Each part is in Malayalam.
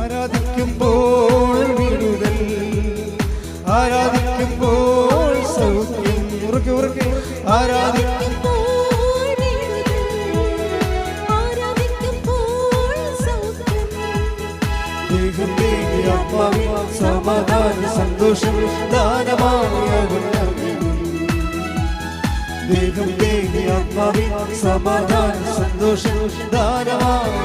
ആരാധിക്കുമ്പോൾ വിടുതൽ, ആരാധിക്കുമ്പോൾ സൗഖ്യം, ഉറക്കെ ഉറക്കെ ആരാധിക്കുമ്പോൾ സമാധാന സന്തോഷം ദാനമായ ദേഹം ദേഹി ആത്മാവി സമാധാന സന്തോഷം ദാനമായ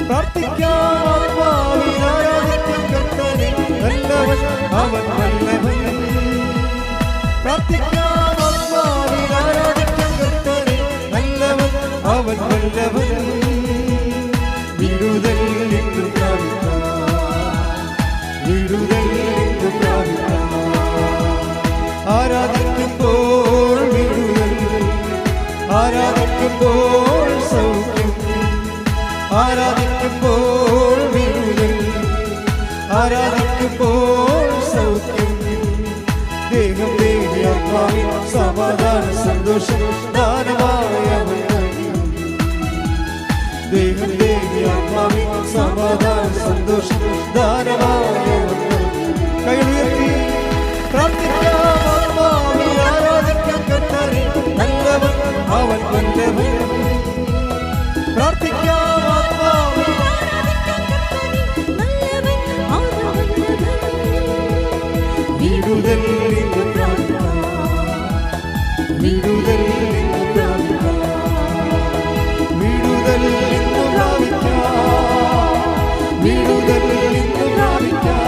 പ്രാർത്ഥിക്കാം ആത്മാവിൽ ആരാധിക്കും കർത്താവേ നല്ലവൻ അവൻ നല്ലവൻ. പ്രാർത്ഥിക്കാം ആത്മാവിൽ ആരാധിക്കും കർത്താവേ നല്ലവൻ അവൻ നല്ലവൻ. വിടുതൽ ഇന്ന് പ്രാപിക്കാം, വിടുതൽ ഇന്ന് പ്രാപിക്കാം. ആരാധിക്കുമ്പോൾ വിടുതൽ, ആരാധിക്കുമ്പോൾ സൗഖ്യം, ആരാധിക്കുമ്പോൾ വിടുതൽ, ആരാധിക്കുമ്പോൾ സൗഖ്യം. ദേഹം ദേഹി ആത്മാവിൽ സമാധാന സന്തോഷം ദാനമായ ദേഹം ദേഹി ആത്മാവിൽ സമാധാന സന്തോഷം ദാനമായ കൈയുയർത്തി പ്രാർത്ഥിക്കാം ആത്മാവിൽ ആരാധിക്കാം കർത്താവേ നല്ലവൻ അവൻ നല്ലവൻ. പ്രാർത്ഥിക്കാം ആത്മാവിൽ വിടുതൽ ഇന്ന് പ്രാപിക്കാം, വിടുതൽ ഇന്ന് പ്രാപിക്കാം, വിടുതൽ ഇന്ന് പ്രാപിക്കാം, വിടുതൽ ഇന്ന് പ്രാപിക്കാം,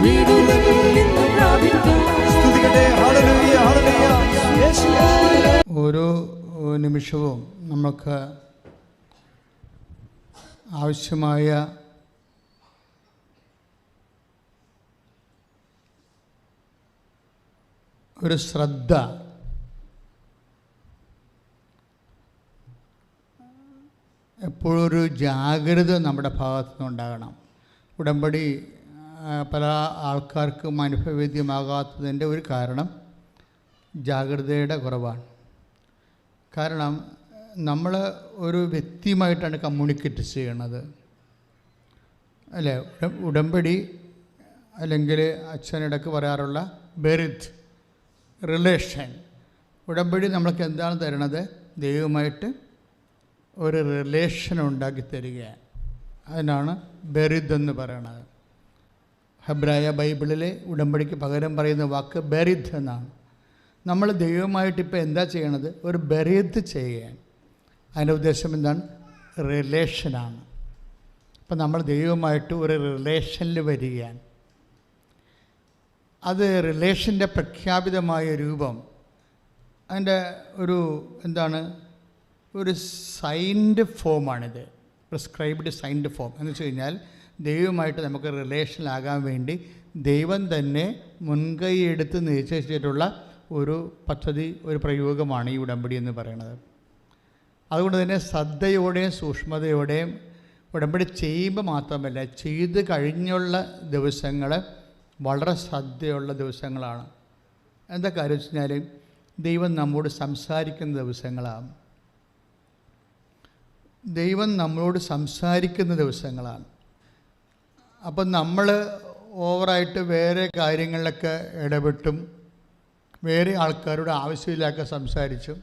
വിടുതൽ ഇന്ന് പ്രാപിക്കാം. സ്തുതിക്കട്ടെ, ഹല്ലേലൂയ ഹല്ലേലൂയ യേശുവേ. ഓരോ നിമിഷവും നമുക്ക് ആവശ്യമായ ഒരു ശ്രദ്ധ എപ്പോഴും ഒരു ജാഗ്രത നമ്മുടെ ഭാഗത്തു നിന്നുണ്ടാകണം. ഉടമ്പടി പല ആൾക്കാർക്കും അനുഭവവേദ്യമാകാത്തതിൻ്റെ ഒരു കാരണം ജാഗ്രതയുടെ കുറവാണ്. കാരണം നമ്മൾ ഒരു വ്യക്തിയുമായിട്ടാണ് കമ്മ്യൂണിക്കേറ്റ് ചെയ്യണത് അല്ലേ. ഉടമ്പടി അല്ലെങ്കിൽ അച്ഛനിടയ്ക്ക് പറയാറുള്ള ബെറിത്ത് റിലേഷൻ, ഉടമ്പടി നമ്മൾക്ക് എന്താണ് തരണത്? ദൈവമായിട്ട് ഒരു റിലേഷൻ ഉണ്ടാക്കി തരികയാണ്. അതിനാണ് ബെറിത്ത് എന്ന് പറയണത്. ഹെബ്രായ ബൈബിളിലെ ഉടമ്പടിക്ക് പകരം പറയുന്ന വാക്ക് ബെറിത്ത് എന്നാണ്. നമ്മൾ ദൈവമായിട്ട് ഇപ്പോൾ എന്താ ചെയ്യണത്? ഒരു ബെറിത്ത് ചെയ്യുകയാണ്. അതിൻ്റെ ഉദ്ദേശം എന്താണ്? റിലേഷനാണ്. അപ്പം നമ്മൾ ദൈവമായിട്ട് ഒരു റിലേഷനിൽ വരികയാണ്. അത് റിലേഷൻ്റെ പ്രഖ്യാപിതമായ രൂപം, അതിൻ്റെ ഒരു എന്താണ്, ഒരു സൈൻഡ് ഫോമാണിത്. പ്രിസ്ക്രൈബ്ഡ് സൈൻഡ് ഫോം എന്ന് വെച്ച് കഴിഞ്ഞാൽ ദൈവമായിട്ട് നമുക്ക് റിലേഷനിലാകാൻ വേണ്ടി ദൈവം തന്നെ മുൻകൈയെടുത്ത് നിശ്ചയിച്ചിട്ടുള്ള ഒരു പദ്ധതി, ഒരു പ്രയോഗമാണ് ഈ ഉടമ്പടി എന്ന് പറയുന്നത്. അതുകൊണ്ട് തന്നെ ശ്രദ്ധയോടെയും സൂക്ഷ്മതയോടെയും ഉടമ്പടി ചെയ്യുമ്പോൾ മാത്രമല്ല, ചെയ്ത് കഴിഞ്ഞുള്ള ദിവസങ്ങൾ വളരെ ശ്രദ്ധയുള്ള ദിവസങ്ങളാണ്. എന്താ കാര്യം വെച്ച് കഴിഞ്ഞാൽ ദൈവം നമ്മോട് സംസാരിക്കുന്ന ദിവസങ്ങളാണ്. ദൈവം നമ്മളോട് സംസാരിക്കുന്ന ദിവസങ്ങളാണ്. അപ്പം നമ്മൾ ഓവറായിട്ട് വേറെ കാര്യങ്ങളിലൊക്കെ ഇടപെട്ടും വേറെ ആൾക്കാരോട് ആവശ്യമില്ലാത്ത സംസാരിച്ചും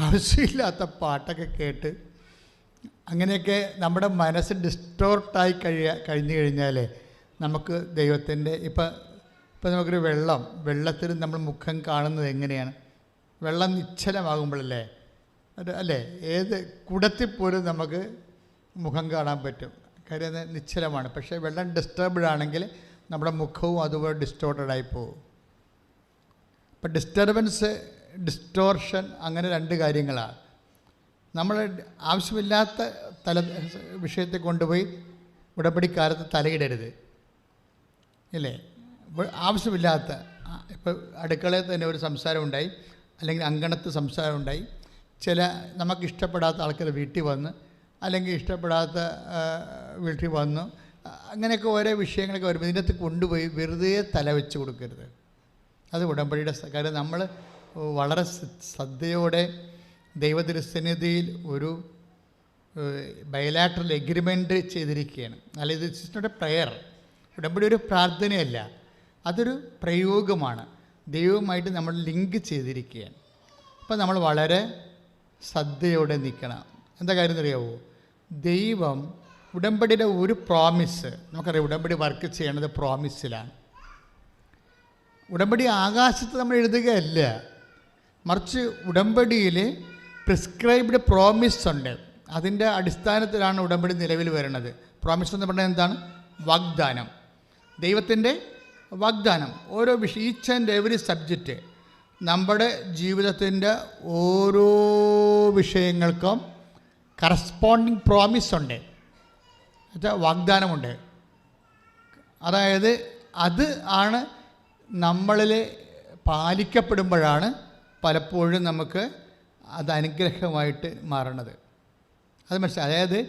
ആവശ്യമില്ലാത്ത പാട്ടൊക്കെ കേട്ട് അങ്ങനെയൊക്കെ നമ്മുടെ മനസ്സ് ഡിസ്റ്റോർട്ടായി കഴിഞ്ഞു കഴിഞ്ഞാൽ നമുക്ക് ദൈവത്തിൻ്റെ ഇപ്പം നമുക്കൊരു വെള്ളത്തിൽ നമ്മൾ മുഖം കാണുന്നത് എങ്ങനെയാണ്? വെള്ളം നിശ്ചലമാകുമ്പോഴല്ലേ അല്ലേ? ഏത് കുടത്തിൽ പോലും നമുക്ക് മുഖം കാണാൻ പറ്റും. കാര്യം അത് നിശ്ചലമാണ്. പക്ഷേ വെള്ളം ഡിസ്റ്റർബ്ഡ് ആണെങ്കിൽ നമ്മുടെ മുഖവും അതുപോലെ ഡിസ്റ്റോർട്ടഡായി പോകും. അപ്പം ഡിസ്റ്റർബൻസ്, ഡിസ്റ്റോർഷൻ, അങ്ങനെ രണ്ട് കാര്യങ്ങളാണ്. നമ്മൾ ആവശ്യമില്ലാത്ത വിഷയത്തെ കൊണ്ടുപോയി ഉടമ്പടിക്കാലത്ത് തലയിടരുത് ഇല്ലേ. ആവശ്യമില്ലാത്ത ഇപ്പോൾ അടുക്കളയിൽ തന്നെ ഒരു സംസാരം ഉണ്ടായി, അല്ലെങ്കിൽ അങ്കണത്ത് സംസാരം ഉണ്ടായി, ചില നമുക്കിഷ്ടപ്പെടാത്ത ആൾക്കാർ വീട്ടിൽ വന്ന്, അല്ലെങ്കിൽ ഇഷ്ടപ്പെടാത്ത വീട്ടിൽ വന്നു, അങ്ങനെയൊക്കെ ഓരോ വിഷയങ്ങളൊക്കെ വരുമ്പോൾ ഇതിനകത്ത് കൊണ്ടുപോയി വെറുതെ തല വെച്ച് കൊടുക്കരുത്. അത് ഉടമ്പടിയുടെ കാര്യം. നമ്മൾ വളരെ ശ്രദ്ധയോടെ ദൈവത്തിൻ്റെ സന്നിധിയിൽ ഒരു ബയലാട്രൽ എഗ്രിമെൻ്റ് ചെയ്തിരിക്കുകയാണ്. അല്ല, ഇത് ഇറ്റ്സ് നോട്ട് എ പ്രയർ. ഉടമ്പടി ഒരു പ്രാർത്ഥനയല്ല, അതൊരു പ്രയോഗമാണ്. ദൈവവുമായിട്ട് നമ്മൾ ലിങ്ക് ചെയ്തിരിക്കുകയാണ്. അപ്പോൾ നമ്മൾ വളരെ ശ്രദ്ധയോടെ നിൽക്കണം. എന്താ കാര്യം എന്നറിയാവോ? ദൈവം ഉടമ്പടിയുടെ ഒരു പ്രോമിസ്, നമുക്കറിയാം ഉടമ്പടി വർക്ക് ചെയ്യണത് പ്രോമിസിലാണ്. ഉടമ്പടി ആകാശത്ത് നമ്മൾ എഴുതുകയല്ല, മറിച്ച് ഉടമ്പടിയിൽ പ്രിസ്ക്രൈബ്ഡ് പ്രോമിസ് ഉണ്ട്. അതിൻ്റെ അടിസ്ഥാനത്തിലാണ് ഉടമ്പടി നിലവിൽ വരുന്നത്. പ്രോമിസ് എന്ന് പറഞ്ഞാൽ എന്താണ്? വാഗ്ദാനം, ദൈവത്തിൻ്റെ വാഗ്ദാനം. ഓരോ വിഷയം, ഈച്ച് ആൻഡ് എവറി സബ്ജക്റ്റ്, നമ്മുടെ ജീവിതത്തിൻ്റെ ഓരോ വിഷയങ്ങൾക്കും കറസ്പോണ്ടിങ് പ്രോമിസ് ഉണ്ട്, എന്നുവെച്ചാൽ വാഗ്ദാനമുണ്ട്. അതായത് അത് ആണ് നമ്മളിൽ പാലിക്കപ്പെടുമ്പോഴാണ് പലപ്പോഴും നമുക്ക് അത് അനുഗ്രഹമായിട്ട് മാറണത്. അത് മനസ്സിലായി. അതായത്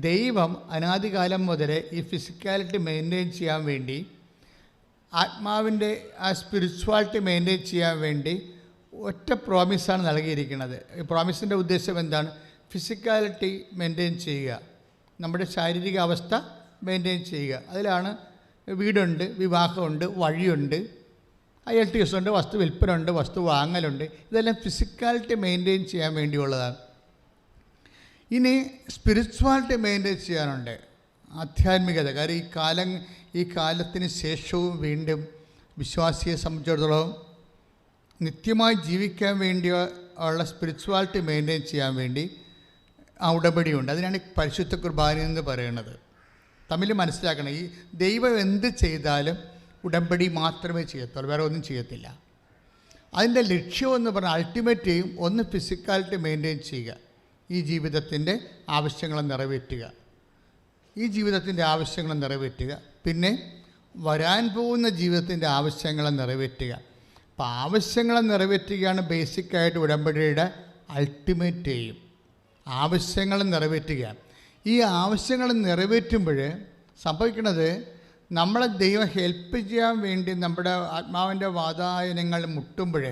ദൈവം അനാദികാലം മുതലേ ഈ ഫിസിക്കാലിറ്റി മെയിൻറ്റെയിൻ ചെയ്യാൻ വേണ്ടി, ആത്മാവിൻ്റെ ആ സ്പിരിച്വാലിറ്റി മെയിൻറ്റെയിൻ ചെയ്യാൻ വേണ്ടി ഒറ്റ പ്രോമിസാണ് നൽകിയിരിക്കുന്നത്. ഈ പ്രോമിസിൻ്റെ ഉദ്ദേശം എന്താണ്? ഫിസിക്കാലിറ്റി മെയിൻറ്റെയിൻ ചെയ്യുക, നമ്മുടെ ശാരീരിക അവസ്ഥ മെയിൻറ്റെയിൻ ചെയ്യുക. അതിലാണ് വീടുണ്ട്, വിവാഹമുണ്ട്, വഴിയുണ്ട്, ILTS ഉണ്ട്, വസ്തു വിൽപ്പന ഉണ്ട്, വസ്തു വാങ്ങലുണ്ട്. ഇതെല്ലാം ഫിസിക്കാലിറ്റി മെയിൻറ്റെയിൻ ചെയ്യാൻ വേണ്ടിയുള്ളതാണ്. ഇനി സ്പിരിച്വാലിറ്റി മെയിൻറ്റെയിൻ ചെയ്യാനുണ്ട്, ആധ്യാത്മികത. കാര്യം ഈ കാലത്തിന് ശേഷവും വീണ്ടും വിശ്വാസിയെ സംബന്ധിച്ചിടത്തോളം നിത്യമായി ജീവിക്കാൻ വേണ്ടി ഉള്ള സ്പിരിച്വാലിറ്റി മെയിൻറ്റെയിൻ ചെയ്യാൻ വേണ്ടി ആ ഉടമ്പടിയുണ്ട്. അതിനാണ് പരിശുദ്ധ കുർബാന എന്ന് പറയുന്നത്. തമ്മിൽ മനസ്സിലാക്കണം, ഈ ദൈവം എന്ത് ചെയ്താലും ഉടമ്പടി മാത്രമേ ചെയ്യത്തുള്ളൂ, വേറെ ഒന്നും ചെയ്യത്തില്ല. അതിൻ്റെ ലക്ഷ്യമെന്ന് പറഞ്ഞാൽ അൾട്ടിമേറ്റ് എയിം ഒന്ന് ഫിസിക്കാലിറ്റി മെയിൻറ്റെയിൻ ചെയ്യുക, ഈ ജീവിതത്തിൻ്റെ ആവശ്യങ്ങൾ നിറവേറ്റുക, ഈ ജീവിതത്തിൻ്റെ ആവശ്യങ്ങൾ നിറവേറ്റുക, പിന്നെ വരാൻ പോകുന്ന ജീവിതത്തിൻ്റെ ആവശ്യങ്ങൾ നിറവേറ്റുക. അപ്പോൾ ആവശ്യങ്ങൾ നിറവേറ്റുകയാണ് ബേസിക്കായിട്ട് ഉടമ്പടിയുടെ അൾട്ടിമേറ്റ് എയിം. ആവശ്യങ്ങൾ നിറവേറ്റുക. ഈ ആവശ്യങ്ങൾ നിറവേറ്റുമ്പോൾ സംഭവിക്കുന്നത്, നമ്മളെ ദൈവം ഹെൽപ്പ് ചെയ്യാൻ വേണ്ടി നമ്മുടെ ആത്മാവിൻ്റെ വാതായനങ്ങൾ മുട്ടുമ്പോൾ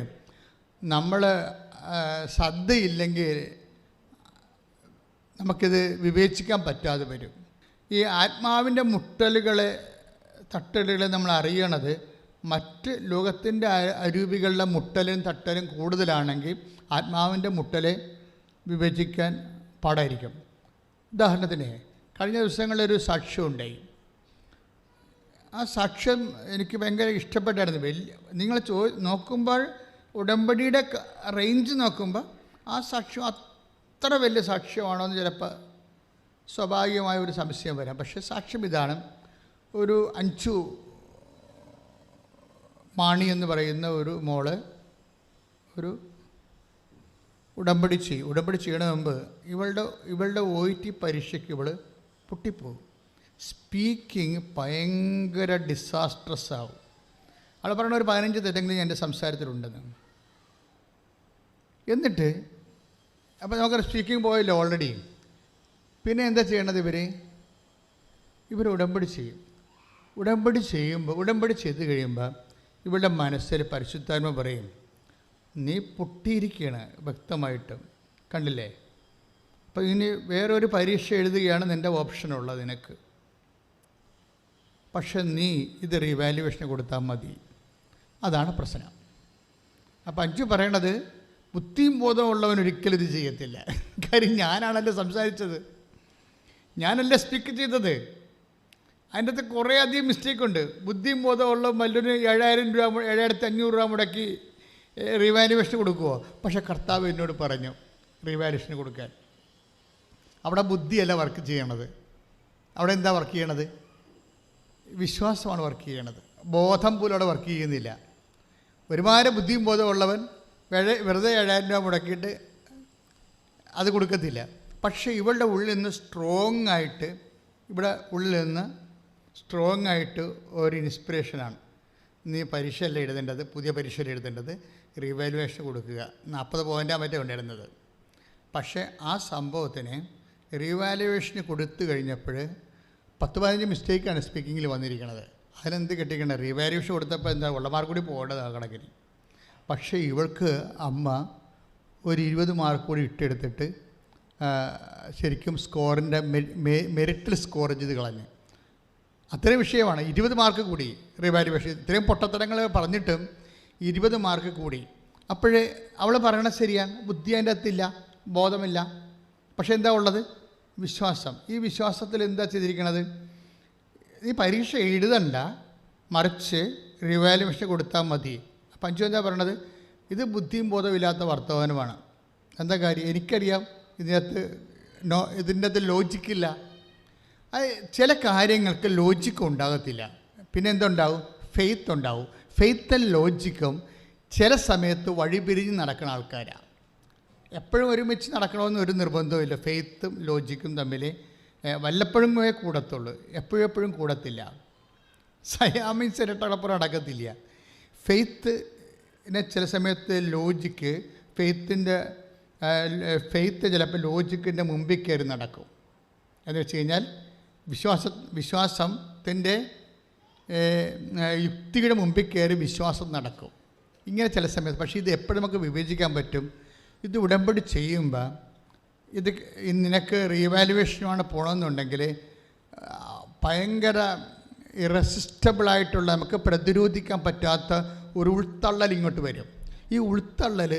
നമ്മൾ ശ്രദ്ധയില്ലെങ്കിൽ നമുക്കിത് വിവേചിക്കാൻ പറ്റാതെ വരും. ഈ ആത്മാവിൻ്റെ മുട്ടലുകളെ, തട്ടലുകളെ നമ്മൾ അറിയണത് മറ്റ് ലോകത്തിൻ്റെ അരൂപികളുടെ മുട്ടലും തട്ടലും കൂടുതലാണെങ്കിൽ ആത്മാവിൻ്റെ മുട്ടലെ വിഭജിക്കാൻ പാടായിരിക്കും. ഉദാഹരണത്തിന് കഴിഞ്ഞ ദിവസങ്ങളിലൊരു സാക്ഷ്യം ഉണ്ടായി. ആ സാക്ഷ്യം എനിക്ക് ഭയങ്കര ഇഷ്ടപ്പെട്ടായിരുന്നു. നിങ്ങൾ നോക്കുമ്പോൾ ഉടമ്പടിയുടെ റേഞ്ച് നോക്കുമ്പോൾ ആ സാക്ഷ്യം അത്ര വലിയ സാക്ഷ്യമാണോ എന്ന് ചിലപ്പോൾ സ്വാഭാവികമായ ഒരു സംശയം വരാം. പക്ഷേ സാക്ഷ്യം ഇതാണ്. ഒരു അഞ്ചു മാണി എന്ന് പറയുന്ന ഒരു മോള് ഒരു ഉടമ്പടി ചെയ്യണ മുമ്പ് ഇവളുടെ OIT പരീക്ഷയ്ക്ക് ഇവൾ പൊട്ടിപ്പോകും. സ്പീക്കിംഗ് ഭയങ്കര ഡിസാസ്ട്രസ് ആവും. അവൾ പറയണ ഒരു 15 തെറ്റെങ്കിലും എൻ്റെ സംസാരത്തിലുണ്ടെന്ന്. എന്നിട്ട് അപ്പോൾ നമുക്ക് സ്പീക്കിംഗ് പോയല്ലോ ഓൾറെഡി. പിന്നെ എന്താ ചെയ്യണത്? ഇവർ ഉടമ്പടി ചെയ്യും. ഉടമ്പടി ചെയ്ത് കഴിയുമ്പോൾ ഇവളുടെ മനസ്സിൽ പരിശുദ്ധാത്മ പറയും, നീ പൊട്ടിയിരിക്കുകയാണ് വ്യക്തമായിട്ടും, കണ്ടില്ലേ? അപ്പോൾ ഇനി വേറൊരു പരീക്ഷ എഴുതുകയാണ് നിൻ്റെ ഓപ്ഷനുള്ളത് നിനക്ക്. പക്ഷെ നീ ഇത് റീവാലുവേഷന് കൊടുത്താൽ മതി. അതാണ് പ്രശ്നം. അപ്പോൾ അഞ്ചു പറയണത്, ബുദ്ധിയും ബോധമുള്ളവൻ ഒരിക്കലും ഇത് ചെയ്യത്തില്ല. കാര്യം ഞാനാണല്ലോ സംസാരിച്ചത്, ഞാനല്ലേ സ്പീക്ക് ചെയ്തത്. അതിൻ്റെ അകത്ത് കുറേ അധികം മിസ്റ്റേക്കുണ്ട്. ബുദ്ധിയും ബോധമുള്ള മല്ലൊരു 7,000 രൂപ 7,500 രൂപ മുടക്കി റീവാലുവേഷൻ കൊടുക്കുമോ? പക്ഷേ കർത്താവ് എന്നോട് പറഞ്ഞു റീവാലുവേഷന് കൊടുക്കാൻ. അവിടെ ബുദ്ധിയല്ല വർക്ക് ചെയ്യണത്. അവിടെ എന്താ വർക്ക് ചെയ്യണത്? വിശ്വാസമാണ് വർക്ക് ചെയ്യണത്. ബോധം പോലും അവിടെ വർക്ക് ചെയ്യുന്നില്ല. ഒരുപാട് ബുദ്ധിയും ബോധമുള്ളവൻ വെറുതെ 7,000 രൂപ മുടക്കിയിട്ട് അത് കൊടുക്കത്തില്ല. പക്ഷേ ഇവളുടെ ഉള്ളിൽ നിന്ന് സ്ട്രോങ് ആയിട്ട് ഒരു ഇൻസ്പിറേഷനാണ്. നീ പരീക്ഷയല്ല എഴുതേണ്ടത്, പുതിയ പരീക്ഷയിൽ എഴുതേണ്ടത്, റീവാലുവേഷൻ കൊടുക്കുക. 40 പോയിൻ്റാ മറ്റേ ഉണ്ടായിരുന്നത്. പക്ഷേ ആ സംഭവത്തിന് റീവാലുവേഷന് കൊടുത്തു കഴിഞ്ഞപ്പോൾ 10-15 മിസ്റ്റേക്കാണ് സ്പീക്കിങ്ങിൽ വന്നിരിക്കുന്നത്. അതിനെന്ത് കിട്ടിക്കണേ? റീവാലുവേഷൻ കൊടുത്തപ്പോൾ എന്താ ഉള്ള മാർക്ക് കൂടി പോകേണ്ടത് ആ കണക്കിന്. പക്ഷേ ഇവൾക്ക് അമ്മ ഒരു 20 മാർക്ക് കൂടി ഇട്ടെടുത്തിട്ട് ശരിക്കും സ്കോറിൻ്റെ മെറിറ്റിൽ സ്കോർ ചെയ്ത് കളഞ്ഞ്. അത്രയും വിഷയമാണ്. 20 മാർക്ക് കൂടി റിവാലുവേഷൻ. ഇത്രയും പൊട്ടത്തരങ്ങൾ പറഞ്ഞിട്ടും 20 മാർക്ക് കൂടി. അപ്പോഴേ അവൾ പറയണത് ശരിയാണ്, ബുദ്ധി അതിൻ്റെ അകത്തില്ല, ബോധമില്ല. പക്ഷേ എന്താ ഉള്ളത്? വിശ്വാസം. ഈ വിശ്വാസത്തിൽ എന്താ ചെയ്തിരിക്കണത്? ഈ പരീക്ഷ എഴുതണ്ട, മറിച്ച് റിവാലുവേഷൻ കൊടുത്താൽ മതി. അപ്പം അഞ്ചു എന്താ പറയണത്? ഇത് ബുദ്ധിയും ബോധമില്ലാത്ത വർത്തമാനമാണ്. എന്താ കാര്യം? എനിക്കറിയാം ഇതിൻ്റെ അകത്ത് ലോജിക്കില്ല. ചില കാര്യങ്ങൾക്ക് ലോജിക്ക് ഉണ്ടാകത്തില്ല. പിന്നെ എന്തുണ്ടാവും? ഫെയ്ത്ത് ഉണ്ടാവും. ഫെയ്ത്തും ലോജിക്കും ചില സമയത്ത് വഴിപിരിഞ്ഞ് നടക്കുന്ന ആൾക്കാരാണ്. എപ്പോഴും ഒരുമിച്ച് നടക്കണമെന്ന് ഒരു നിർബന്ധവുമില്ല. ഫെയ്ത്തും ലോജിക്കും തമ്മിൽ വല്ലപ്പോഴും കൂടത്തുള്ളൂ, എപ്പോഴും കൂടത്തില്ല. സയാമീൻ ചിരട്ടടപ്പുറം നടക്കത്തില്ല. ഫെയ്ത്തിനെ ചില സമയത്ത് ലോജിക്ക്, ഫെയ്ത്ത് ചിലപ്പോൾ ലോജിക്കിൻ്റെ മുമ്പിൽ കയറി നടക്കും. എന്ന് വെച്ച് കഴിഞ്ഞാൽ വിശ്വാസത്തിൻ്റെ യുക്തിയുടെ മുമ്പിൽ കയറി വിശ്വാസം നടക്കും. ഇങ്ങനെ ചില സമയത്ത്. പക്ഷേ ഇത് എപ്പോഴും നമുക്ക് വിവേചിക്കാൻ പറ്റും. ഇത് ഉടമ്പടി ചെയ്യുമ്പോൾ ഇത് നിനക്ക് റീവാലുവേഷനുമാണ് പോകണമെന്നുണ്ടെങ്കിൽ ഭയങ്കര ഇറസിസ്റ്റബിളായിട്ടുള്ള, നമുക്ക് പ്രതിരോധിക്കാൻ പറ്റാത്ത ഒരു ഉൾത്തള്ളൽ ഇങ്ങോട്ട് വരും. ഈ ഉൾത്തള്ളൽ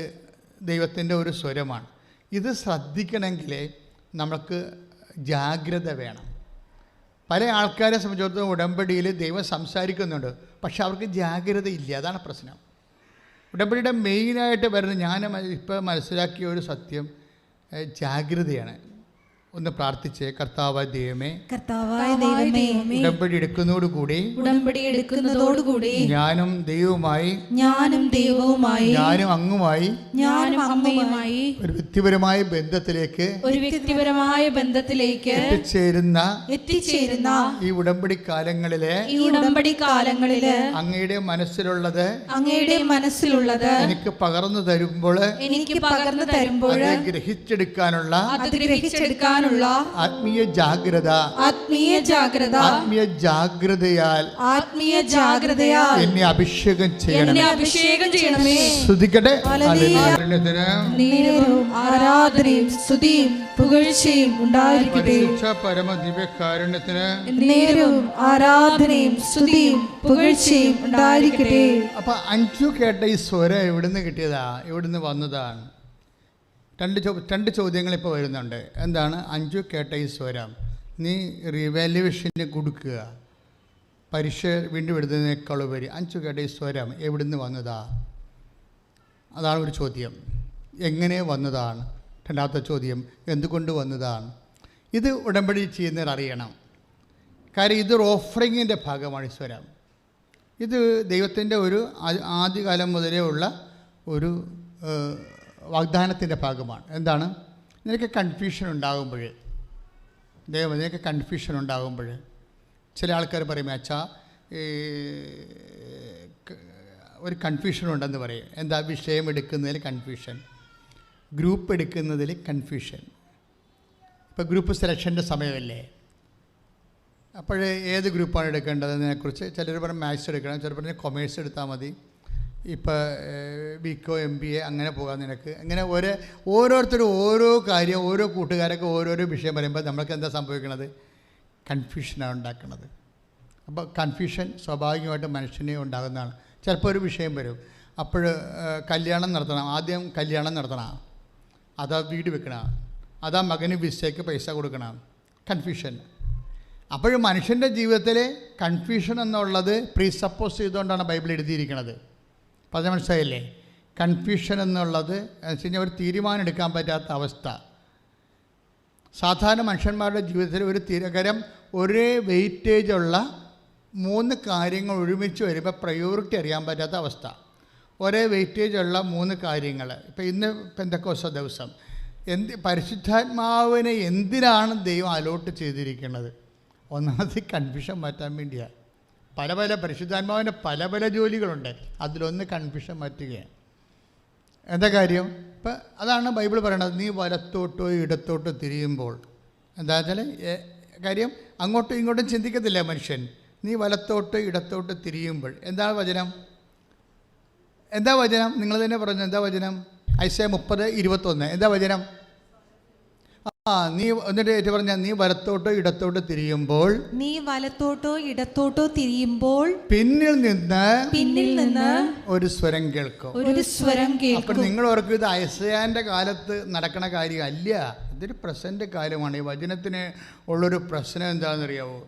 ദൈവത്തിൻ്റെ ഒരു സ്വരമാണ്. ഇത് ശ്രദ്ധിക്കണമെങ്കിൽ നമുക്ക് ജാഗ്രത വേണം. പല ആൾക്കാരെ സംബന്ധിച്ചിടത്തോളം ഉടമ്പടിയിൽ ദൈവം സംസാരിക്കുന്നുണ്ട്, പക്ഷെ അവർക്ക് ജാഗ്രത ഇല്ല. അതാണ് പ്രശ്നം. ഉടമ്പടിയുടെ മെയിനായിട്ട് വരുന്ന ഞാൻ ഇപ്പോൾ മനസ്സിലാക്കിയ ഒരു സത്യം ജാഗ്രതയാണ്. ഒന്ന് പ്രാർത്ഥിച്ചേ. കർത്താവായ ദൈവമേ, ഉടമ്പടി എടുക്കുന്നതോടുകൂടി ഞാനും ദൈവവുമായി ഞാനും അങ്ങുമായി ഒരു വ്യക്തിപരമായ ബന്ധത്തിലേക്ക് എത്തിച്ചേരുന്ന ഈ ഉടമ്പടി കാലങ്ങളിലെ അങ്ങയുടെ മനസ്സിലുള്ളത് എനിക്ക് പകർന്നു തരുമ്പോൾ അത് ഗ്രഹിച്ചെടുക്കാനുള്ള ആത്മീയ ജാഗ്രതയാൽ എന്നെ അഭിഷേകം ചെയ്യണമേ. സ്തുതിക്കട്ടെ. ആരാധനയും സ്തുതിയും പുകഴ്ചയും ഉണ്ടായിരിക്കട്ടെ. പരമദിവ്യകാരുണ്യത്തിന് ആരാധനയും സ്തുതിയും പുകഴ്ചയും ഉണ്ടായിരിക്കട്ടെ. അപ്പൊ അഞ്ചു കേട്ട ഈ സ്വരം എവിടുന്ന് കിട്ടിയതാ? എവിടുന്ന് വന്നതാണ്? രണ്ട് ചോദ്യങ്ങൾ ഇപ്പോൾ വരുന്നുണ്ട്. എന്താണ് അഞ്ചു കേട്ട ഈ സ്വരം? നീ റിവാലുവേഷന് കൊടുക്കുക, പരീക്ഷ വീണ്ടും എഴുതുന്നതിനേക്കാളുപരി അഞ്ചു കേട്ട ഈ സ്വരം എവിടുന്ന് വന്നതാ? അതാണ് ഒരു ചോദ്യം. എങ്ങനെ വന്നതാണ്? രണ്ടാമത്തെ ചോദ്യം, എന്തുകൊണ്ട് വന്നതാണ്? ഇത് ഉടമ്പടി ചെയ്യുന്നവർ അറിയണം. കാര്യം ഇതൊരു ഓഫറിങ്ങിൻ്റെ ഭാഗമാണ് ഈ സ്വരം. ഇത് ദൈവത്തിൻ്റെ ഒരു ആദ്യകാലം മുതലേ ഉള്ള ഒരു വാഗ്ദാനത്തിൻ്റെ ഭാഗമാണ്. എന്താണ്? നിനക്ക് കൺഫ്യൂഷൻ ഉണ്ടാകുമ്പോൾ, നിനക്ക് കൺഫ്യൂഷൻ ഉണ്ടാകുമ്പോൾ ചില ആൾക്കാർ പറയും, അച്ഛാ ഒരു കൺഫ്യൂഷൻ ഉണ്ടെന്ന് പറയും. എന്താ? വിഷയം എടുക്കുന്നതിൽ കൺഫ്യൂഷൻ, ഗ്രൂപ്പ് എടുക്കുന്നതിൽ കൺഫ്യൂഷൻ. ഇപ്പോൾ ഗ്രൂപ്പ് സെലക്ഷൻ്റെ സമയമല്ലേ, അപ്പോൾ ഏത് ഗ്രൂപ്പാണ് എടുക്കേണ്ടതിനെക്കുറിച്ച് ചിലർ പറഞ്ഞ് മാത്സ് എടുക്കണം, ചിലർ പറഞ്ഞ് കൊമേഴ്സ് എടുത്താൽ മതി, ഇപ്പോൾ BCom MBA അങ്ങനെ പോകാൻ നിനക്ക്. അങ്ങനെ ഓരോരുത്തരും ഓരോ കാര്യം, ഓരോ കൂട്ടുകാരൊക്കെ ഓരോരോ വിഷയം പറയുമ്പോൾ നമ്മൾക്ക് എന്താ സംഭവിക്കുന്നത്? കൺഫ്യൂഷനാണ് ഉണ്ടാക്കുന്നത്. അപ്പോൾ കൺഫ്യൂഷൻ സ്വാഭാവികമായിട്ട് മനുഷ്യനെ ഉണ്ടാകുന്നതാണ്. ചിലപ്പോൾ ഒരു വിഷയം വരും, അപ്പോൾ കല്യാണം നടത്തണം, ആദ്യം കല്യാണം നടത്തണം, അതാ വീട് വെക്കണം, അതാ മകന് വിസയ്ക്ക് പൈസ കൊടുക്കണം, കൺഫ്യൂഷൻ. അപ്പോൾ മനുഷ്യൻ്റെ ജീവിതത്തിൽ കൺഫ്യൂഷൻ എന്നുള്ളത് പ്രീസപ്പോസ് ചെയ്തുകൊണ്ടാണ് ബൈബിൾ എഴുതിയിരിക്കുന്നത്. പറഞ്ഞ മനസ്സിലായില്ലേ? കൺഫ്യൂഷൻ എന്നുള്ളത് എന്ന് വെച്ച് കഴിഞ്ഞാൽ ഒരു തീരുമാനം എടുക്കാൻ പറ്റാത്ത അവസ്ഥ. സാധാരണ മനുഷ്യന്മാരുടെ ജീവിതത്തിൽ ഒരേ വെയിറ്റേജുള്ള 3 കാര്യങ്ങൾ ഒരുമിച്ച് വരുമ്പോൾ പ്രയോറിറ്റി അറിയാൻ പറ്റാത്ത അവസ്ഥ. ഒരേ വെയിറ്റേജുള്ള 3 കാര്യങ്ങൾ. ഇപ്പോൾ ഇന്ന് പെന്തക്കോസ്ത ദിവസം പരിശുദ്ധാത്മാവിനെ എന്തിനാണ് ദൈവം അലോട്ട് ചെയ്തിരിക്കുന്നത്? ഒന്നാമത് കൺഫ്യൂഷൻ മാറ്റാൻ വേണ്ടിയാണ്. പല പരിശുദ്ധാത്മാവിൻ്റെ പല ജോലികളുണ്ട്. അതിലൊന്ന് കൺഫ്യൂഷൻ മാറ്റുകയാണ്. എന്താ കാര്യം? ഇപ്പം അതാണ് ബൈബിൾ പറയണത്. നീ വലത്തോട്ടോ ഇടത്തോട്ടോ തിരിയുമ്പോൾ, എന്താ വെച്ചാൽ കാര്യം അങ്ങോട്ടും ഇങ്ങോട്ടും ചിന്തിക്കത്തില്ല മനുഷ്യൻ. നീ വലത്തോട്ടോ ഇടത്തോട്ടോ തിരിയുമ്പോൾ എന്താണ് വചനം? നിങ്ങൾ തന്നെ പറഞ്ഞു. എന്താ വചനം? ഐസയ 30:21. എന്താ വചനം? നീ എന്നിട്ട് ഏറ്റു പറഞ്ഞ നീ വലത്തോട്ടോ ഇടത്തോട്ടോ തിരിയുമ്പോൾ, നീ വലത്തോട്ടോ ഇടത്തോട്ടോ തിരിയുമ്പോൾ പിന്നിൽ നിന്ന് ഒരു സ്വരം കേൾക്കും. അപ്പോൾ നിങ്ങൾ ഓർക്കും ഇത് ഐസയാന്റെ കാലത്ത് നടക്കണ കാര്യമല്ല, ഇതൊരു പ്രസന്റ് കാര്യമാണ്. ഈ വചനത്തിന് ഉള്ളൊരു പ്രശ്നം എന്താണെന്നറിയാവോ?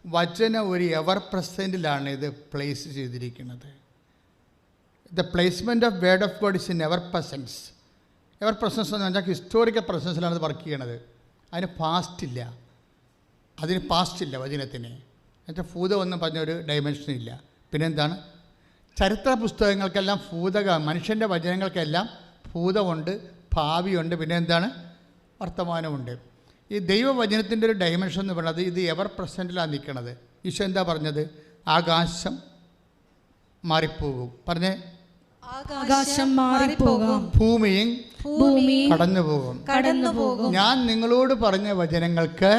വചനം ഒരു എവർ പ്രസൻറ്റിലാണ് ഇത് പ്ലേസ് ചെയ്തിരിക്കുന്നത്. The placement of word of God is in ever presence. Ever presence എന്ന് പറഞ്ഞാൽ ഹിസ്റ്റോറിക്കൽ പ്രസൻസിലാണ് ഇത് വർക്ക് ചെയ്യണത്. അതിന് പാസ്റ്റില്ല, വചനത്തിന്. എന്നുവെച്ചാൽ ഭൂതം എന്ന് പറഞ്ഞൊരു ഡയമെൻഷനില്ല. പിന്നെന്താണ്? ചരിത്ര പുസ്തകങ്ങൾക്കെല്ലാം മനുഷ്യൻ്റെ വചനങ്ങൾക്കെല്ലാം ഭൂതമുണ്ട്, ഭാവിയുണ്ട്, പിന്നെ എന്താണ്? വർത്തമാനമുണ്ട്. ഈ ദൈവവചനത്തിൻ്റെ ഒരു ഡയമെൻഷൻ എന്ന് പറയുന്നത് ഇത് എവർ പ്രസൻറ്റിലാണ് നിൽക്കുന്നത്. ഈശോ എന്താ പറഞ്ഞത്? ആകാശം മാറിപ്പോകും. പറഞ്ഞേ, ആകാശം മാറിപ്പോകും, ഭൂമിയും കടന്നു പോകും. ഞാൻ നിങ്ങളോട് പറഞ്ഞ വചനങ്ങൾക്ക്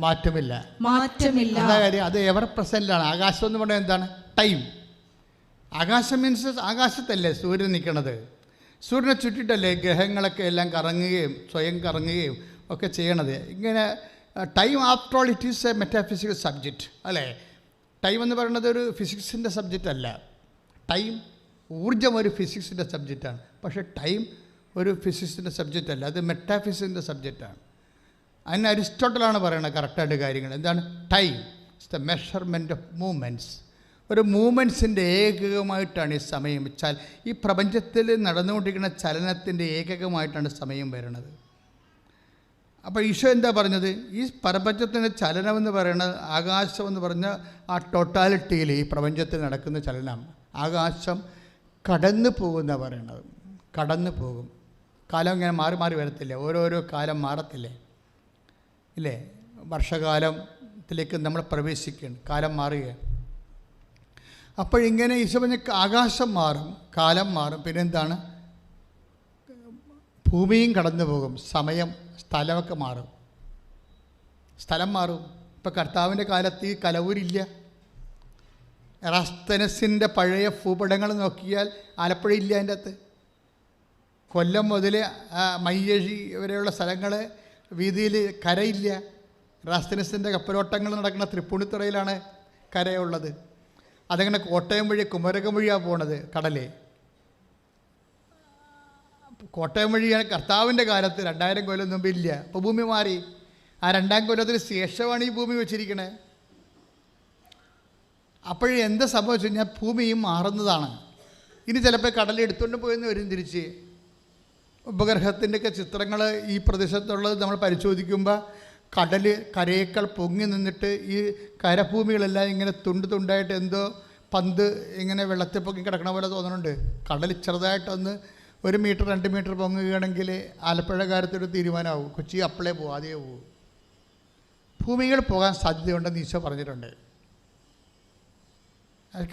മാറ്റമില്ല. എന്താ കാര്യം? അത് എവർ പ്രസന്റിലാണ്. ആകാശം എന്ന് പറഞ്ഞാൽ എന്താണ്? ടൈം. ആകാശം മീൻസ് ആകാശത്തല്ലേ സൂര്യൻ നിൽക്കണത്. സൂര്യനെ ചുറ്റിട്ടല്ലേ ഗ്രഹങ്ങളൊക്കെ എല്ലാം കറങ്ങുകയും സ്വയം കറങ്ങുകയും ഒക്കെ ചെയ്യണത്. ഇങ്ങനെ time after all it is A metaphysical subject അല്ലേ? ടൈം എന്ന് പറയുന്നത് ഒരു ഫിസിക്സിൻ്റെ സബ്ജക്റ്റ് അല്ല. ടൈം, ഊർജ്ജം ഒരു ഫിസിക്സിൻ്റെ സബ്ജക്റ്റാണ്. പക്ഷേ ടൈം ഒരു ഫിസിക്സിൻ്റെ സബ്ജക്റ്റ് അല്ല, അത് മെറ്റാഫിസിക്സിൻ്റെ സബ്ജക്റ്റാണ്. അതിന് അരിസ്റ്റോട്ടലാണ് പറയുന്നത് കറക്റ്റായിട്ട് കാര്യങ്ങൾ. എന്താണ് time? It's the measurement of movements. ഒരു മൂവ്മെൻറ്റ്സിൻ്റെ ഏകകമായിട്ടാണ് ഈ സമയം. വെച്ചാൽ ഈ പ്രപഞ്ചത്തിൽ നടന്നുകൊണ്ടിരിക്കുന്ന ചലനത്തിൻ്റെ ഏകകമായിട്ടാണ് സമയം വരുന്നത്. അപ്പോൾ ഈശോ എന്താ പറഞ്ഞത്? ഈ പ്രപഞ്ചത്തിൻ്റെ ചലനമെന്ന് പറയുന്നത്, ആകാശം എന്ന് പറഞ്ഞ ആ ടോട്ടാലിറ്റിയിൽ ഈ പ്രപഞ്ചത്തിൽ നടക്കുന്ന ചലനം, ആകാശം കടന്നു പോകുന്ന പറയണത്. കടന്നു പോകും. കാലം ഇങ്ങനെ മാറി മാറി വരത്തില്ലേ? ഓരോരോ കാലം മാറത്തില്ലേ ഇല്ലേ? വർഷകാലത്തിലേക്ക് നമ്മൾ പ്രവേശിക്കുകയാണ്, കാലം മാറുകയാണ്. അപ്പോഴിങ്ങനെ ഈശോ പറഞ്ഞ ആകാശം മാറും, കാലം മാറും, പിന്നെന്താണ്? ഭൂമിയും കടന്നു പോകും, സമയം, സ്ഥലമൊക്കെ മാറും. സ്ഥലം മാറും. ഇപ്പം കർത്താവിൻ്റെ കാലത്ത് ഈ കലവൂരില്ല. എറാസ്തനസിൻ്റെ പഴയ ഭൂപടങ്ങൾ നോക്കിയാൽ ആലപ്പുഴ ഇല്ല അതിൻ്റെ അകത്ത്. കൊല്ലം മുതൽ മയ്യഴി വരെയുള്ള സ്ഥലങ്ങൾ വീതിയിൽ കരയില്ല. എറാസ്തനസിൻ്റെ കപ്പലോട്ടങ്ങൾ നടക്കുന്ന തൃപ്പൂണിത്തുറയിലാണ് കരയുള്ളത്. അതങ്ങനെ കോട്ടയം വഴി കുമരകം വഴിയാണ് പോണത് കടലേ. കോട്ടയം വഴിയാണ് കർത്താവിൻ്റെ കാലത്ത് 2000 കൊല്ലം മുമ്പ് ഇല്ല. അപ്പോൾ ഭൂമി മാറി. ആ 2000 കൊല്ലത്തിന് ശേഷമാണ് ഈ ഭൂമി വെച്ചിരിക്കണേ. അപ്പോഴേ എന്താ സംഭവിച്ചു കഴിഞ്ഞാൽ ഭൂമിയും മാറുന്നതാണ്. ഇനി ചിലപ്പോൾ കടൽ എടുത്തുകൊണ്ട് പോയെന്ന് വരും തിരിച്ച്. ഉപഗ്രഹത്തിൻ്റെയൊക്കെ ചിത്രങ്ങൾ ഈ പ്രദേശത്തുള്ളത് നമ്മൾ പരിശോധിക്കുമ്പോൾ കടൽ കരയേക്കാൾ പൊങ്ങി നിന്നിട്ട് ഈ കരഭൂമികളെല്ലാം ഇങ്ങനെ തുണ്ട് തുണ്ടായിട്ട് എന്തോ പന്ത് ഇങ്ങനെ വെള്ളത്തിൽ പൊങ്ങി കിടക്കണ പോലെ തോന്നുന്നുണ്ട്. കടൽ ചെറുതായിട്ടൊന്ന് 1 മീറ്റർ 2 മീറ്റർ പൊങ്ങുകയാണെങ്കിൽ ആലപ്പുഴ കാര്യത്തൊരു തീരുമാനമാവും. കൊച്ചി അപ്പളേ പോകും, ആദ്യമേ പോകും. ഭൂമികൾ പോകാൻ സാധ്യതയുണ്ടെന്ന് ഈശോ പറഞ്ഞിട്ടുണ്ട്.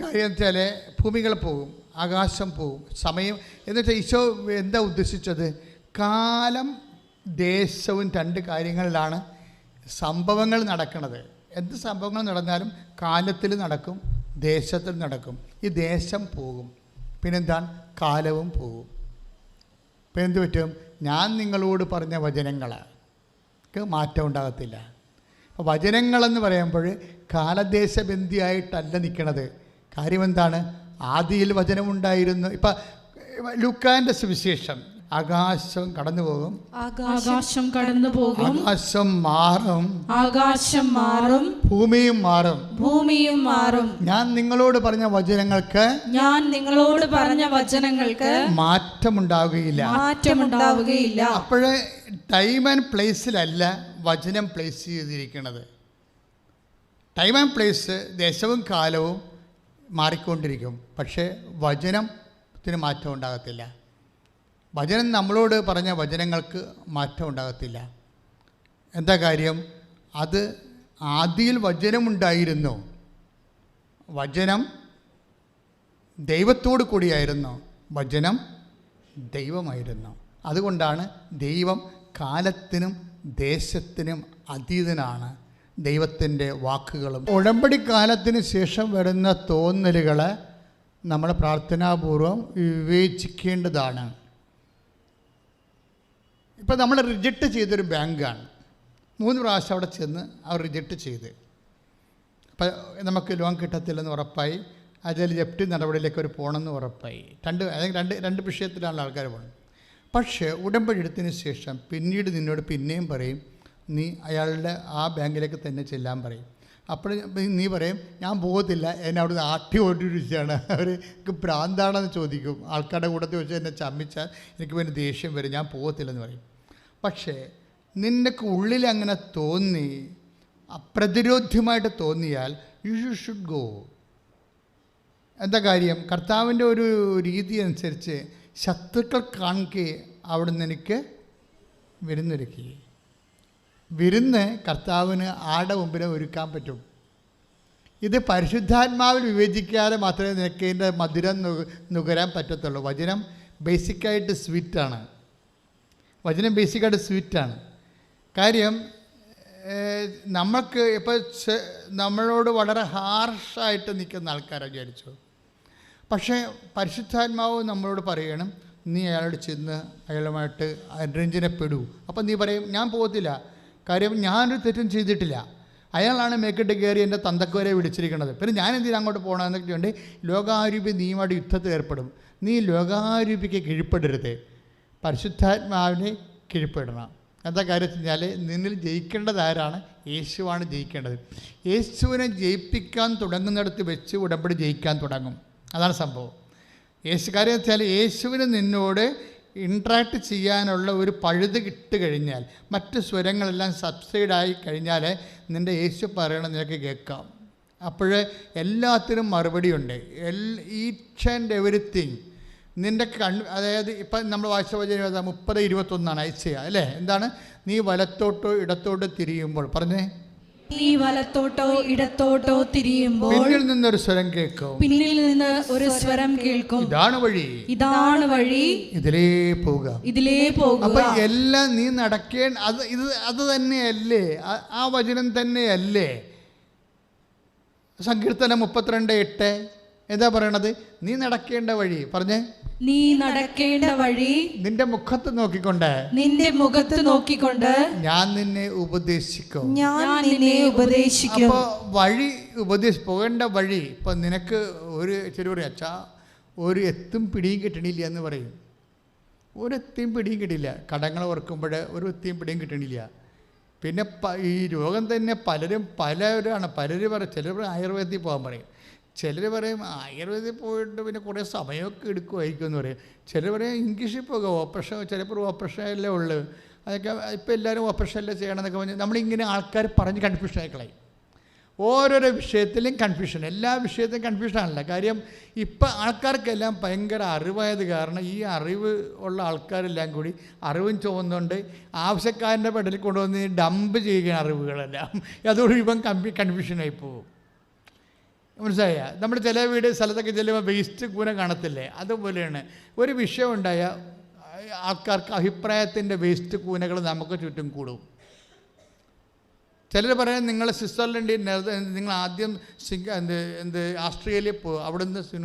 കാര്യം വെച്ചാൽ ഭൂമികൾ പോകും, ആകാശം പോകും, സമയം. എന്നുവെച്ചാൽ ഈശോ എന്താ ഉദ്ദേശിച്ചത്? കാലം ദേശവും 2 കാര്യങ്ങളിലാണ് സംഭവങ്ങൾ നടക്കുന്നത്. എന്ത് സംഭവങ്ങൾ നടന്നാലും കാലത്തിൽ നടക്കും, ദേശത്തിൽ നടക്കും. ഈ ദേശം പോകും, പിന്നെന്താണ്? കാലവും പോകും. ഇപ്പം എന്ത് പറ്റും? ഞാൻ നിങ്ങളോട് പറഞ്ഞ വചനങ്ങൾക്ക് മാറ്റം ഉണ്ടാകത്തില്ല. അപ്പോൾ വചനങ്ങളെന്ന് പറയുമ്പോൾ കാലദേശബന്ധിയായിട്ടല്ല നിൽക്കണത്. കാര്യം എന്താണ്? ആദിയിൽ വചനമുണ്ടായിരുന്നു. ഇപ്പം ലൂക്കാൻ്റെ സുവിശേഷം, ആകാശം കടന്നു പോകും, ആകാശം കടന്നു പോകും, ആകാശം മാറും, ഭൂമിയും മാറും. ഞാൻ നിങ്ങളോട് പറഞ്ഞ വചനങ്ങൾക്ക് മാറ്റമുണ്ടാവുകയില്ല. അപ്പോഴേ ടൈം ആൻഡ് പ്ലേസിലല്ല വചനം പ്ലേസ് ചെയ്തിരിക്കുന്നത്. ടൈം ആൻഡ് പ്ലേസ്, ദേശവും കാലവും മാറിക്കൊണ്ടിരിക്കും. പക്ഷേ വചനത്തിന് മാറ്റം ഉണ്ടാകത്തില്ല. വചനം നമ്മളോട് പറഞ്ഞ വചനങ്ങൾക്ക് മാറ്റം ഉണ്ടാകത്തില്ല. എന്താ കാര്യം? അത് ആദിയിൽ വചനമുണ്ടായിരുന്നു. വചനം ദൈവത്തോടു കൂടിയായിരുന്നു. വചനം ദൈവമായിരുന്നു. അതുകൊണ്ടാണ് ദൈവം കാലത്തിനും ദേശത്തിനും അതീതനാണ്. ദൈവത്തിൻ്റെ വാക്കുകളും ഉടമ്പടി കാലത്തിന് ശേഷം വരുന്ന തോന്നലുകൾ നമ്മൾ പ്രാർത്ഥനാപൂർവം വിവേചിക്കേണ്ടതാണ്. ഇപ്പോൾ നമ്മൾ റിജക്റ്റ് ചെയ്തൊരു ബാങ്കാണ്. 3 പ്രാവശ്യം അവിടെ ചെന്ന് അവർ റിജക്റ്റ് ചെയ്ത്, അപ്പം നമുക്ക് ലോൺ കിട്ടത്തില്ലെന്ന് ഉറപ്പായി. അതിൽ ജപ്തി നടപടിയിലേക്ക് ഒരു പോകണമെന്ന് ഉറപ്പായി. രണ്ട് വിഷയത്തിലാണ് ആൾക്കാർ പോകുന്നത്. പക്ഷേ ഉടമ്പടി എടുത്തതിന് ശേഷം പിന്നീട് നിന്നോട് പിന്നെയും പറയും, നീ അയാളുടെ ആ ബാങ്കിലേക്ക് തന്നെ ചെല്ലാൻ പറയും. അപ്പോൾ നീ പറയും, ഞാൻ പോകത്തില്ല, എന്നെ അവിടുന്ന് ആട്ടി ഓടിച്ചാണ്, അവർക്ക് ഭ്രാന്താണെന്ന് ചോദിക്കും. ആൾക്കാരുടെ കൂട്ടത്തിൽ വെച്ച് എന്നെ ചമ്മിച്ചാൽ എനിക്ക് പിന്നെ ദേഷ്യം വരും, ഞാൻ പോകത്തില്ലെന്ന് പറയും. പക്ഷേ നിനക്ക് ഉള്ളിൽ അങ്ങനെ തോന്നി, അപ്രതിരോധ്യമായിട്ട് തോന്നിയാൽ യു ഷുഡ് ഗോ. എന്താ കാര്യം? കർത്താവിൻ്റെ ഒരു രീതി അനുസരിച്ച് ശത്രുക്കൾ കാണിക്കെ അവിടുന്ന് എനിക്ക് വിരുന്നൊരുക്കി. വിരുന്ന് കർത്താവിന് ആടെ മുമ്പിൽ ഒരുക്കാൻ പറ്റും. ഇത് പരിശുദ്ധാത്മാവിൽ വിവേചിക്കാതെ മാത്രമേ നിനക്ക് ഇതിൻ്റെ മധുരം നുകരാൻ പറ്റത്തുള്ളൂ. വചനം ബേസിക്കായിട്ട് സ്വീറ്റാണ്. കാര്യം നമ്മൾക്ക് ഇപ്പോൾ നമ്മളോട് വളരെ ഹാർഷായിട്ട് നിൽക്കുന്ന ആൾക്കാരെ വിചാരിച്ചു. പക്ഷേ പരിശുദ്ധാത്മാവ് നമ്മളോട് പറയണം, നീ അയാളോട് ചെന്ന് അയാളുമായിട്ട് അനുരഞ്ജനപ്പെടൂ. അപ്പം നീ പറയും, ഞാൻ പോകത്തില്ല, കാര്യം ഞാനൊരു തെറ്റും ചെയ്തിട്ടില്ല, അയാളാണ് മേക്കിട്ട് കയറി എൻ്റെ തന്തക്കുവരെ വിളിച്ചിരിക്കുന്നത്, പിന്നെ ഞാൻ എന്തിനാ അങ്ങോട്ട് പോകണമെന്നൊക്കെ ഉണ്ട്. ലോകാരൂപി നീയുമായിട്ട് യുദ്ധത്തിൽ ഏർപ്പെടും. നീ ലോകാരൂപിക്ക് കീഴ്പ്പെടരുത്, പരിശുദ്ധാത്മാവിനെ കീഴ്പ്പെടണം. എന്താ കാര്യം വെച്ച് കഴിഞ്ഞാൽ, നിന്നിൽ ജയിക്കേണ്ടത് ആരാണ്? യേശുവാണ് ജയിക്കേണ്ടത്. യേശുവിനെ ജയിപ്പിക്കാൻ തുടങ്ങുന്നിടത്ത് വെച്ച് ഉടമ്പടി ജയിക്കാൻ തുടങ്ങും. അതാണ് സംഭവം. കാര്യം വെച്ചാൽ യേശുവിന് നിന്നോട് ഇൻട്രാക്ട് ചെയ്യാനുള്ള ഒരു പഴുത് കിട്ടി കഴിഞ്ഞാൽ, മറ്റ് സ്വരങ്ങളെല്ലാം സബ്സൈഡായി കഴിഞ്ഞാൽ നിൻ്റെ യേശു പറയണം നിനക്ക് കേൾക്കാം. അപ്പോൾ എല്ലാത്തിനും മറുപടിയുണ്ട്. ഈച്ച് ആൻഡ് എവരിത്തിങ് നിൻ്റെ അതായത് ഇപ്പം നമ്മൾ വായിച്ച വചനം 30:21 അയച്ചയ അല്ലേ? എന്താണ്? നീ വലത്തോട്ടോ ഇടത്തോട്ടോ തിരിയുമ്പോൾ, പറഞ്ഞേ, നീ വലത്തോട്ടോ ഇടത്തോട്ടോ തിരിയുമ്പോൾ പിന്നിൽ നിന്നൊരു സ്വരം കേൾക്കും, പിന്നിൽ നിന്ന് ഒരു സ്വരം കേൾക്കും, ഇതാണ് വഴി, ഇതിലേ പോകുക. അപ്പൊ എല്ലാം നീ നടക്കേണ്ട അത് തന്നെയല്ലേ? ആ വചനം തന്നെയല്ലേ സങ്കീർത്തനം 32:8 എന്താ പറയണത്? നീ നടക്കേണ്ട വഴി, പറഞ്ഞേ, നീ നടക്കേണ്ട വഴി നിന്റെ മുഖത്ത് നോക്കിക്കൊണ്ട് ഞാൻ നിന്നെ ഉപദേശിക്കും. അപ്പോൾ വഴി പോകേണ്ട വഴി. ഇപ്പം നിനക്ക് ചെറിയ പറയും, അച്ഛാ ഒരു എത്തും പിടിയും കിട്ടണില്ല എന്ന് പറയും. ഒരു എത്തിയും പിടിയും കിട്ടില്ല. കടങ്ങൾ ഓർക്കുമ്പോൾ ഒരു എത്തിയും പിടിയും കിട്ടണില്ല. പിന്നെ ഈ രോഗം തന്നെ പലരും പറയും. ചിലർ ആയുർവേദത്തിൽ പോകാൻ പറയും, ചിലർ പറയും ആയുർവേദത്തിൽ പോയിട്ട് പിന്നെ കുറേ സമയമൊക്കെ എടുക്കുമായിരിക്കും എന്ന് പറയും. ചിലർ പറയും ഇംഗ്ലീഷിൽ പോകുക, ഓപ്പറേഷൻ, ചിലപ്പോൾ ഓപ്പറേഷനല്ലേ ഉള്ളു, അതൊക്കെ ഇപ്പോൾ എല്ലാവരും ഓപ്പറേഷനല്ലേ ചെയ്യണമെന്നൊക്കെ പറഞ്ഞ് നമ്മളിങ്ങനെ ആൾക്കാർ പറഞ്ഞ് കൺഫ്യൂഷനായി കളയും. ഓരോരോ വിഷയത്തിലും കൺഫ്യൂഷൻ, എല്ലാ വിഷയത്തിലും കൺഫ്യൂഷനാണല്ല. കാര്യം ഇപ്പം ആൾക്കാർക്കെല്ലാം ഭയങ്കര അറിവായത് കാരണം ഈ അറിവ് ഉള്ള ആൾക്കാരെല്ലാം കൂടി അറിവും ചുമന്നുകൊണ്ട് ആവശ്യക്കാരൻ്റെ പെടലിൽ കൊണ്ടുവന്ന് ഡംപ് ചെയ്യുകയാണ് അറിവുകളെല്ലാം. അതോട് ഇപ്പം കൺഫ്യൂഷനായി പോകും. മനസ്സിലായ? നമ്മൾ ചില സ്ഥലത്തൊക്കെ ചെല്ലുമ്പോൾ വേസ്റ്റ് കൂന കാണത്തില്ലേ? അതുപോലെയാണ് ഒരു വിഷയം ഉണ്ടായ ആൾക്കാർക്ക് അഭിപ്രായത്തിൻ്റെ വേസ്റ്റ് കൂനകൾ നമുക്ക് ചുറ്റും കൂടും. ചിലർ പറയാൻ നിങ്ങൾ സ്വിറ്റ്സർലൻഡിൽ നിങ്ങൾ ആദ്യം ആസ്ട്രേലിയയിൽ പോകും, അവിടെ നിന്ന്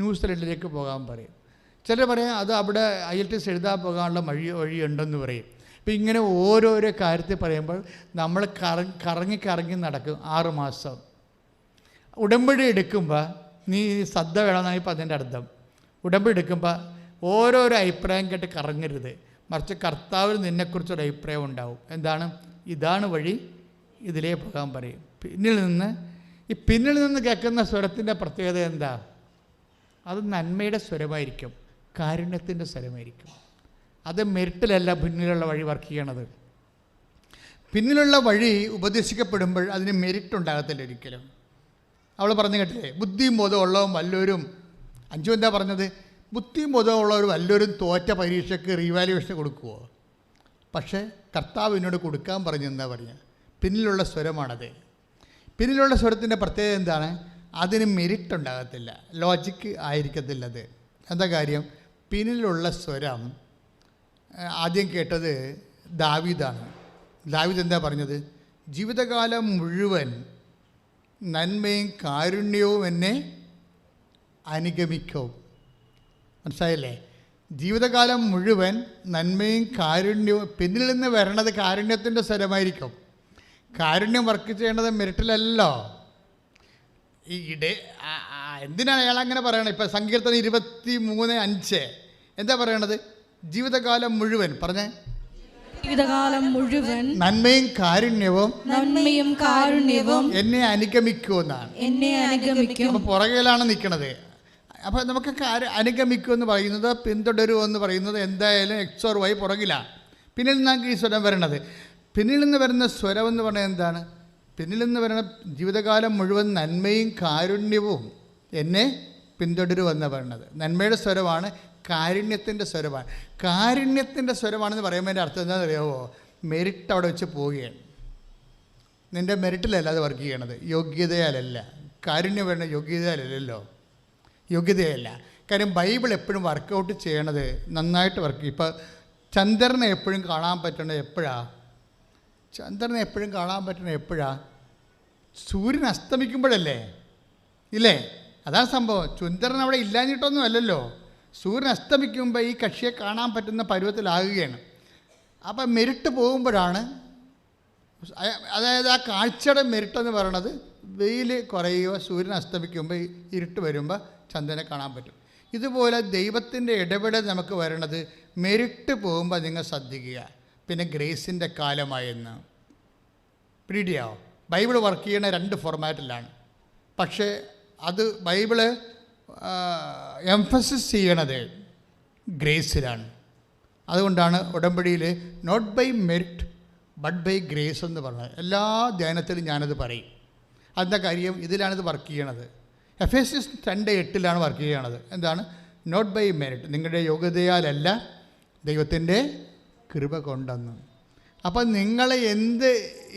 ന്യൂസിലൻഡിലേക്ക് പോകാൻ പറയും. ചിലർ പറയാം അത് അവിടെ IELTS എഴുതാൻ പോകാനുള്ള വഴിയുണ്ടെന്ന് പറയും. ഇപ്പം ഇങ്ങനെ ഓരോരോ കാര്യത്തിൽ പറയുമ്പോൾ നമ്മൾ കറങ്ങി നടക്കും 6 മാസം. ഉടമ്പടി എടുക്കുമ്പോൾ നീ ശ്രദ്ധ വേണമെന്നാണ് ഇപ്പം അതിൻ്റെ അർത്ഥം. ഉടമ്പടി എടുക്കുമ്പോൾ ഓരോരോ അഭിപ്രായം കേട്ട് കറങ്ങരുത്, മറിച്ച് കർത്താവിൽ നിന്നെക്കുറിച്ചൊരു അഭിപ്രായം ഉണ്ടാവും. എന്താണ്? ഇതാണ് വഴി, ഇതിലേ പോകാൻ പറയും. പിന്നിൽ നിന്ന് കേൾക്കുന്ന സ്വരത്തിൻ്റെ പ്രത്യേകത എന്താ? അത് നന്മയുടെ സ്വരമായിരിക്കും, കാരുണ്യത്തിൻ്റെ സ്വരമായിരിക്കും. അത് മെരിറ്റിലല്ല പിന്നിലുള്ള വഴി വർക്ക് ചെയ്യണത്. പിന്നിലുള്ള വഴി ഉപദേശിക്കപ്പെടുമ്പോൾ അതിന് മെരിറ്റ് ഉണ്ടാകത്തില്ല ഒരിക്കലും. അവൾ പറഞ്ഞു കേട്ടില്ലേ, ബുദ്ധിയും ബോധമുള്ളവരും വല്ലവരും. അഞ്ചു എന്താ പറഞ്ഞത്? ബുദ്ധിയും ബോധമുള്ളവർ വല്ലവരും തോറ്റ പരീക്ഷയ്ക്ക് റീവാലുവേഷൻ കൊടുക്കുമോ? പക്ഷേ കർത്താവ് എന്നോട് കൊടുക്കാൻ പറഞ്ഞു. എന്താ പറയുക? പിന്നിലുള്ള സ്വരമാണത്. പിന്നിലുള്ള സ്വരത്തിൻ്റെ പ്രത്യേകത എന്താണ്? അതിന് മെരിറ്റ് ഉണ്ടാകത്തില്ല, ലോജിക്ക് ആയിരിക്കത്തില്ല. അത് എന്താ കാര്യം? പിന്നിലുള്ള സ്വരം ആദ്യം കേട്ടത് ദാവീദാണ്. ദാവീദ് എന്താ പറഞ്ഞത്? ജീവിതകാലം മുഴുവൻ നന്മയും കാരുണ്യവും എന്നെ അനുഗമിക്കും. മനസ്സിലായില്ലേ? ജീവിതകാലം മുഴുവൻ നന്മയും കാരുണ്യവും, പിന്നിൽ നിന്ന് വരണത് കാരുണ്യത്തിൻ്റെ സ്വരമായിരിക്കും. കാരുണ്യം വർക്ക് ചെയ്യേണ്ടത് മെറിറ്റിലല്ലോ. ഈ എന്തിനാണ് അയാൾ അങ്ങനെ പറയണത്? ഇപ്പം സങ്കീർത്തനം 23:5 എന്താ പറയണത്? ജീവിതകാലം മുഴുവൻ പറഞ്ഞേ, ജീവിതകാലം മുഴുവൻ നന്മയും കാരുണ്യവും എന്നെ അനുഗമിക്കുമെന്നാണ്. അപ്പം പുറകിലാണ് നിൽക്കണത്. അപ്പോൾ നമുക്ക് അനുഗമിക്കുമെന്ന് പറയുന്നത്, പിന്തുടരുമെന്ന് പറയുന്നത് എന്തായാലും X or Y പുറകിലാണ്. പിന്നിൽ നിന്നാണ് ഈ സ്വരം വരണത്. പിന്നിൽ നിന്ന് വരുന്ന സ്വരം എന്ന് പറഞ്ഞാൽ എന്താണ്? പിന്നിൽ നിന്ന് വരുന്ന ജീവിതകാലം മുഴുവൻ നന്മയും കാരുണ്യവും എന്നെ പിന്തുടരുമെന്ന് പറയുന്നത്. നന്മയുടെ സ്വരമാണ്, കാരുണ്യത്തിൻ്റെ സ്വരമാണ്. കാരുണ്യത്തിൻ്റെ സ്വരമാണെന്ന് പറയുമ്പോൾ എൻ്റെ അർത്ഥം എന്താണെന്ന് അറിയാമോ? മെറിറ്റ് അവിടെ വെച്ച് പോവുകയാണ്. നിൻ്റെ മെറിറ്റിലല്ല അത് വർക്ക് ചെയ്യണത്, യോഗ്യതയാലല്ല. കാരുണ്യം വരുന്ന യോഗ്യതയാലല്ലോ, യോഗ്യതയല്ല. കാര്യം ബൈബിൾ എപ്പോഴും വർക്കൗട്ട് ചെയ്യണത് നന്നായിട്ട് വർക്ക് ചെയ്യും. ഇപ്പോൾ ചന്ദ്രനെ എപ്പോഴും കാണാൻ പറ്റണത് എപ്പോഴാണ്? ചന്ദ്രനെ എപ്പോഴും കാണാൻ പറ്റണത് എപ്പോഴാണ്? സൂര്യൻ അസ്തമിക്കുമ്പോഴല്ലേ, ഇല്ലേ? അതാണ് സംഭവം. ചന്ദ്രൻ അവിടെ ഇല്ലാഞ്ഞിട്ടൊന്നും അല്ലല്ലോ. സൂര്യൻ അസ്തമിക്കുമ്പോൾ ഈ കക്ഷിയെ കാണാൻ പറ്റുന്ന പരുവത്തിലാകുകയാണ്. അപ്പം മെരിട്ട് പോകുമ്പോഴാണ്, അതായത് ആ കാഴ്ചയുടെ മെരിട്ടെന്ന് പറയണത് വെയിൽ കുറയുകയോ സൂര്യൻ അസ്തമിക്കുമ്പോൾ ഇരുട്ട് വരുമ്പോൾ ചന്ദ്രനെ കാണാൻ പറ്റും. ഇതുപോലെ ദൈവത്തിൻ്റെ ഇടപെടൽ നമുക്ക് വരണത് മെരിട്ട് പോകുമ്പോൾ നിങ്ങൾ ശ്രദ്ധിക്കുക. പിന്നെ ഗ്രേസിൻ്റെ കാലമായെന്ന് പിടിയാവും. ബൈബിൾ വർക്ക് ചെയ്യണ 2 ഫോർമാറ്റിലാണ്. പക്ഷേ അത് ബൈബിള് എംഫസിസ് ചെയ്യണത് ഗ്രേസിലാണ്. അതുകൊണ്ടാണ് ഉടമ്പടിയിൽ not by merit but by grace എന്ന് പറഞ്ഞത്. എല്ലാ ധ്യാനത്തിലും ഞാനത് പറയും. അതിൻ്റെ കാര്യം ഇതിലാണിത് വർക്ക് ചെയ്യണത്. Ephesians 2:8 വർക്ക് ചെയ്യണത്. എന്താണ്? നോട്ട് ബൈ മെറിറ്റ്, നിങ്ങളുടെ യോഗ്യതയാലല്ല, ദൈവത്തിൻ്റെ കൃപ കൊണ്ടെന്ന്. അപ്പം നിങ്ങൾ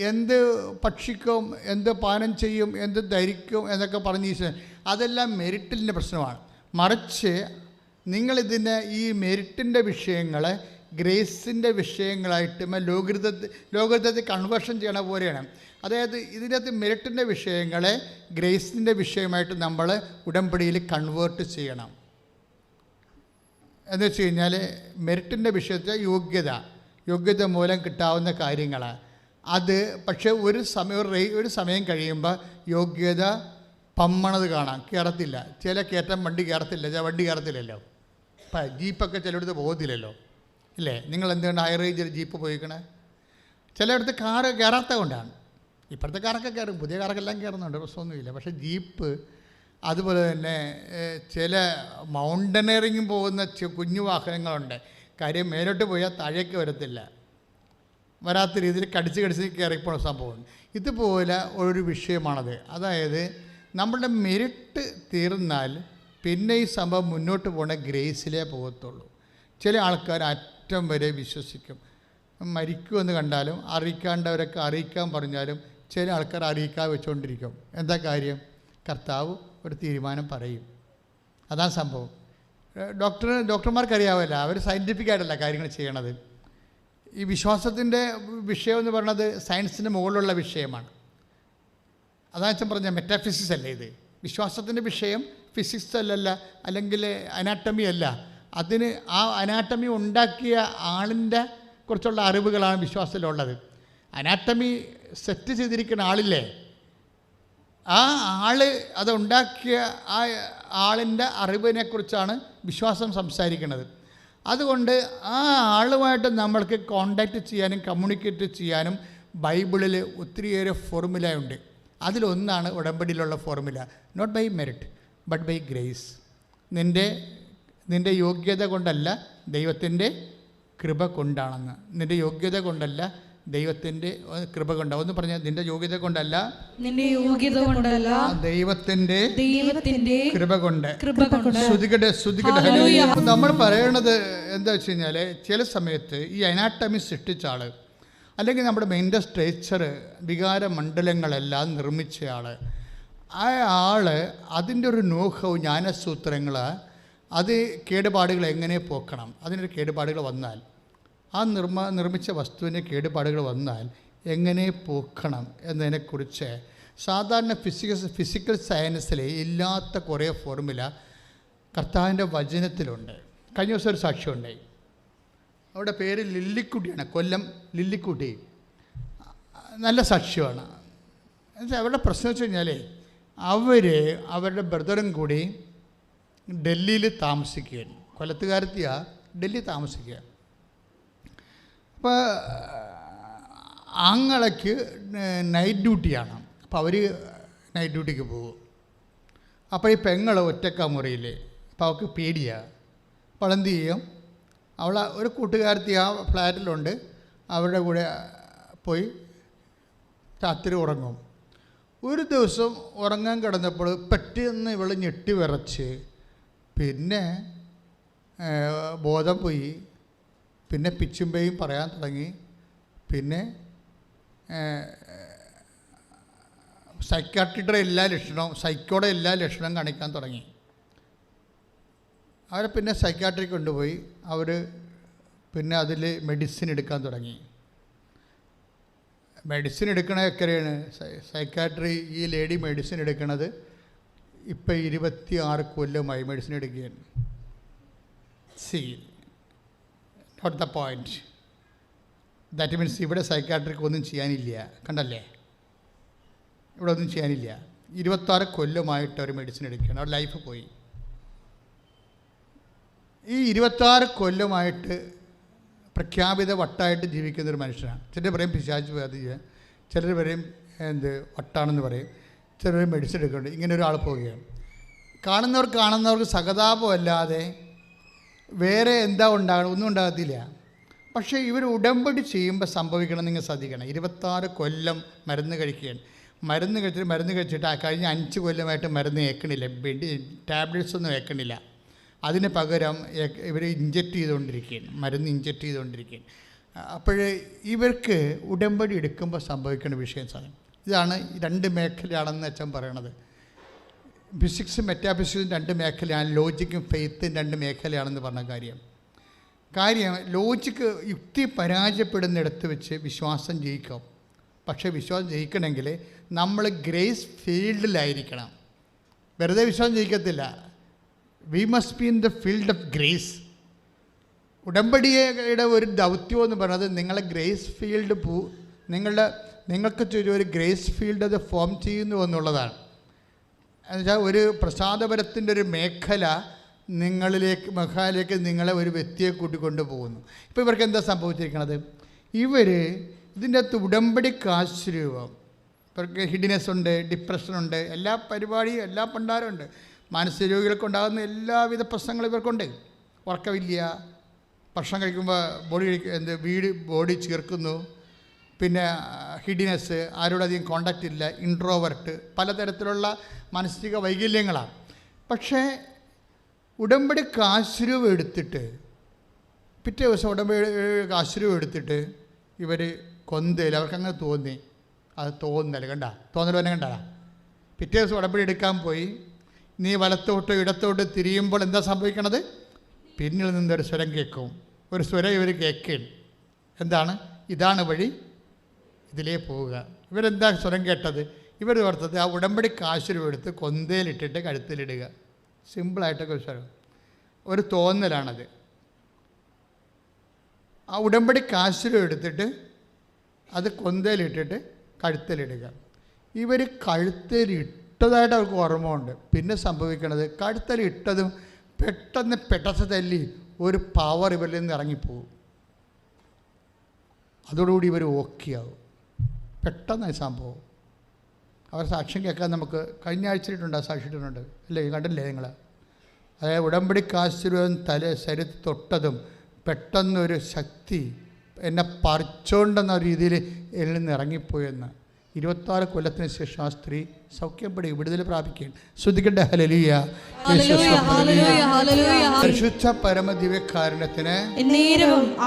എന്ത് ഭക്ഷിക്കും, എന്ത് പാനം ചെയ്യും, എന്ത് ധരിക്കും എന്നൊക്കെ പറഞ്ഞ് അതെല്ലാം മെറിറ്റിൻ്റെ പ്രശ്നമാണ്. മറിച്ച് നിങ്ങളിതിനെ ഈ മെറിറ്റിൻ്റെ വിഷയങ്ങളെ ഗ്രേസിൻ്റെ വിഷയങ്ങളായിട്ട് ലോകൃതത്തിൽ കൺവേർഷൻ ചെയ്യണ പോലെയാണ്. അതായത് ഇതിനകത്ത് മെറിറ്റിൻ്റെ വിഷയങ്ങളെ ഗ്രേസിൻ്റെ വിഷയമായിട്ട് നമ്മൾ ഉടമ്പടിയിൽ കൺവേർട്ട് ചെയ്യണം. എന്ന് വെച്ച് കഴിഞ്ഞാൽ മെറിറ്റിൻ്റെ വിഷയത്തെ യോഗ്യത മൂലം കിട്ടാവുന്ന കാര്യങ്ങൾ അത്. പക്ഷേ ഒരു സമയം കഴിയുമ്പോൾ യോഗ്യത പമ്മണത് കാണാം, കയറത്തില്ല. ചില കയറ്റം വണ്ടി കയറത്തില്ലല്ലോ. ഇപ്പം ജീപ്പൊക്കെ ചിലയിടത്ത് പോകത്തില്ലല്ലോ, ഇല്ലേ? നിങ്ങൾ എന്തുകൊണ്ട് ഹൈ റേഞ്ചിൽ ജീപ്പ് പോയിക്കണേ? ചിലയിടത്ത് കാറ് കയറാത്ത കൊണ്ടാണ്. ഇപ്പോഴത്തെ കാറൊക്കെ കയറും, പുതിയ കാറൊക്കെല്ലാം കയറുന്നുണ്ട്, പ്രശ്നമൊന്നുമില്ല. പക്ഷേ ജീപ്പ്, അതുപോലെ തന്നെ ചില മൗണ്ടനറിങ്ങും പോകുന്ന കുഞ്ഞു വാഹനങ്ങളുണ്ട്. കാര്യം മേലോട്ട് പോയാൽ താഴേക്ക് വരാത്ത രീതിയിൽ കടിച്ച് കയറിപ്പോണ സംഭവം. ഇതുപോലെ ഒരു വിഷയമാണത്. അതായത് നമ്മളുടെ മെറിറ്റ് തീർന്നാൽ പിന്നെ ഈ സംഭവം മുന്നോട്ട് പോകണ ഗ്രേസിലേ പോകത്തുള്ളൂ. ചില ആൾക്കാർ അറ്റം വരെ വിശ്വസിക്കും. മരിക്കുമെന്ന് കണ്ടാലും അറിയിക്കാണ്ടവരൊക്കെ അറിയിക്കാൻ പറഞ്ഞാലും ചില ആൾക്കാർ അറിയിക്കാൻ വെച്ചുകൊണ്ടിരിക്കും. എന്താ കാര്യം? കർത്താവ് ഒരു തീരുമാനം പറയും. അതാണ് സംഭവം. ഡോക്ടർമാർക്കറിയാമല്ല, അവർ സയൻറ്റിഫിക്കായിട്ടല്ല കാര്യങ്ങൾ ചെയ്യണത്. ഈ വിശ്വാസത്തിൻ്റെ വിഷയം എന്ന് പറയുന്നത് സയൻസിൻ്റെ മുകളിലുള്ള വിഷയമാണ്. അതായത് പറഞ്ഞ മെറ്റാഫിസിക്സ് അല്ലേ ഇത്. വിശ്വാസത്തിൻ്റെ വിഷയം ഫിസിക്സ് അല്ലല്ല, അല്ലെങ്കിൽ അനാട്ടമി അല്ല. അതിന് ആ അനാട്ടമി ഉണ്ടാക്കിയ ആളിൻ്റെ കുറിച്ചുള്ള അറിവുകളാണ് വിശ്വാസത്തിലുള്ളത്. അനാട്ടമി സെറ്റ് ചെയ്തിരിക്കുന്ന ആളില്ലേ, ആ ആൾ അതുണ്ടാക്കിയ ആ ആളിൻ്റെ അറിവിനെക്കുറിച്ചാണ് വിശ്വാസം സംസാരിക്കുന്നത്. അതുകൊണ്ട് ആ ആളുമായിട്ട് നമ്മൾക്ക് കോണ്ടാക്റ്റ് ചെയ്യാനും കമ്മ്യൂണിക്കേറ്റ് ചെയ്യാനും ബൈബിളിൽ ഒത്തിരിയേറെ ഫോർമുല ഉണ്ട്. അതിലൊന്നാണ് ഉടമ്പടിയിലുള്ള formula. Not by merit but by grace. നിൻ്റെ യോഗ്യത കൊണ്ടല്ല, ദൈവത്തിൻ്റെ കൃപ കൊണ്ടാണെന്ന്. നിൻ്റെ യോഗ്യത കൊണ്ടല്ല, ദൈവത്തിൻ്റെ കൃപ കൊണ്ടാണ്. ഒന്ന് പറഞ്ഞാൽ, നിന്റെ യോഗ്യത കൊണ്ടല്ല, ദൈവത്തിൻ്റെ കൃപ കൊണ്ട്. ശ്രുതികട്ടെ. നമ്മൾ പറയണത് എന്താ വെച്ച് കഴിഞ്ഞാൽ, ചില സമയത്ത് ഈ അനാട്ടമി സൃഷ്ടിച്ച ആൾ, അല്ലെങ്കിൽ നമ്മുടെ മെയിൻ്റെ സ്ട്രക്ചർ, വികാരമണ്ഡലങ്ങളെല്ലാം നിർമ്മിച്ച ആൾ, ആ ആൾ അതിൻ്റെ ഒരു നോഹവും ജ്ഞാനസൂത്രങ്ങൾ, അത് കേടുപാടുകൾ എങ്ങനെ പോക്കണം, അതിനൊരു കേടുപാടുകൾ വന്നാൽ, ആ നിർമ്മിച്ച വസ്തുവിൻ്റെ കേടുപാടുകൾ വന്നാൽ എങ്ങനെ പോക്കണം എന്നതിനെക്കുറിച്ച് സാധാരണ ഫിസിക്കൽ സയൻസിൽ ഇല്ലാത്ത കുറേ ഫോർമുല കർത്താവിൻ്റെ വചനത്തിലുണ്ട്. കഴിഞ്ഞ ദിവസം ഒരു സാക്ഷ്യം ഉണ്ടായി. അവരുടെ പേര് ലില്ലിക്കുട്ടിയാണ്, കൊല്ലം ലില്ലിക്കുട്ടി. നല്ല സാക്ഷ്യമാണ്. എന്നുവെച്ചാൽ അവരുടെ പ്രശ്നം വെച്ച് കഴിഞ്ഞാൽ അവരുടെ ബ്രദറും കൂടി ഡൽഹിയിൽ താമസിക്കുകയാണ്. കൊല്ലത്തുകാരത്തിയാണ്, ഡൽഹി താമസിക്കുക. അപ്പോൾ ആങ്ങളയ്ക്ക് നൈറ്റ് ഡ്യൂട്ടിയാണ്. അപ്പോൾ അവർ നൈറ്റ് ഡ്യൂട്ടിക്ക് പോകും. അപ്പോൾ ഈ പെങ്ങൾ ഒറ്റക്കാ മുറിയിൽ. അപ്പോൾ അവൾക്ക് പേടിയാണ്. അപ്പോൾ എന്ത് ചെയ്യും, അവൾ ഒരു കൂട്ടുകാരത്തി ആ ഫ്ലാറ്റിലുണ്ട്, അവരുടെ കൂടെ പോയി രാത്രി ഉറങ്ങും. ഒരു ദിവസം ഉറങ്ങാൻ കിടന്നപ്പോൾ പെട്ടെന്ന് ഇവൾ ഞെട്ടി വിറച്ച്, പിന്നെ ബോധം പോയി, പിന്നെ പിച്ചുമ്പയും പറയാൻ തുടങ്ങി, പിന്നെ സൈക്കാട്രിയുടെ എല്ലാ ലക്ഷണവും, സൈക്കോയുടെ എല്ലാ ലക്ഷണവും കാണിക്കാൻ തുടങ്ങി. അവരെ പിന്നെ സൈക്കാട്രി കൊണ്ടുപോയി. അവർ പിന്നെ അതിൽ മെഡിസിൻ എടുക്കാൻ തുടങ്ങി. മെഡിസിൻ എടുക്കണതൊക്കെയാണ് സൈക്കാട്രി. ഈ ലേഡി മെഡിസിൻ എടുക്കണത് ഇപ്പം 26 കൊല്ലമായി മെഡിസിൻ എടുക്കുകയാണ്. See not the point. That means ഇവിടെ സൈക്കാട്രിക്ക് ഒന്നും ചെയ്യാനില്ല. കണ്ടല്ലേ, ഇവിടെ ഒന്നും ചെയ്യാനില്ല. 26 കൊല്ലമായിട്ട് അവർ മെഡിസിൻ എടുക്കുകയാണ്. അവർ ലൈഫ് പോയി. ഈ 26 കൊല്ലമായിട്ട് പ്രഖ്യാപിത വട്ടായിട്ട് ജീവിക്കുന്നൊരു മനുഷ്യനാണ്. ചിലർ പറയും പിശാച് ബാധിക്കുക, ചിലർ പറയും വട്ടാണെന്ന് പറയും, ചിലർ മെഡിസിൻ എടുക്കുന്നുണ്ട്. ഇങ്ങനെ ഒരാൾ പോവുകയാണ്. കാണുന്നവർക്ക് സഹതാപമല്ലാതെ വേറെ എന്താ ഉണ്ടാകണം, ഒന്നും ഉണ്ടാകത്തില്ല. പക്ഷേ ഇവർ ഉടമ്പടി ചെയ്യുമ്പോൾ സംഭവിക്കണം, നിങ്ങൾ ശ്രദ്ധിക്കണം. 26 കൊല്ലം മരുന്ന് കഴിക്കുകയാണ്. മരുന്ന് കഴിച്ചിട്ട് കഴിഞ്ഞ 5 കൊല്ലമായിട്ട് മരുന്ന് ഏൽക്കണില്ല, ടാബ്ലറ്റ്സ് ഒന്നും ഏൽക്കണില്ല. അതിന് പകരം ഇവർ ഇഞ്ചക്റ്റ് ചെയ്തുകൊണ്ടിരിക്കുകയാണ്, മരുന്ന് ഇഞ്ചക്റ്റ് ചെയ്തുകൊണ്ടിരിക്കുകയാണ്. അപ്പോൾ ഇവർക്ക് ഉടമ്പടി എടുക്കുമ്പോൾ സംഭവിക്കുന്ന വിഷയം സാധനം ഇതാണ്. 2 മേഖലയാണെന്ന് അച്ഛൻ പറയണത്. ഫിസിക്സും മെറ്റാഫിസിക്സും 2 മേഖലയാണ്, ലോജിക്കും ഫെയ്ത്തും 2 മേഖലയാണെന്ന് പറഞ്ഞ കാര്യം. ലോജിക്ക് യുക്തി പരാജയപ്പെടുന്നിടത്ത് വെച്ച് വിശ്വാസം ജയിക്കും. പക്ഷേ വിശ്വാസം ജയിക്കണമെങ്കിൽ നമ്മൾ ഗ്രേസ് ഫീൽഡിലായിരിക്കണം. വെറുതെ വിശ്വാസം ജയിക്കത്തില്ല. We must be in the field of grace. ഉടമ്പടിയുടെ ഒരു ദൗത്യം എന്ന് പറയുന്നത് നിങ്ങളെ ഗ്രേസ് ഫീൽഡ് നിങ്ങൾക്ക് ഒരു ഗ്രേസ് ഫീൽഡ് അത് ഫോം ചെയ്യുന്നു എന്നുള്ളതാണ്. എന്നുവെച്ചാൽ ഒരു പ്രസാദപരത്തിൻ്റെ ഒരു മേഖല മേഖലയിലേക്ക് നിങ്ങളെ ഒരു വ്യക്തിയെ കൂട്ടിക്കൊണ്ടു പോകുന്നു. ഇപ്പോൾ ഇവർക്ക് എന്താ സംഭവിച്ചിരിക്കുന്നത്, ഇതിൻ്റെ അകത്ത് ഉടമ്പടിക്കാശ്രൂപം. ഇവർക്ക് ഹിഡിനെസ് ഉണ്ട്, ഡിപ്രഷനുണ്ട്, എല്ലാ പരിപാടിയും, എല്ലാ പണ്ടാരമുണ്ട്. മാനസിക രോഗികൾക്കുണ്ടാകുന്ന എല്ലാവിധ പ്രശ്നങ്ങളും ഇവർക്കുണ്ട്. ഉറക്കമില്ല, ഭക്ഷണം കഴിക്കുമ്പോൾ ബോഡി ചീർക്കുന്നു, പിന്നെ ഹിഡിനെസ്, ആരോടധികം കോണ്ടാക്റ്റ് ഇല്ല, ഇൻട്രോവർട്ട്, പലതരത്തിലുള്ള മാനസിക വൈകല്യങ്ങളാണ്. പക്ഷേ ഉടമ്പടി കാശ്രൂപം എടുത്തിട്ട് പിറ്റേ ദിവസം ഉടമ്പടി കാശ്രൂപം എടുത്തിട്ട് ഇവർ കൊന്തയിൽ അവർക്കങ്ങനെ തോന്നി. അത് തോന്നൽ തോന്നൽ കണ്ടാ പിറ്റേ ദിവസം ഉടമ്പടി എടുക്കാൻ പോയി. നീ വലത്തോട്ടോ ഇടത്തോട്ടോ തിരിയുമ്പോൾ എന്താ സംഭവിക്കണത്, പിന്നിൽ നിന്നൊരു സ്വരം കേൾക്കും. ഒരു സ്വരം ഇവർ കേൾക്കുകയാണ്. എന്താണ്? ഇതാണ് വഴി, ഇതിലേ പോവുക. ഇവരെന്താ സ്വരം കേട്ടത്? ഇവർ ഓർത്തത് ആ ഉടമ്പടി കാശ്രൂപം എടുത്ത് കൊന്തയിലിട്ടിട്ട് കഴുത്തിലിടുക. സിമ്പിളായിട്ടൊക്കെ സ്വരം, ഒരു തോന്നലാണത്. ആ ഉടമ്പടി കാശ്രൂപം എടുത്തിട്ട് അത് കൊന്തയിലിട്ടിട്ട് കഴുത്തിലിടുക. ഇവർ കഴുത്തിലിട്ടതായിട്ട് അവർക്ക് ഓർമ്മയുണ്ട്. പിന്നെ സംഭവിക്കണത് കഴുത്തിലിട്ടതും പെട്ടെന്ന് പെട്ടസ് തല്ലി ഒരു പവർ ഇവരിൽ നിന്ന് ഇറങ്ങിപ്പോവും. അതോടുകൂടി ഇവർ ഓക്കെയാവും. പെട്ടെന്നായി സംഭവം. അവർ സാക്ഷ്യം കേൾക്കാൻ നമുക്ക് കഴിഞ്ഞ ആഴ്ചയിട്ടുണ്ട്, സാക്ഷിയിട്ടുണ്ട് അല്ലേ, കണ്ടില്ലേ നിങ്ങൾ? അതായത് ഉടമ്പടി കാശ്രൂപം ശരീരത്തിൽ തൊട്ടതും പെട്ടെന്നൊരു ശക്തി എന്നെ പറിച്ചോണ്ടെന്ന രീതിയിൽ എന്നിൽ നിന്ന് ഇറങ്ങിപ്പോയെന്ന്. 26 കൊല്ലത്തിന് ശേഷം ആ സ്ത്രീ സൗഖ്യപ്പെടി വിടുതൽ പ്രാപിക്കുകയാണ്. ശ്രദ്ധിക്കട്ടെ. ഹല്ലേലൂയ. പരിശുദ്ധ പരമദിവ്യകാരുണ്യത്തിന്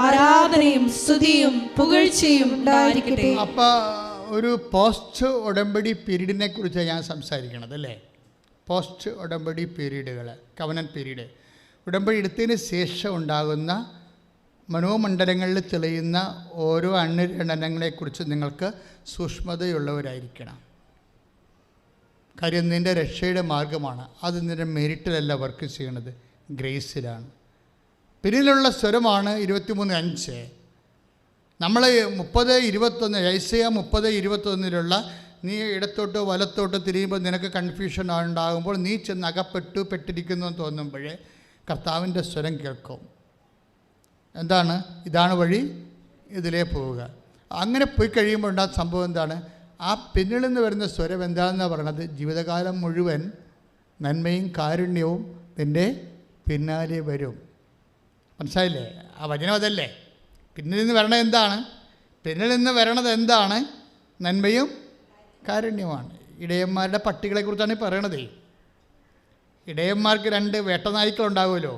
ആരാധനയും സ്തുതിയും പുകഴ്ചയും ഉണ്ടായിരിക്കട്ടെ. അപ്പോൾ ഒരു പോസ്റ്റ് ഉടമ്പടി പീരീഡിനെ കുറിച്ചാണ് ഞാൻ സംസാരിക്കണത് അല്ലേ. പോസ്റ്റ് ഉടമ്പടി പീരീഡുകൾ, കവനന്റ് പീരീഡ്, ഉടമ്പടി എടുത്തതിന് ശേഷം ഉണ്ടാകുന്ന മനോമണ്ഡലങ്ങളിൽ തെളിയുന്ന ഓരോ അണ്ണുരണങ്ങളെക്കുറിച്ച് നിങ്ങൾക്ക് സൂക്ഷ്മതയുള്ളവരായിരിക്കണം. കാര്യം നിൻ്റെ രക്ഷയുടെ മാർഗമാണ്. അത് നിൻ്റെ മെരിറ്റിലല്ല വർക്ക് ചെയ്യണത്, ഗ്രേസിലാണ്. പിന്നിലുള്ള സ്വരമാണ് 23:5. നമ്മൾ 30:21 ഐസയ 30:21 നീ ഇടത്തോട്ടോ വലത്തോട്ടോ തിരിയുമ്പോൾ നിനക്ക് കൺഫ്യൂഷൻ ഉണ്ടാകുമ്പോൾ നീ ചെന്ന് പെട്ടിരിക്കുന്നു എന്ന് തോന്നുമ്പോഴേ കർത്താവിൻ്റെ സ്വരം കേൾക്കും. എന്താണ്? ഇതാണ് വഴി, ഇതിലേ പോവുക. അങ്ങനെ പോയി കഴിയുമ്പോൾ ഉണ്ടാകുന്ന സംഭവം എന്താണ്? ആ പിന്നിൽ നിന്ന് വരുന്ന സ്വരം എന്താണെന്നാണ് പറയണത്? ജീവിതകാലം മുഴുവൻ നന്മയും കാരുണ്യവും നിൻ്റെ പിന്നാലെ വരും. മനസ്സിലായില്ലേ? ആ വചനം അതല്ലേ? പിന്നിൽ നിന്ന് വരണത് എന്താണ്? പിന്നിൽ നിന്ന് വരണത് എന്താണ്? നന്മയും കാരുണ്യമാണ്. ഇടയന്മാരുടെ പട്ടികളെക്കുറിച്ചാണ് ഈ പറയണത്. ഇടയന്മാർക്ക് 2 വേട്ടനായ്ക്കളുണ്ടാവുമല്ലോ.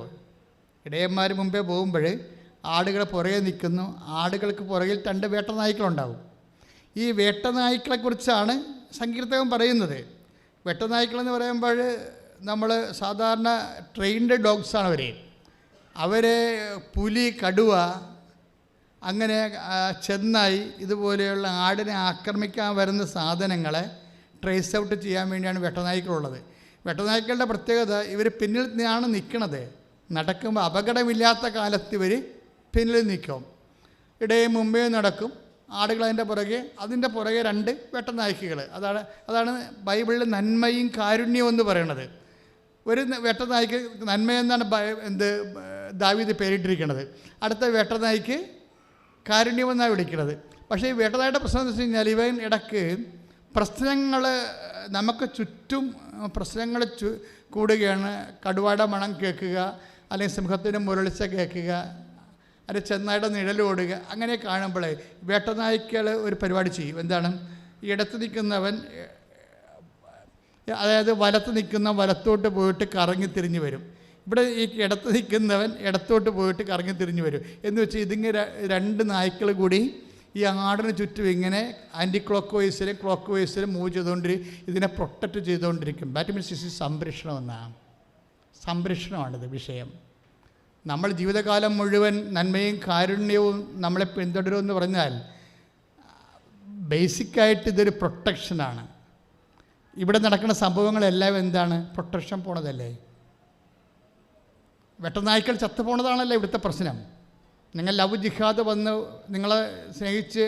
ഇടയന്മാർ മുമ്പേ പോകുമ്പോൾ ആടുകൾ പുറകെ നിൽക്കുന്നു. ആടുകൾക്ക് പുറകിൽ 2 വേട്ടനായ്ക്കളുണ്ടാവും. ഈ വേട്ടനായ്ക്കളെക്കുറിച്ചാണ് സങ്കീർത്തകൻ പറയുന്നത്. വേട്ടനായ്ക്കളെന്ന് പറയുമ്പോൾ നമ്മൾ സാധാരണ ട്രെയിൻഡ് ഡോഗ്സാണ് അവരെ പുലി, കടുവ, അങ്ങനെ ചെന്നായി ഇതുപോലെയുള്ള ആടിനെ ആക്രമിക്കാൻ വരുന്ന സാധനങ്ങളെ ട്രേസ് ഔട്ട് ചെയ്യാൻ വേണ്ടിയാണ് വേട്ടനായ്ക്കളുള്ളത്. വേട്ടനായ്ക്കളുടെ പ്രത്യേകത, ഇവർ പിന്നിൽ നിന്നാണ് നിൽക്കുന്നത്. നടക്കുമ്പോൾ അപകടമില്ലാത്ത കാലത്ത് ഇവർ പിന്നിൽ നിൽക്കും. ഇടയെ മുമ്പേ നടക്കും, ആടുകൾ അതിൻ്റെ പുറകെ 2 വേട്ടനായ്ക്കൾ. അതാണ് ബൈബിളിൽ നന്മയും കാരുണ്യവും എന്ന് പറയുന്നത്. ഒരു വേട്ടനായ്ക്ക് നന്മയെന്നാണ് ദാവീദ് പേരിട്ടിരിക്കുന്നത്. അടുത്ത വേട്ടനായ്ക്ക് കാരുണ്യമെന്നാണ് വിളിക്കുന്നത്. പക്ഷേ ഈ വേട്ടനായുടെ പ്രശ്നം എന്ന് വെച്ച് കഴിഞ്ഞാൽ ഇവൻ ഇടയ്ക്ക് പ്രശ്നങ്ങൾ, നമുക്ക് ചുറ്റും പ്രശ്നങ്ങൾ കൂടുകയാണ്. കടുവയുടെ മണം കേൾക്കുക, അല്ലെങ്കിൽ സിംഹത്തിൻ്റെ മുരളിച്ച കേൾക്കുക, അല്ലെങ്കിൽ ചെന്നായുടെ നിഴലോടുക, അങ്ങനെ കാണുമ്പോഴേ വേട്ടനായ്ക്കൾ ഒരു പരിപാടി ചെയ്യും. എന്താണ്? ഈ ഇടത്ത് നിൽക്കുന്നവൻ, അതായത് വലത്ത് നിൽക്കുന്ന വലത്തോട്ട് പോയിട്ട് കറങ്ങി തിരിഞ്ഞ് വരും. ഇവിടെ ഈ ഇടത്ത് നിൽക്കുന്നവൻ ഇടത്തോട്ട് പോയിട്ട് കറങ്ങി തിരിഞ്ഞ് വരും. എന്ന് വെച്ചാൽ ഇതിങ്ങനെ 2 നായ്ക്കൾ കൂടി ഈ ആടിന് ചുറ്റും ഇങ്ങനെ ആൻറ്റി ക്ലോക്ക് വൈസിലും മൂവ് ഇതിനെ പ്രൊട്ടക്റ്റ് ചെയ്തുകൊണ്ടിരിക്കും. ദാറ്റ് മീൻസ് ഇസ് സംരക്ഷണമെന്നാണ്. സംരക്ഷണമാണിത് വിഷയം. നമ്മൾ ജീവിതകാലം മുഴുവൻ നന്മയും കാരുണ്യവും നമ്മളെ പിന്തുടരുമെന്ന് പറഞ്ഞാൽ ബേസിക്കായിട്ട് ഇതൊരു പ്രൊട്ടക്ഷനാണ്. ഇവിടെ നടക്കുന്ന സംഭവങ്ങളെല്ലാം എന്താണ്? പ്രൊട്ടക്ഷൻ പോണതല്ലേ? വെട്ടനായ്ക്കൾ ചത്തുപോണതാണല്ലോ ഇവിടുത്തെ പ്രശ്നം. നിങ്ങൾ ലവ് ജിഹാദ് വന്ന് നിങ്ങളെ സ്നേഹിച്ച്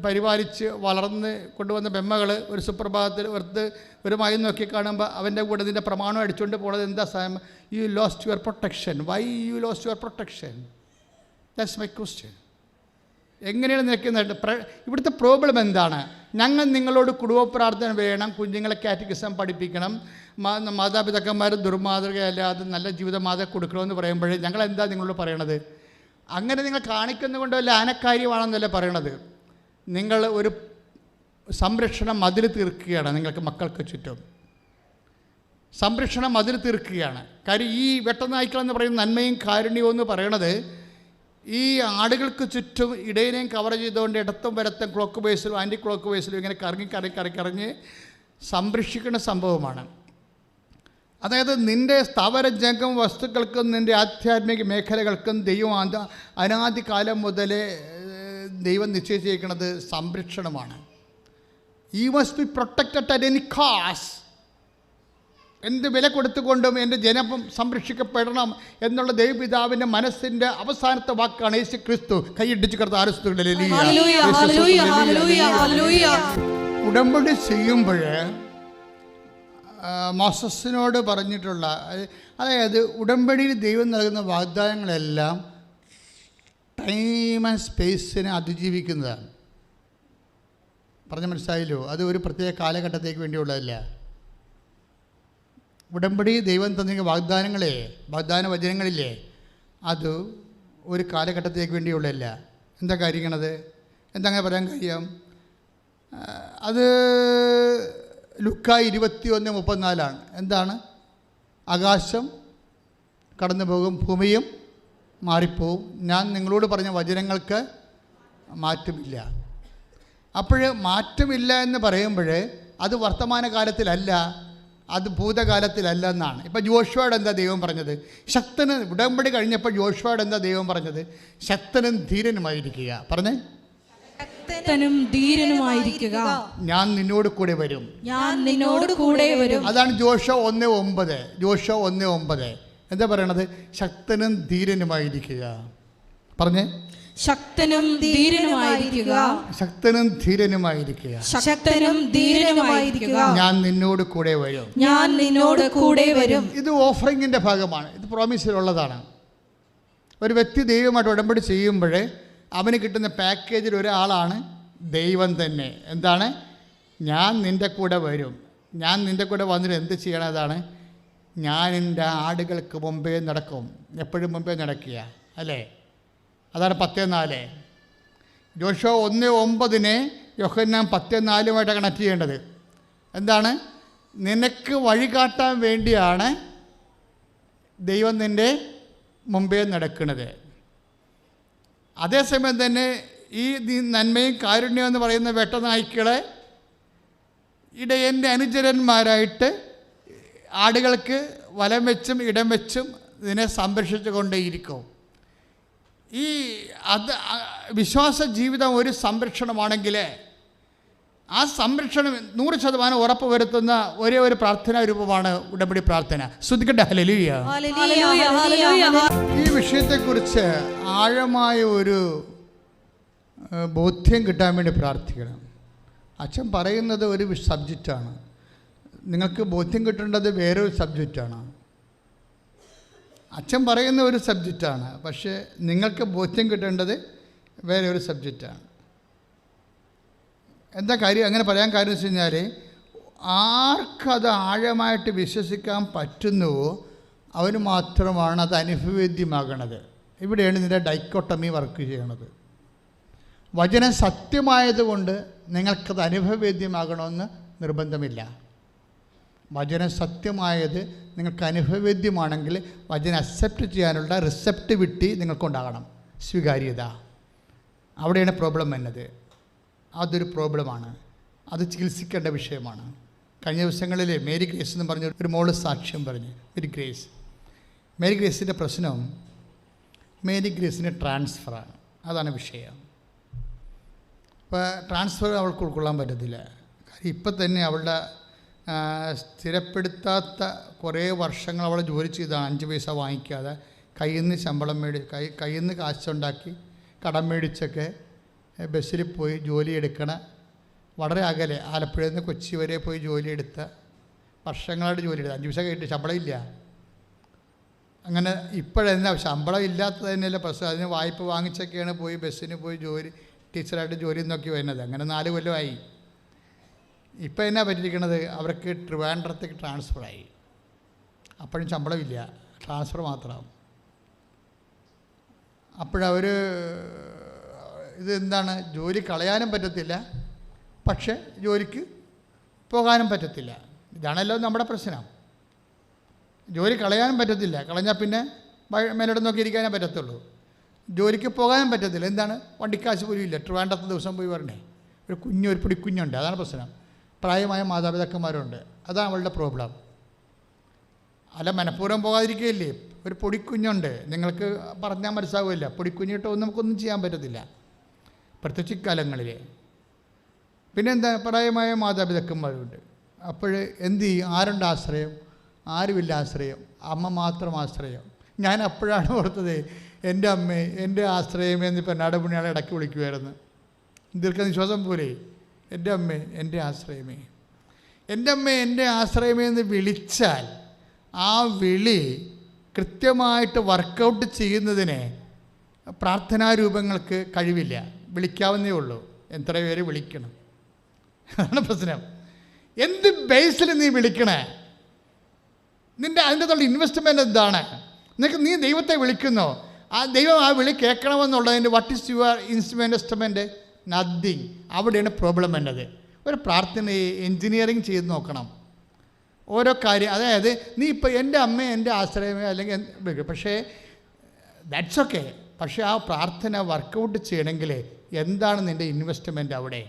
പരിപാലിച്ച് വളർന്ന് കൊണ്ടുവന്ന ബെമ്മകൾ ഒരു സുപ്രഭാതത്തിൽ ഒരു മയം നോക്കി കാണുമ്പോൾ അവൻ്റെ കൂടെ ഇതിൻ്റെ പ്രമാണം അടിച്ചുകൊണ്ട് പോണത് എന്താ സാധനം? You lost your protection. Why you lost your protection? That's my question. എങ്ങനെയാണ് നിൽക്കുന്നത്? ഇവിടുത്തെ പ്രോബ്ലം എന്താണ്? ഞങ്ങൾ നിങ്ങളോട് കുടുംബ പ്രാർത്ഥന വേണം, കുഞ്ഞുങ്ങളെ കാറ്റഗിസം പഠിപ്പിക്കണം, മാതാപിതാക്കന്മാർ ദുർമാതൃകയല്ലാതെ നല്ല ജീവിതമാതൃക കൊടുക്കണമെന്ന് പറയുമ്പോഴേ ഞങ്ങളെന്താ നിങ്ങളോട് പറയണത്? അങ്ങനെ നിങ്ങൾ കാണിക്കുന്നതുകൊണ്ട് വല്ല ആനക്കാര്യമാണെന്നല്ല പറയണത്. നിങ്ങൾ ഒരു സംരക്ഷണം മതിൽ തീർക്കുകയാണ് നിങ്ങൾക്ക് മക്കൾക്ക് ചുറ്റും. സംരക്ഷണം മതിൽ തീർക്കുകയാണ്. കാര്യം ഈ വെട്ടനായ്ക്കളെന്ന് പറയുന്ന നന്മയും കാരുണ്യവും എന്ന് പറയണത് ഈ ആടുകൾക്ക് ചുറ്റും ഇടയിനെയും കവർ ചെയ്തുകൊണ്ട് ഇടത്തും വലത്തും ക്ലോക്ക് ബേസിലും ആൻറ്റി ക്ലോക്ക് ബേസിലും ഇങ്ങനെ കറങ്ങി സംരക്ഷിക്കുന്ന സംഭവമാണ്. അതായത് നിൻ്റെ സ്ഥാവരജംഗം വസ്തുക്കൾക്കും നിൻ്റെ ആധ്യാത്മിക മേഖലകൾക്കും ദൈവം അനാദികാലം മുതലേ ദൈവം നിശ്ചയിച്ചിരിക്കുന്നത് സംരക്ഷണമാണ്. You must be protected at any cost. എന്ത് വില കൊടുത്തുകൊണ്ടും എൻ്റെ ജനം സംരക്ഷിക്കപ്പെടണം എന്നുള്ള ദൈവപിതാവിൻ്റെ മനസ്സിൻ്റെ അവസാനത്തെ വാക്കാണ് യേശു ക്രിസ്തു. കൈയിടിച്ച് ഉടമ്പടി ചെയ്യുമ്പോൾ മോസസിനോട് പറഞ്ഞിട്ടുള്ള, അതായത് ഉടമ്പടിയിൽ ദൈവം നൽകുന്ന വാഗ്ദാനങ്ങളെല്ലാം ടൈം ആൻഡ് സ്പേസിനെ അതിജീവിക്കുന്നതാണ്. പറഞ്ഞ മനസ്സിലായല്ലോ? അത് ഒരു പ്രത്യേക കാലഘട്ടത്തേക്ക് വേണ്ടിയുള്ളതല്ല. ഉടമ്പടി ദൈവം തന്ന വാഗ്ദാന വചനങ്ങളില്ലേ, അത് ഒരു കാലഘട്ടത്തേക്ക് വേണ്ടിയുള്ളതല്ല. എന്താ കാര്യമാണത്? എന്താ പറയാൻ കാര്യം? അത് ലുക്ക 21:34. എന്താണ്? ആകാശം കടന്നു പോകും, ഭൂമിയും മാറിപ്പോവും, ഞാൻ നിങ്ങളോട് പറഞ്ഞ വചനങ്ങൾക്ക് മാറ്റമില്ല. അപ്പോൾ മാറ്റമില്ല എന്ന് പറയുമ്പോൾ അത് വർത്തമാനകാലത്തിലല്ല, അത് ഭൂതകാലത്തിലല്ല എന്നാണ്. ഇപ്പം ജോഷുവയോട് എന്താ ദൈവം പറഞ്ഞത്? ശക്തന് ഉടമ്പടി കഴിഞ്ഞപ്പോൾ ജോഷുവയോട് എന്താ ദൈവം പറഞ്ഞത്? ശക്തനും ധീരനുമായിരിക്കുക. പറഞ്ഞേ, ശക്തനും ധീരനുമായിരിക്കുക, ഞാൻ നിന്നോട് കൂടെ വരും. ഞാൻ നിന്നോട് കൂടെ വരും. അതാണ് ജോഷുവ 1:9. ജോഷുവ 1:9. എന്താ പറയണത്? ശക്തനും ധീരനുമായിരിക്കുക. പറഞ്ഞേ, ശക്തനും ധീരനുമായിരിക്കുക. ശക്തനും ധീരനുമായിരിക്കുക. ശക്തനും ധീരനുമായിരിക്കുക. ഞാൻ നിന്നോട് കൂടെ വരും. ഞാൻ നിന്നോട് കൂടെ വരും. ഇത് ഓഫറിങ്ങിൻ്റെ ഭാഗമാണ്. ഇത് പ്രോമിസിലുള്ളതാണ്. ഒരു വ്യക്തി ദൈവമായിട്ട് ഉടമ്പടി ചെയ്യുമ്പോൾ അവന് കിട്ടുന്ന പാക്കേജിൽ ഒരാളാണ് ദൈവം തന്നെ. എന്താണ്? ഞാൻ നിൻ്റെ കൂടെ വരും. ഞാൻ നിൻ്റെ കൂടെ വന്നിട്ട് എന്ത് ചെയ്യണതാണ്? ഞാൻ എൻ്റെ ആടുകൾക്ക് മുമ്പേ നടക്കും. എപ്പോഴും മുമ്പേ നടക്കുക, അല്ലേ? അതാണ് 10:4. ജോഷുവ 1:9 യോഹന്നാൻ 10:4 കണക്ട് ചെയ്യേണ്ടത്. എന്താണ്? നിനക്ക് വഴി കാട്ടാൻ വേണ്ടിയാണ് ദൈവം നിൻ്റെ മുമ്പേ നടക്കുന്നത്. അതേസമയം തന്നെ ഈ നന്മയും കാരുണ്യം എന്ന് പറയുന്ന വെട്ടനായ്ക്കളെ ഇടയൻ്റെ അനുചരന്മാരായിട്ട് ആടുകൾക്ക് വലം വെച്ചും ഇടം വെച്ചും ഇതിനെ സംരക്ഷിച്ചു കൊണ്ടേയിരിക്കും. അത് വിശ്വാസ ജീവിതം ഒരു സംരക്ഷണമാണെങ്കിൽ ആ സംരക്ഷണം 100% ഉറപ്പ് വരുത്തുന്ന ഒരേ ഒരു പ്രാർത്ഥനാ രൂപമാണ് ഉടമ്പടി പ്രാർത്ഥന. ശ്രദ്ധിക്കട്ടെ, ഹല്ലേലൂയ. ഈ വിഷയത്തെക്കുറിച്ച് ആഴമായ ഒരു ബോധ്യം കിട്ടാൻ വേണ്ടി പ്രാർത്ഥിക്കണം. അച്ഛൻ പറയുന്നത് ഒരു സബ്ജക്റ്റാണ്, നിങ്ങൾക്ക് ബോധ്യം കിട്ടേണ്ടത് വേറൊരു സബ്ജക്റ്റാണ്. അച്ഛൻ പറയുന്ന ഒരു സബ്ജക്റ്റാണ്, പക്ഷേ നിങ്ങൾക്ക് ബോധ്യം കിട്ടേണ്ടത് വേറെ ഒരു സബ്ജക്റ്റാണ്. എന്താ കാര്യം? അങ്ങനെ പറയാൻ കാര്യം വെച്ച് കഴിഞ്ഞാൽ ആർക്കത് ആഴമായിട്ട് വിശ്വസിക്കാൻ പറ്റുന്നുവോ അവന് മാത്രമാണ് അത് അനുഭവേദ്യമാകണത്. ഇവിടെയാണ് ഇതിൻ്റെ ഡൈക്കോട്ടമി വർക്ക് ചെയ്യണത്. വചനം സത്യമായതുകൊണ്ട് നിങ്ങൾക്കത് അനുഭവവേദ്യമാകണമെന്ന് നിർബന്ധമില്ല. വചനം സത്യമായത് നിങ്ങൾക്ക് അനുഭവവേദ്യമാണെങ്കിൽ വചനം അക്സെപ്റ്റ് ചെയ്യാനുള്ള റിസെപ്റ്റിവിറ്റി നിങ്ങൾക്കുണ്ടാകണം, സ്വീകാര്യത. അവിടെയാണ് പ്രോബ്ലം വരുന്നത്. അതൊരു പ്രോബ്ലമാണ്, അത് ചികിത്സിക്കേണ്ട വിഷയമാണ്. കഴിഞ്ഞ ദിവസങ്ങളിൽ മേരി ഗ്രേസ് എന്ന് പറഞ്ഞ ഒരു മോള് സാക്ഷ്യം പറഞ്ഞു. മേരി ഗ്രേസിൻ്റെ പ്രശ്നം മേരി ഗ്രേസിന് ട്രാൻസ്ഫറാണ്. അതാണ് വിഷയം. ഇപ്പോൾ ട്രാൻസ്ഫർ അവൾക്ക് ഉൾക്കൊള്ളാൻ പറ്റത്തില്ല. കാര്യം ഇപ്പം തന്നെ അവളുടെ സ്ഥിരപ്പെടുത്താത്ത കുറേ വർഷങ്ങൾ അവൾ ജോലി ചെയ്താണ്. 5 പൈസ വാങ്ങിക്കാതെ കയ്യിൽ നിന്ന് ശമ്പളം കയ്യിൽ നിന്ന് കാശുണ്ടാക്കി കടം മേടിച്ചൊക്കെ ബസ്സിൽ പോയി ജോലി എടുക്കണ, വളരെ അകലെ ആലപ്പുഴയിൽ നിന്ന് കൊച്ചി വരെ പോയി ജോലി എടുത്ത, വർഷങ്ങളായിട്ട് ജോലി എടുത്ത, 5 പൈസ കഴിഞ്ഞിട്ട് ശമ്പളം ഇല്ല. അങ്ങനെ ഇപ്പോഴെന്താ ശമ്പളം ഇല്ലാത്തത് തന്നെയല്ല പ്രശ്നം. അതിന് വായ്പ വാങ്ങിച്ചൊക്കെയാണ് പോയി ബസ്സിന് പോയി ജോലി, ടീച്ചറായിട്ട് ജോലി നോക്കി വരുന്നത്. അങ്ങനെ 4 കൊല്ലമായി. ഇപ്പം എന്നാ പറ്റിയിരിക്കണത്? അവർക്ക് ട്രിവാൻഡ്രത്തേക്ക് ട്രാൻസ്ഫറായി. അപ്പോഴും ശമ്പളമില്ല, ട്രാൻസ്ഫർ മാത്രം. അപ്പോഴവർ ഇതെന്താണ്, ജോലി കളയാനും പറ്റത്തില്ല, പക്ഷേ ജോലിക്ക് പോകാനും പറ്റത്തില്ല. ഇതാണല്ലോ നമ്മുടെ പ്രശ്നം. ജോലി കളയാനും പറ്റത്തില്ല, കളഞ്ഞാൽ പിന്നെ മേലോട്ട് നോക്കി ഇരിക്കാനേ പറ്റത്തുള്ളൂ. ജോലിക്ക് പോകാനും പറ്റത്തില്ല. എന്താണ്? വണ്ടിക്കാശ് പോലും ഇല്ല. ട്രിവാൻഡ്രത്ത് ദിവസം പോയി വരണേ. ഒരു പൊടി കുഞ്ഞുണ്ട്, അതാണ് പ്രശ്നം. പ്രായമായ മാതാപിതാക്കന്മാരുണ്ട്, അതാണ് അവളുടെ പ്രോബ്ലം. അല്ല, മനഃപൂർവ്വം പോകാതിരിക്കുകയില്ലേ. ഒരു പൊടിക്കുഞ്ഞുണ്ട്, നിങ്ങൾക്ക് പറഞ്ഞാൽ മനസ്സാവില്ല. പൊടിക്കുഞ്ഞിട്ടോ നമുക്കൊന്നും ചെയ്യാൻ പറ്റത്തില്ല, പ്രത്യേകിച്ച് ഇക്കാലങ്ങളിൽ. പിന്നെന്താ, പ്രായമായ മാതാപിതാക്കന്മാരുണ്ട്. അപ്പോൾ എന്ത് ചെയ്യും? ആരുണ്ട് ആശ്രയം? ആരുമില്ല ആശ്രയം, അമ്മ മാത്രം ആശ്രയം. ഞാൻ അപ്പോഴാണ് ഓർത്തത്, എൻ്റെ അമ്മേ എൻ്റെ ആശ്രയമേ എന്ന് പെണ്ണാടപുണ്യാളെ ഇടയ്ക്ക് വിളിക്കുമായിരുന്നു. ദീർഘനിശ്വാസം പോലെ, എൻ്റെ അമ്മേ എൻ്റെ ആശ്രയമേ, എൻ്റെ അമ്മേ എൻ്റെ ആശ്രയമേ എന്ന് വിളിച്ചാൽ ആ വിളി കൃത്യമായിട്ട് വർക്കൗട്ട് ചെയ്യുന്നതിന് പ്രാർത്ഥനാരൂപങ്ങൾക്ക് കഴിവില്ല. വിളിക്കാവുന്നേ ഉള്ളൂ. എത്ര പേര് വിളിക്കണം? അതാണ് പ്രശ്നം. എന്ത് ബേസിൽ നീ വിളിക്കണേ? നിൻ്റെ അതിൻ്റെ തൊള്ള ഇൻവെസ്റ്റ്മെൻറ്റ് എന്താണ്? നീ ദൈവത്തെ വിളിക്കുന്നോ? ആ ദൈവം ആ വിളി കേൾക്കണമെന്നുള്ളതിൻ്റെ what is your investment? Nothing. അവിടെയാണ് പ്രോബ്ലം വരുന്നത്. ഒരു പ്രാർത്ഥനയെ എൻജിനീയറിങ് ചെയ്ത് നോക്കണം ഓരോ കാര്യം. അതായത് നീ ഇപ്പോൾ എൻ്റെ അമ്മ എൻ്റെ ആശ്രയമേ അല്ലെങ്കിൽ, പക്ഷേ ദാറ്റ്സ് ഓക്കെ. പക്ഷേ ആ പ്രാർത്ഥന വർക്കൗട്ട് ചെയ്യണമെങ്കിൽ എന്താണ് നിൻ്റെ ഇൻവെസ്റ്റ്മെൻറ്റ് അവിടെ?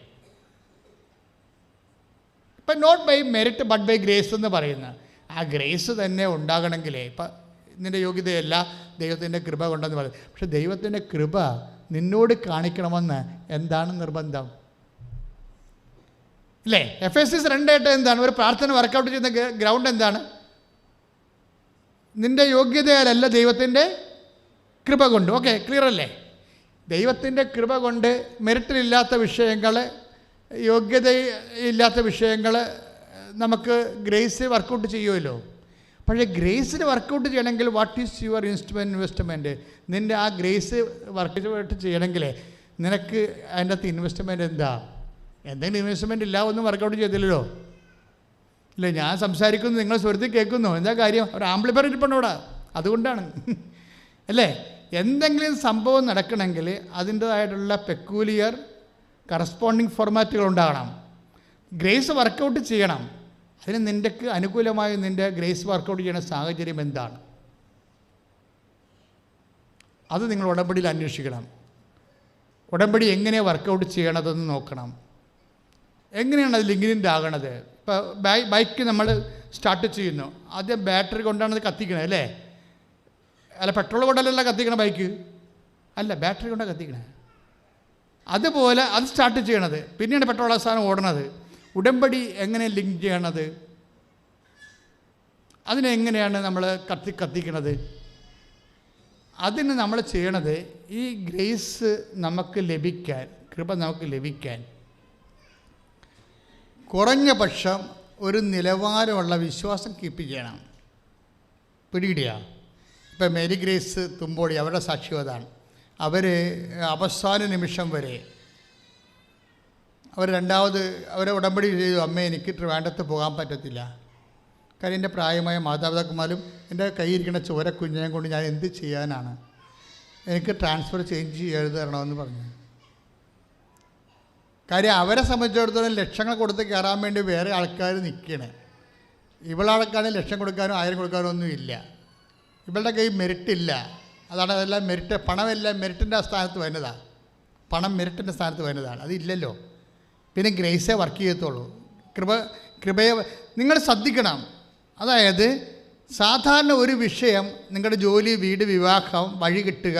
ഇപ്പം not by merit but by grace എന്ന് പറയുന്ന ആ ഗ്രേസ് തന്നെ ഉണ്ടാകണമെങ്കിൽ ഇപ്പം നിൻ്റെ യോഗ്യതയല്ല, ദൈവത്തിൻ്റെ കൃപ കൊണ്ടെന്ന് പറയും. പക്ഷെ ദൈവത്തിൻ്റെ കൃപ നിന്നോട് കാണിക്കണമെന്ന് എന്താണ് നിർബന്ധം? ഇല്ലേ? എഫെസ്യസ് 2:8 എന്താണ്? ഒരു പ്രാർത്ഥന വർക്കൗട്ട് ചെയ്യുന്ന ഗ്രൗണ്ട് എന്താണ്? നിൻ്റെ യോഗ്യതയാലല്ല, ദൈവത്തിൻ്റെ കൃപ കൊണ്ട്. ഓക്കെ, ക്ലിയർ അല്ലേ? ദൈവത്തിൻ്റെ കൃപ കൊണ്ട് മെറിറ്റിലില്ലാത്ത വിഷയങ്ങൾ, യോഗ്യതയില്ലാത്ത വിഷയങ്ങൾ നമുക്ക് ഗ്രേസ് വർക്കൗട്ട് ചെയ്യുമല്ലോ. പക്ഷേ ഗ്രേസിന് വർക്കൗട്ട് ചെയ്യണമെങ്കിൽ വാട്ട് ഈസ് യുവർ ഇൻവെസ്റ്റ്മെൻറ്റ്? നിൻ്റെ ആ ഗ്രേസ് വർക്കൗട്ട് ചെയ്യണമെങ്കിൽ നിനക്ക് അതിൻ്റെ അകത്ത് ഇൻവെസ്റ്റ്മെൻറ്റ് എന്താ? എന്തെങ്കിലും ഇൻവെസ്റ്റ്മെൻറ്റ് ഇല്ല, ഒന്നും വർക്കൗട്ട് ചെയ്തില്ലല്ലോ. ഇല്ലേ, ഞാൻ സംസാരിക്കുന്നു, നിങ്ങൾ സ്വരത്തിൽ കേൾക്കുന്നു, എന്താ കാര്യം? ഒരു ആംപ്ലിഫയർ ഇരിപ്പുണ്ട് അവിടെ, അതുകൊണ്ടാണ് അല്ലേ? എന്തെങ്കിലും സംഭവം നടക്കണമെങ്കിൽ അതിൻ്റേതായിട്ടുള്ള പെക്കൂലിയർ കറസ്പോണ്ടിങ് ഫോർമാറ്റുകൾ ഉണ്ടാകണം. ഗ്രേസ് വർക്കൗട്ട് ചെയ്യണം. അതിന് നിൻ്റെക്ക് അനുകൂലമായി നിൻ്റെ ഗ്രേസ് വർക്കൗട്ട് ചെയ്യുന്ന സാഹചര്യം എന്താണ്? അത് നിങ്ങൾ ഉടമ്പടിയിൽ അന്വേഷിക്കണം. ഉടമ്പടി എങ്ങനെയാണ് വർക്കൗട്ട് ചെയ്യണതെന്ന് നോക്കണം. എങ്ങനെയാണ് അത് ലിങ്കിൻ്റെ ആകണത്? ഇപ്പോൾ ബൈക്ക് നമ്മൾ സ്റ്റാർട്ട് ചെയ്യുന്നു, ആദ്യം ബാറ്ററി കൊണ്ടാണ് അത് കത്തിക്കണത് അല്ലേ? അല്ല, പെട്രോൾ കൊണ്ടല്ലല്ലോ കത്തിക്കണ ബൈക്ക്, അല്ല, ബാറ്ററി കൊണ്ടാണ് കത്തിക്കണേ. അതുപോലെ അത് സ്റ്റാർട്ട് ചെയ്യണത്, പിന്നെയാണ് പെട്രോൾ അവസാനം ഓടണത്. ഉടമ്പടി എങ്ങനെ ലിങ്ക് ചെയ്യണത്? അതിനെങ്ങനെയാണ് നമ്മൾ കത്തിക്കണത്? അതിന് നമ്മൾ ചെയ്യണത്, ഈ ഗ്രേസ് നമുക്ക് ലഭിക്കാൻ, കൃപ നമുക്ക് ലഭിക്കാൻ കുറഞ്ഞ പക്ഷം ഒരു നിലവാരമുള്ള വിശ്വാസം കീപ്പ് ചെയ്യണം. പിടികിടിയ? ഇപ്പം മേരി ഗ്രേസ് തുമ്പോടി അവരുടെ സാക്ഷ്യം അതാണ്. അവർ അവസാന നിമിഷം വരെ അവരെ ഉടമ്പടി ചെയ്തു, അമ്മേ എനിക്ക് ട്രിവാൻഡ്രത്ത് പോകാൻ പറ്റത്തില്ല, കാര്യം എൻ്റെ പ്രായമായ മാതാപിതാക്കന്മാരും എൻ്റെ കയ്യിരിക്കുന്ന ചോരക്കുഞ്ഞിനെ കൊണ്ട് ഞാൻ എന്ത് ചെയ്യാനാണ്, എനിക്ക് ട്രാൻസ്ഫർ ചേഞ്ച് ചെയ്ത് തരണമെന്ന് പറഞ്ഞു. കാര്യം അവരെ സംബന്ധിച്ചിടത്തോളം ലക്ഷങ്ങൾ കൊടുത്ത് കയറാൻ വേണ്ടി വേറെ ആൾക്കാർ നിൽക്കണേ. ഇവളാൾക്കാണെങ്കിൽ ലക്ഷം കൊടുക്കാനോ 1000 കൊടുക്കാനോ ഒന്നും ഇല്ല. ഇവളുടെ കയ്യിൽ മെറിറ്റില്ല. അതാണ് അതെല്ലാം മെറിറ്റ്. പണമെല്ലാം മെറിറ്റിൻ്റെ സ്ഥാനത്ത് വരുന്നതാണ്. പണം മെറിറ്റിൻ്റെ സ്ഥാനത്ത് വരുന്നതാണ്. അതില്ലല്ലോ. പിന്നെ ഗ്രേസേ വർക്ക് ചെയ്യത്തുള്ളൂ. കൃപയെ നിങ്ങൾ ശ്രദ്ധിക്കണം. അതായത് സാധാരണ ഒരു വിഷയം, നിങ്ങളുടെ ജോലി, വീട്, വിവാഹം, വഴി കിട്ടുക,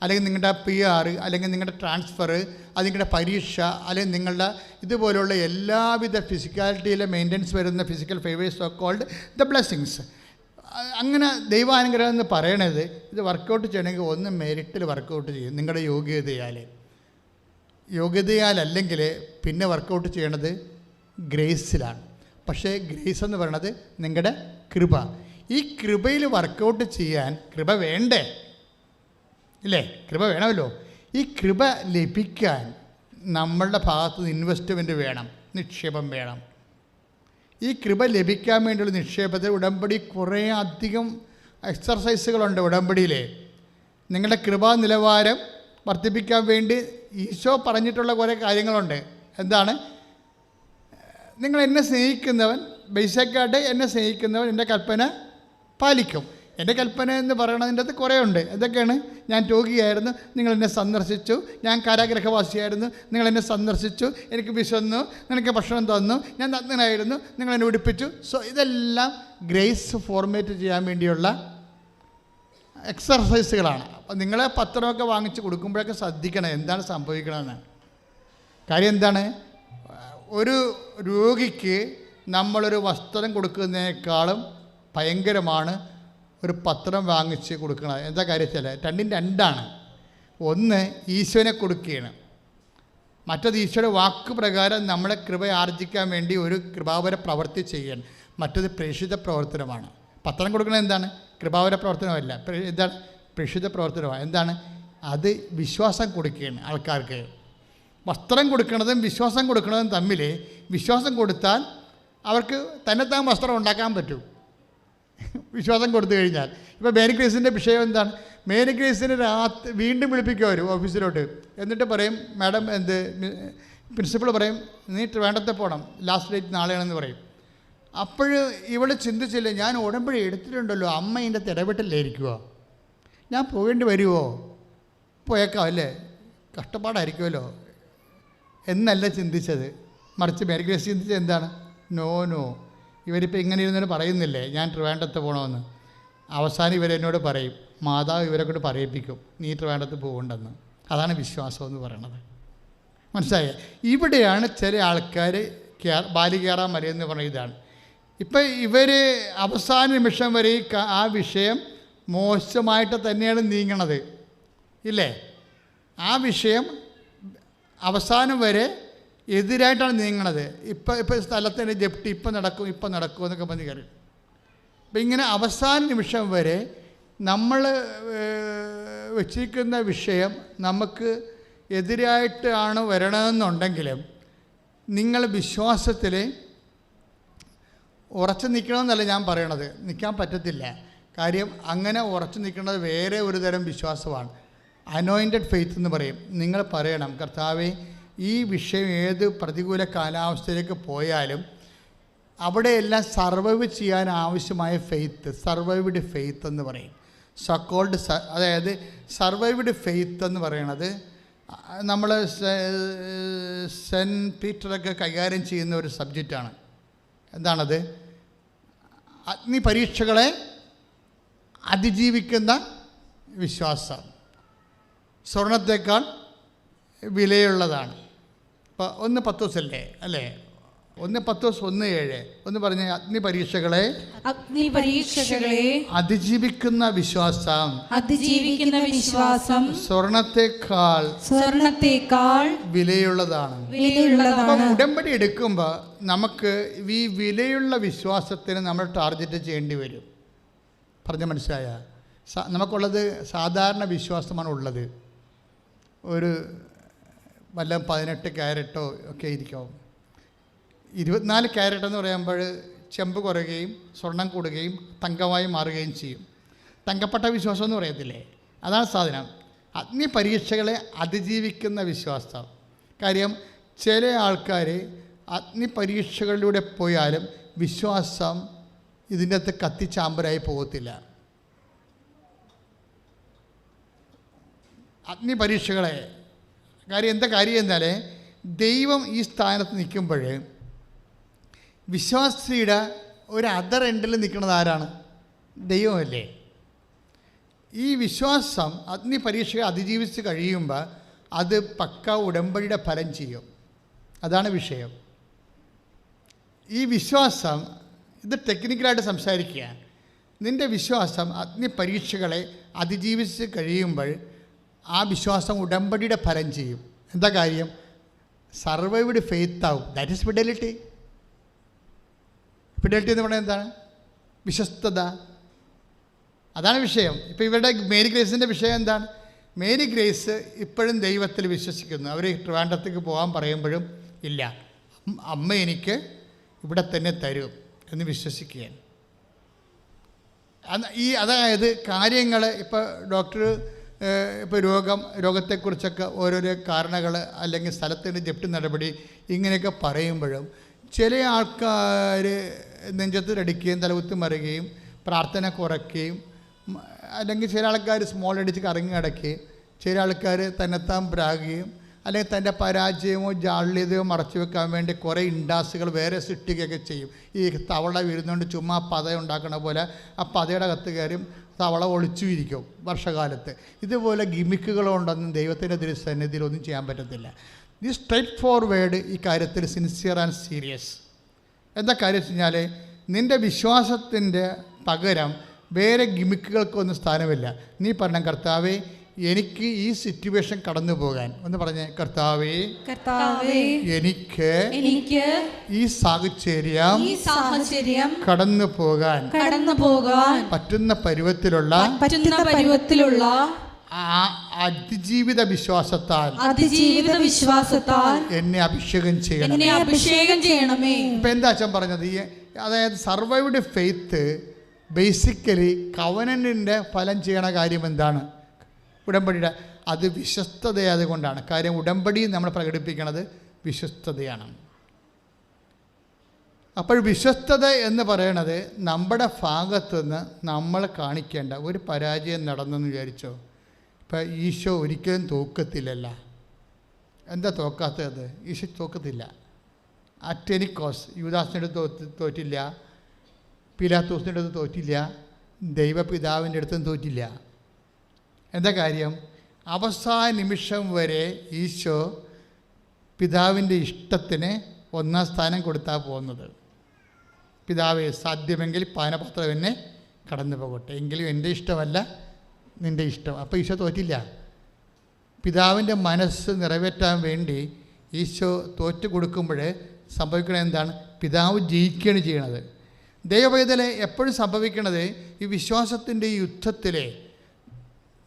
അല്ലെങ്കിൽ നിങ്ങളുടെ PR, അല്ലെങ്കിൽ നിങ്ങളുടെ ട്രാൻസ്ഫർ, അത് നിങ്ങളുടെ പരീക്ഷ, അല്ലെങ്കിൽ നിങ്ങളുടെ ഇതുപോലുള്ള എല്ലാവിധ ഫിസിക്കാലിറ്റിയിലെ മെയിൻ്റനൻസ് വരുന്ന physical favours of called the blessings. അങ്ങനെ ദൈവാനുഗ്രഹം എന്ന് പറയണത്, ഇത് വർക്കൗട്ട് ചെയ്യണമെങ്കിൽ ഒന്ന് മെറിറ്റിൽ വർക്കൗട്ട് ചെയ്യും, നിങ്ങളുടെ യോഗ്യതയാലല്ലെങ്കിൽ പിന്നെ വർക്കൗട്ട് ചെയ്യണത് ഗ്രേസിലാണ്. പക്ഷേ ഗ്രേസ് എന്ന് പറയണത് നിങ്ങളുടെ കൃപ. ഈ കൃപയിൽ വർക്കൗട്ട് ചെയ്യാൻ കൃപ വേണ്ടേ? ഇല്ലേ? കൃപ വേണമല്ലോ. ഈ കൃപ ലഭിക്കാൻ നമ്മളുടെ ഭാഗത്ത് നിന്ന് ഇൻവെസ്റ്റ്മെൻറ്റ് വേണം, നിക്ഷേപം വേണം. ഈ കൃപ ലഭിക്കാൻ വേണ്ടിയുള്ള നിക്ഷേപത്തിൽ ഉടമ്പടി കുറേ അധികം എക്സർസൈസുകളുണ്ട്. ഉടമ്പടിയിൽ നിങ്ങളുടെ കൃപാ നിലവാരം വർദ്ധിപ്പിക്കാൻ വേണ്ടി ഈശോ പറഞ്ഞിട്ടുള്ള കുറേ കാര്യങ്ങളുണ്ട്. എന്താണ്? നിങ്ങൾ എന്നെ സ്നേഹിക്കുന്നവൻ, ബേസിക്കായിട്ട് എന്നെ സ്നേഹിക്കുന്നവൻ എൻ്റെ കൽപ്പന പാലിക്കും. എൻ്റെ കൽപ്പന എന്ന് പറയണതിൻ്റെ അകത്ത് കുറേ ഉണ്ട്. എന്തൊക്കെയാണ്? ഞാൻ രോഗിയായിരുന്നു, നിങ്ങൾ എന്നെ സന്ദർശിച്ചു. ഞാൻ കാരാഗ്രഹവാസിയായിരുന്നു, നിങ്ങൾ എന്നെ സന്ദർശിച്ചു. എനിക്ക് വിശന്നു, നിനക്ക് ഭക്ഷണം തന്നു. ഞാൻ നഗ്നനായിരുന്നു, നിങ്ങൾ എന്നെ ഉടുപ്പിച്ചു. സോ ഇതെല്ലാം ഗ്രേസ് ഫോർമേറ്റ് ചെയ്യാൻ വേണ്ടിയുള്ള എക്സർസൈസുകളാണ്. അപ്പോൾ നിങ്ങളെ പത്രമൊക്കെ വാങ്ങിച്ച് കൊടുക്കുമ്പോഴൊക്കെ ശ്രദ്ധിക്കണം എന്താണ് സംഭവിക്കണമെന്ന്. കാര്യം എന്താണ്? ഒരു രോഗിക്ക് നമ്മളൊരു വസ്ത്രം കൊടുക്കുന്നതിനേക്കാളും ഭയങ്കരമാണ് ഒരു പത്രം വാങ്ങിച്ച് കൊടുക്കണം. എന്താ കാര്യത്തിൽ രണ്ടും രണ്ടാണ്. ഒന്ന് ഈശോനെ കൊടുക്കുകയാണ്, മറ്റത് ഈശോയുടെ വാക്ക് പ്രകാരം നമ്മളെ കൃപ ആർജിക്കാൻ വേണ്ടി ഒരു കൃപാവര പ്രവൃത്തി ചെയ്യണം. മറ്റത് പ്രേക്ഷിത പ്രവർത്തനമാണ്. പത്രം കൊടുക്കുന്നത് എന്താണ്? കൃപാവര പ്രവർത്തനമല്ല, എന്താണ്? പ്രേക്ഷിത പ്രവർത്തനമാണ്. എന്താണ്? അത് വിശ്വാസം കൊടുക്കുകയാണ് ആൾക്കാർക്ക്. വസ്ത്രം കൊടുക്കുന്നതും വിശ്വാസം കൊടുക്കുന്നതും തമ്മിൽ, വിശ്വാസം കൊടുത്താൽ അവർക്ക് തന്നെത്താൻ വസ്ത്രം ഉണ്ടാക്കാൻ പറ്റും, വിശ്വാസം കൊടുത്തു കഴിഞ്ഞാൽ. ഇപ്പോൾ മേരി ഗ്രേസിൻ്റെ വിഷയം എന്താണ്? മേരി ഗ്രേസിന് വീണ്ടും വിളിപ്പിക്കും അവർ ഓഫീസിലോട്ട്. എന്നിട്ട് പറയും, മാഡം പ്രിൻസിപ്പൾ പറയും, നീ വേണ്ടത്തെ പോകണം, ലാസ്റ്റ് ഡേറ്റ് നാളെയാണെന്ന് പറയും. അപ്പോൾ ഇവൾ ചിന്തിച്ചില്ല, ഞാൻ ഉടമ്പടി എടുത്തിട്ടുണ്ടല്ലോ, അമ്മ ഇതിൻ്റെ ഇടപെട്ടില്ലായിരിക്കുമോ, ഞാൻ പോകേണ്ടി വരുമോ, പോയേക്കാം അല്ലേ, കഷ്ടപ്പാടായിരിക്കുമല്ലോ എന്നല്ല ചിന്തിച്ചത്. മറിച്ച് മേരി ഗ്രേസ് ചിന്തിച്ചത് എന്താണ്? നോ, ഇവരിപ്പോൾ ഇങ്ങനെ ഇരുന്നതിന് പറയുന്നില്ലേ ഞാൻ ട്രിവാൻഡ്രത്ത് പോകണമെന്ന്. അവസാനം ഇവരെന്നോട് പറയും, മാതാവ് ഇവരെ കൊണ്ട് പറയിപ്പിക്കും, നീ ട്രിവാൻഡ്രത്ത് പോകണ്ടെന്ന്. അതാണ് വിശ്വാസം എന്ന് പറയണത്. മനസ്സിലായേ? ഇവിടെയാണ് ചില ആൾക്കാർ ബാലി കയറാൻ മറിയെന്ന് പറഞ്ഞ ഇതാണ്. ഇപ്പം ഇവർ അവസാന നിമിഷം വരെ ആ വിഷയം മോശമായിട്ട് തന്നെയാണ് നീങ്ങണത്, ഇല്ലേ? ആ വിഷയം അവസാനം വരെ എതിരായിട്ടാണ് നീങ്ങണത്. ഇപ്പം സ്ഥലത്തിൻ്റെ ജപ്തി ഇപ്പം നടക്കും എന്നൊക്കെ പറഞ്ഞ് കയറി. അപ്പം ഇങ്ങനെ അവസാന നിമിഷം വരെ നമ്മൾ വച്ചിരിക്കുന്ന വിഷയം നമുക്ക് എതിരായിട്ടാണ് വരണമെന്നുണ്ടെങ്കിലും നിങ്ങൾ വിശ്വാസത്തിൽ ഉറച്ചു നിൽക്കണമെന്നല്ല ഞാൻ പറയണത്, നിൽക്കാൻ പറ്റത്തില്ല. കാര്യം അങ്ങനെ ഉറച്ചു നിൽക്കുന്നത് വേറെ ഒരു തരം വിശ്വാസമാണ്, അനോയിൻറ്റഡ് ഫെയ്ത്ത് എന്ന് പറയും. നിങ്ങൾ പറയണം, കർത്താവേ, ഈ വിഷയം ഏത് പ്രതികൂല കാലാവസ്ഥയിലേക്ക് പോയാലും അവിടെയെല്ലാം സർവൈവ് ചെയ്യാൻ ആവശ്യമായ ഫെയ്ത്ത്, സർവൈവ്ഡ് ഫെയ്ത്ത് എന്ന് പറയും. സക്കോൾഡ് അതായത് സർവൈവ്ഡ് ഫെയ്ത്ത് എന്ന് പറയണത് നമ്മൾ സെൻറ്റ് പീറ്ററൊക്കെ കൈകാര്യം ചെയ്യുന്ന ഒരു സബ്ജക്റ്റാണ്. എന്താണത്? അഗ്നി പരീക്ഷകളെ അതിജീവിക്കുന്ന വിശ്വാസം സ്വർണത്തേക്കാൾ വിലയുള്ളതാണ്. ഇപ്പോൾ 1 പത്രോസല്ലേ അല്ലേ? 1 പത്രോസ് 1:7 ഒന്ന് പറഞ്ഞ അഗ്നി പരീക്ഷകളെ അതിജീവിക്കുന്ന വിശ്വാസം സ്വർണത്തേക്കാൾ വിലയുള്ളതാണ്. അപ്പം ഉടമ്പടി എടുക്കുമ്പോൾ നമുക്ക് ഈ വിലയുള്ള വിശ്വാസത്തിന് നമ്മൾ ടാർഗറ്റ് ചെയ്യേണ്ടി വരും. പറഞ്ഞ മനസ്സിലായ? നമുക്കുള്ളത് സാധാരണ വിശ്വാസമാണ് ഉള്ളത്. ഒരു വല്ല 18 ക്യാരറ്റോ ഒക്കെ ഇരിക്കും. 24 ക്യാരറ്റ് എന്ന് പറയുമ്പോൾ ചെമ്പ് കുറയുകയും സ്വർണം കൂടുകയും തങ്കമായി മാറുകയും ചെയ്യും. തങ്കപ്പെട്ട വിശ്വാസം എന്ന് പറയത്തില്ലേ, അതാണ് സാധനം. അഗ്നി പരീക്ഷകളെ അതിജീവിക്കുന്ന വിശ്വാസം. കാര്യം ചില ആൾക്കാർ അഗ്നി പരീക്ഷകളിലൂടെ പോയാലും വിശ്വാസം ഇതിൻ്റെ അകത്ത് കത്തിച്ചാമ്പരായി പോകത്തില്ല. അഗ്നി പരീക്ഷകളെ എന്താ കാര്യം എന്നാൽ ദൈവം ഈ സ്ഥാനത്ത് നിൽക്കുമ്പോൾ വിശ്വാസിയുടെ ഒരു അതർ എൻഡിൽ നിൽക്കുന്നത് ആരാണ്? ദൈവമല്ലേ. ഈ വിശ്വാസം അഗ്നി പരീക്ഷയെ അതിജീവിച്ച് കഴിയുമ്പോൾ അത് പക്ക ഉടമ്പടിയുടെ ഫലം ചെയ്യും. അതാണ് വിഷയം. ഈ വിശ്വാസം, ഇത് ടെക്നിക്കലായിട്ട് സംസാരിക്കുക, നിൻ്റെ വിശ്വാസം അഗ്നി പരീക്ഷകളെ അതിജീവിച്ച് കഴിയുമ്പോൾ ആ വിശ്വാസം ഉടമ്പടിയുടെ ഫലം ചെയ്യും. എന്താ കാര്യം? സർവൈവ്ഡ് ഫെയ്ത്ത് ആവും. That is fidelity. ഫിഡലിറ്റി എന്ന് പറയുന്നത് എന്താണ്? വിശ്വസ്തത. അതാണ് വിഷയം. ഇപ്പോൾ ഇവരുടെ മേരി ഗ്രേസിൻ്റെ വിഷയം എന്താണ്? മേരി ഗ്രേസ് ഇപ്പോഴും ദൈവത്തിൽ വിശ്വസിക്കുന്നു. അവർ ട്രിവാൻഡ്രത്തേക്ക് പോകാൻ പറയുമ്പോഴും ഇല്ല, അമ്മ എനിക്ക് ഇവിടെ തന്നെ തരും എന്ന് വിശ്വസിക്കുകയാണ്. അതായത് കാര്യങ്ങൾ ഇപ്പോൾ ഡോക്ടർ ഇപ്പോൾ രോഗത്തെക്കുറിച്ചൊക്കെ ഓരോരോ കാരണങ്ങൾ അല്ലെങ്കിൽ സ്ഥലത്തിൻ്റെ ജപ്തി നടപടി ഇങ്ങനെയൊക്കെ പറയുമ്പോഴും ചില ആൾക്കാർ നെഞ്ചത്തിലടിക്കുകയും തലകുത്തി മറിയുകയും പ്രാർത്ഥന കുറയ്ക്കുകയും, അല്ലെങ്കിൽ ചില ആൾക്കാർ സ്മോൾ അടിച്ച് കറങ്ങി കിടക്കുകയും, ചില ആൾക്കാർ തന്നെത്താൻ പ്രാകുകയും, അല്ലെങ്കിൽ തൻ്റെ പരാജയമോ ജാള്യതയോ മറച്ചു വെക്കാൻ വേണ്ടി കുറേ ഇൻഡാസുകൾ വേറെ സൃഷ്ടിക്കുകയൊക്കെ ചെയ്യും. ഈ തവള വീഴുന്നതുകൊണ്ട് ചുമ്മാ പത ഉണ്ടാക്കണ പോലെ ആ പതയുടെ കത്ത് കയറും തവള ഒളിച്ചു ഇരിക്കും വർഷകാലത്ത്. ഇതുപോലെ ഗിമിക്കുകളുണ്ടെന്നും ദൈവത്തിൻ്റെ തിരുസന്നിധിയിൽ ഒന്നും ചെയ്യാൻ പറ്റത്തില്ല. ഈ സ്ട്രൈറ്റ് ഫോർവേഡ് ഈ കാര്യത്തിൽ സിൻസിയർ ആൻഡ് സീരിയസ്. എന്താ കാര്യം വെച്ച് കഴിഞ്ഞാൽ നിൻ്റെ വിശ്വാസത്തിൻ്റെ പകരം വേറെ ഗിമിക്കുകൾക്കൊന്നും സ്ഥാനമില്ല. നീ പറഞ്ഞ കർത്താവേ, എനിക്ക് ഈ സിറ്റുവേഷൻ കടന്നു പോകാൻ ഒന്ന് പറഞ്ഞേ, കർത്താവേ എനിക്ക് ഈ സാഹചര്യം കടന്നു പോകാൻ പറ്റുന്ന പരുവത്തിലുള്ള അതിജീവിത വിശ്വാസത്താൽ എന്നെ അഭിഷേകം ചെയ്യണമേ. ഇപ്പൊ എന്താ അച്ഛൻ പറഞ്ഞത്? അതായത് സർവൈവ്ഡ് ഫെയ്ത്ത് ബേസിക്കലി കവനന്റിൻ്റെ ഫലം ചെയ്യണ കാര്യം എന്താണ്? ഉടമ്പടിയുടെ അത് വിശ്വസ്തതയായത് കൊണ്ടാണ്. കാര്യം ഉടമ്പടി നമ്മൾ പ്രകടിപ്പിക്കുന്നത് വിശ്വസ്തതയാണ്. അപ്പോൾ വിശ്വസ്തത എന്ന് പറയണത് നമ്മുടെ ഭാഗത്തുനിന്ന് നമ്മൾ കാണിക്കേണ്ട ഒരു പരാജയം നടന്നെന്ന് വിചാരിച്ചോ. ഇപ്പം ഈശോ ഒരിക്കലും തോക്കത്തില്ലല്ല. എന്താ തോക്കാത്തത്? ഈശോ തോക്കത്തില്ല. അറ്റ് എനി കോസ് യൂദാസിൻ്റെ അടുത്ത് തോറ്റില്ല, പിലാത്തോസിൻ്റെ അടുത്ത് തോറ്റില്ല, ദൈവപിതാവിൻ്റെ അടുത്തും തോറ്റില്ല. എന്താ കാര്യം? അവസാന നിമിഷം വരെ ഈശോ പിതാവിൻ്റെ ഇഷ്ടത്തിന് 1ാം സ്ഥാനം കൊടുത്താൽ പോകുന്നത്. പിതാവേ സാധ്യമെങ്കിൽ പാനപാത്രം എന്നെ കടന്നു പോകട്ടെ, എങ്കിലും എൻ്റെ ഇഷ്ടമല്ല നിൻ്റെ ഇഷ്ടം. അപ്പോൾ ഈശോ തോറ്റില്ല. പിതാവിൻ്റെ മനസ്സ് നിറവേറ്റാൻ വേണ്ടി ഈശോ തോറ്റു കൊടുക്കുമ്പോൾ സംഭവിക്കുന്നത് എന്താണ്? പിതാവ് ജയിക്കുകയാണ് ചെയ്യണത്. ദൈവവേദന എപ്പോഴും സംഭവിക്കുന്നത് ഈ വിശ്വാസത്തിൻ്റെ ഈ യുദ്ധത്തിൽ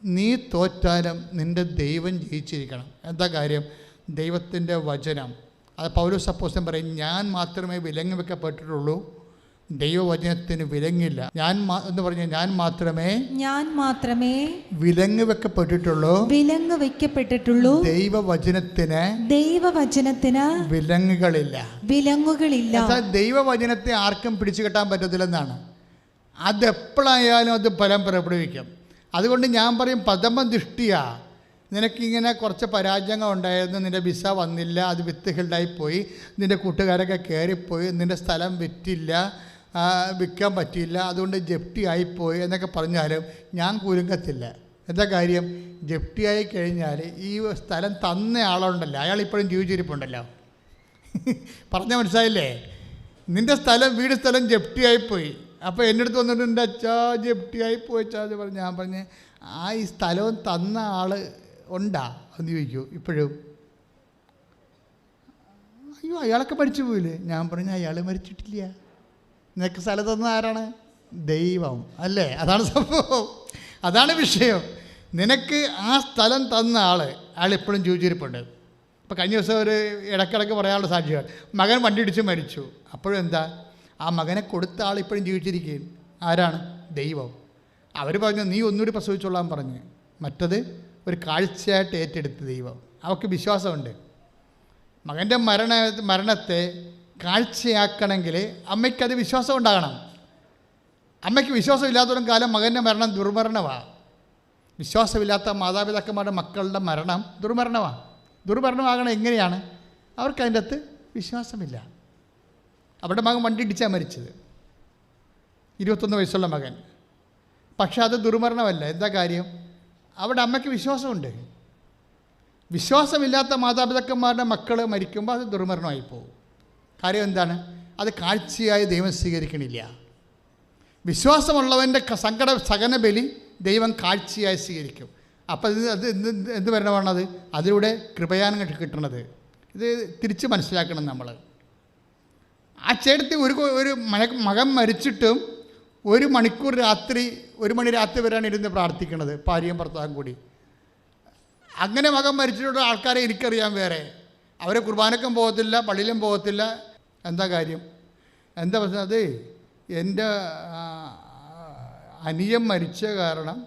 നീ തോറ്റാലും നിൻ്റെ ദൈവം ജയിച്ചിരിക്കണം. എന്താ കാര്യം? ദൈവത്തിൻ്റെ വചനം. അത് പൗലോസ് അപ്പോസ്തലൻ പറയും, ഞാൻ മാത്രമേ വിലങ്ങ് വെക്കപ്പെട്ടിട്ടുള്ളൂ, ദൈവവചനത്തിന് വിലങ്ങില്ല. എന്ന് പറഞ്ഞാൽ ഞാൻ മാത്രമേ വിലങ്ങ് വെക്കപ്പെട്ടിട്ടുള്ളൂ ദൈവവചനത്തിന് വിലങ്ങുകളില്ല. ദൈവവചനത്തെ ആർക്കും പിടിച്ചു കെട്ടാൻ പറ്റത്തില്ലെന്നാണ്. അതെപ്പോഴായാലും അത് ഫലം പുറപ്പെടുവിക്കും. അതുകൊണ്ട് ഞാൻ പറയും, പ്രഥമ ദൃഷ്ടിയാ നിനക്കിങ്ങനെ കുറച്ച് പരാജയങ്ങൾ ഉണ്ടായിരുന്നു, നിൻ്റെ വിസ വന്നില്ല, അത് വിത്തുകളുണ്ടായിപ്പോയി, നിൻ്റെ കൂട്ടുകാരൊക്കെ കയറിപ്പോയി, നിൻ്റെ സ്ഥലം വിൽക്കാൻ പറ്റിയില്ല, അതുകൊണ്ട് ജപ്തി ആയിപ്പോയി എന്നൊക്കെ പറഞ്ഞാലും ഞാൻ കുലുങ്ങത്തില്ല. എന്താ കാര്യം? ജപ്തിയായി കഴിഞ്ഞാൽ ഈ സ്ഥലം തന്ന ആളുണ്ടല്ലോ, അയാൾ ഇപ്പോഴും ജീവിച്ചിരിപ്പുണ്ടല്ലോ. പറഞ്ഞാൽ മനസ്സിലായില്ലേ? നിൻ്റെ വീട് സ്ഥലം ജപ്തിയായിപ്പോയി. അപ്പോൾ എൻ്റെ അടുത്ത് വന്നിട്ട് എൻ്റെ അച്ഛാ ജപ്തിയായിപ്പോയി അച്ഛാ എന്ന് പറഞ്ഞ് ഞാൻ പറഞ്ഞ്, ഈ സ്ഥലവും തന്ന ആൾ ഉണ്ടാ എന്ന് ചോദിക്കൂ. ഇപ്പോഴും അയ്യോ അയാളൊക്കെ മരിച്ചു പോയില്ലേ? ഞാൻ പറഞ്ഞു അയാൾ മരിച്ചിട്ടില്ല. നിനക്ക് സ്ഥലം തന്ന ആരാണ്? ദൈവം അല്ലേ? അതാണ് സംഭവം, അതാണ് വിഷയം. നിനക്ക് ആ സ്ഥലം തന്ന അയാൾ എപ്പോഴും ജീവിച്ചിരിപ്പുണ്ട്. ഇപ്പോൾ കഴിഞ്ഞ ദിവസം ഒരു ഇടക്കിടക്ക് പറയാനുള്ള സാക്ഷികൾ, മകൻ വണ്ടി ഇടിച്ച് മരിച്ചു. അപ്പോഴും എന്താ? ആ മകനെ കൊടുത്ത ആൾ ഇപ്പോഴും ജീവിച്ചിരിക്കുകയും. ആരാണ്? ദൈവം. അവർ പറഞ്ഞു നീ ഒന്നുകൂടി പ്രസവിച്ചോളാൻ പറഞ്ഞ്. മറ്റത് ഒരു കാഴ്ചയായിട്ട് ഏറ്റെടുത്ത് ദൈവം. അവർക്ക് വിശ്വാസമുണ്ട്. മകൻ്റെ മരണത്തെ കാഴ്ചയാക്കണമെങ്കിൽ അമ്മയ്ക്കത് വിശ്വാസം ഉണ്ടാകണം. അമ്മയ്ക്ക് വിശ്വാസമില്ലാത്തവരും കാലം മകൻ്റെ മരണം ദുർമരണമാണ്. വിശ്വാസമില്ലാത്ത മാതാപിതാക്കന്മാരുടെ മക്കളുടെ മരണം ദുർമരണമാണ്. ദുർമരണമാകണം എങ്ങനെയാണ്? അവർക്ക് അതിൻ്റെ അകത്ത് വിശ്വാസമില്ല. അവരുടെ മകൻ വണ്ടി ഇടിച്ചാണ് മരിച്ചത്, 21 വയസ്സുള്ള മകൻ. പക്ഷെ അത് ദുർമരണമല്ല. എന്താ കാര്യം? അവിടെ അമ്മയ്ക്ക് വിശ്വാസമുണ്ട്. വിശ്വാസമില്ലാത്ത മാതാപിതാക്കന്മാരുടെ മക്കൾ മരിക്കുമ്പോൾ അത് ദുർമരണമായി പോകും. കാര്യം എന്താണ്? അത് കാഴ്ചയായി ദൈവം സ്വീകരിക്കണില്ല. വിശ്വാസമുള്ളവൻ്റെ സകന ബലി ദൈവം കാഴ്ചയായി സ്വീകരിക്കും. അപ്പം അത് എന്ത് വരണമാണത്? അതിലൂടെ കൃപയാനം കിട്ടണത്. ഇത് തിരിച്ച് മനസ്സിലാക്കണം നമ്മൾ. ആ ചേട്ടത്തി ഒരു മകൻ മരിച്ചിട്ടും 1 മണിക്കൂർ രാത്രി 1 മണി രാത്രി വരെയാണ് ഇരുന്ന് പ്രാർത്ഥിക്കുന്നത്, ഭാര്യയും ഭർത്താവും കൂടി. അങ്ങനെ മകൻ മരിച്ചിട്ടുള്ള ആൾക്കാരെ എനിക്കറിയാം. വേറെ അവരെ കുർബാനക്കും പോകത്തില്ല, പള്ളിയിലും പോകത്തില്ല. എന്താ കാര്യം? എന്താ പ്രശ്നം? അത് എൻ്റെ അനിയൻ മരിച്ച കാരണം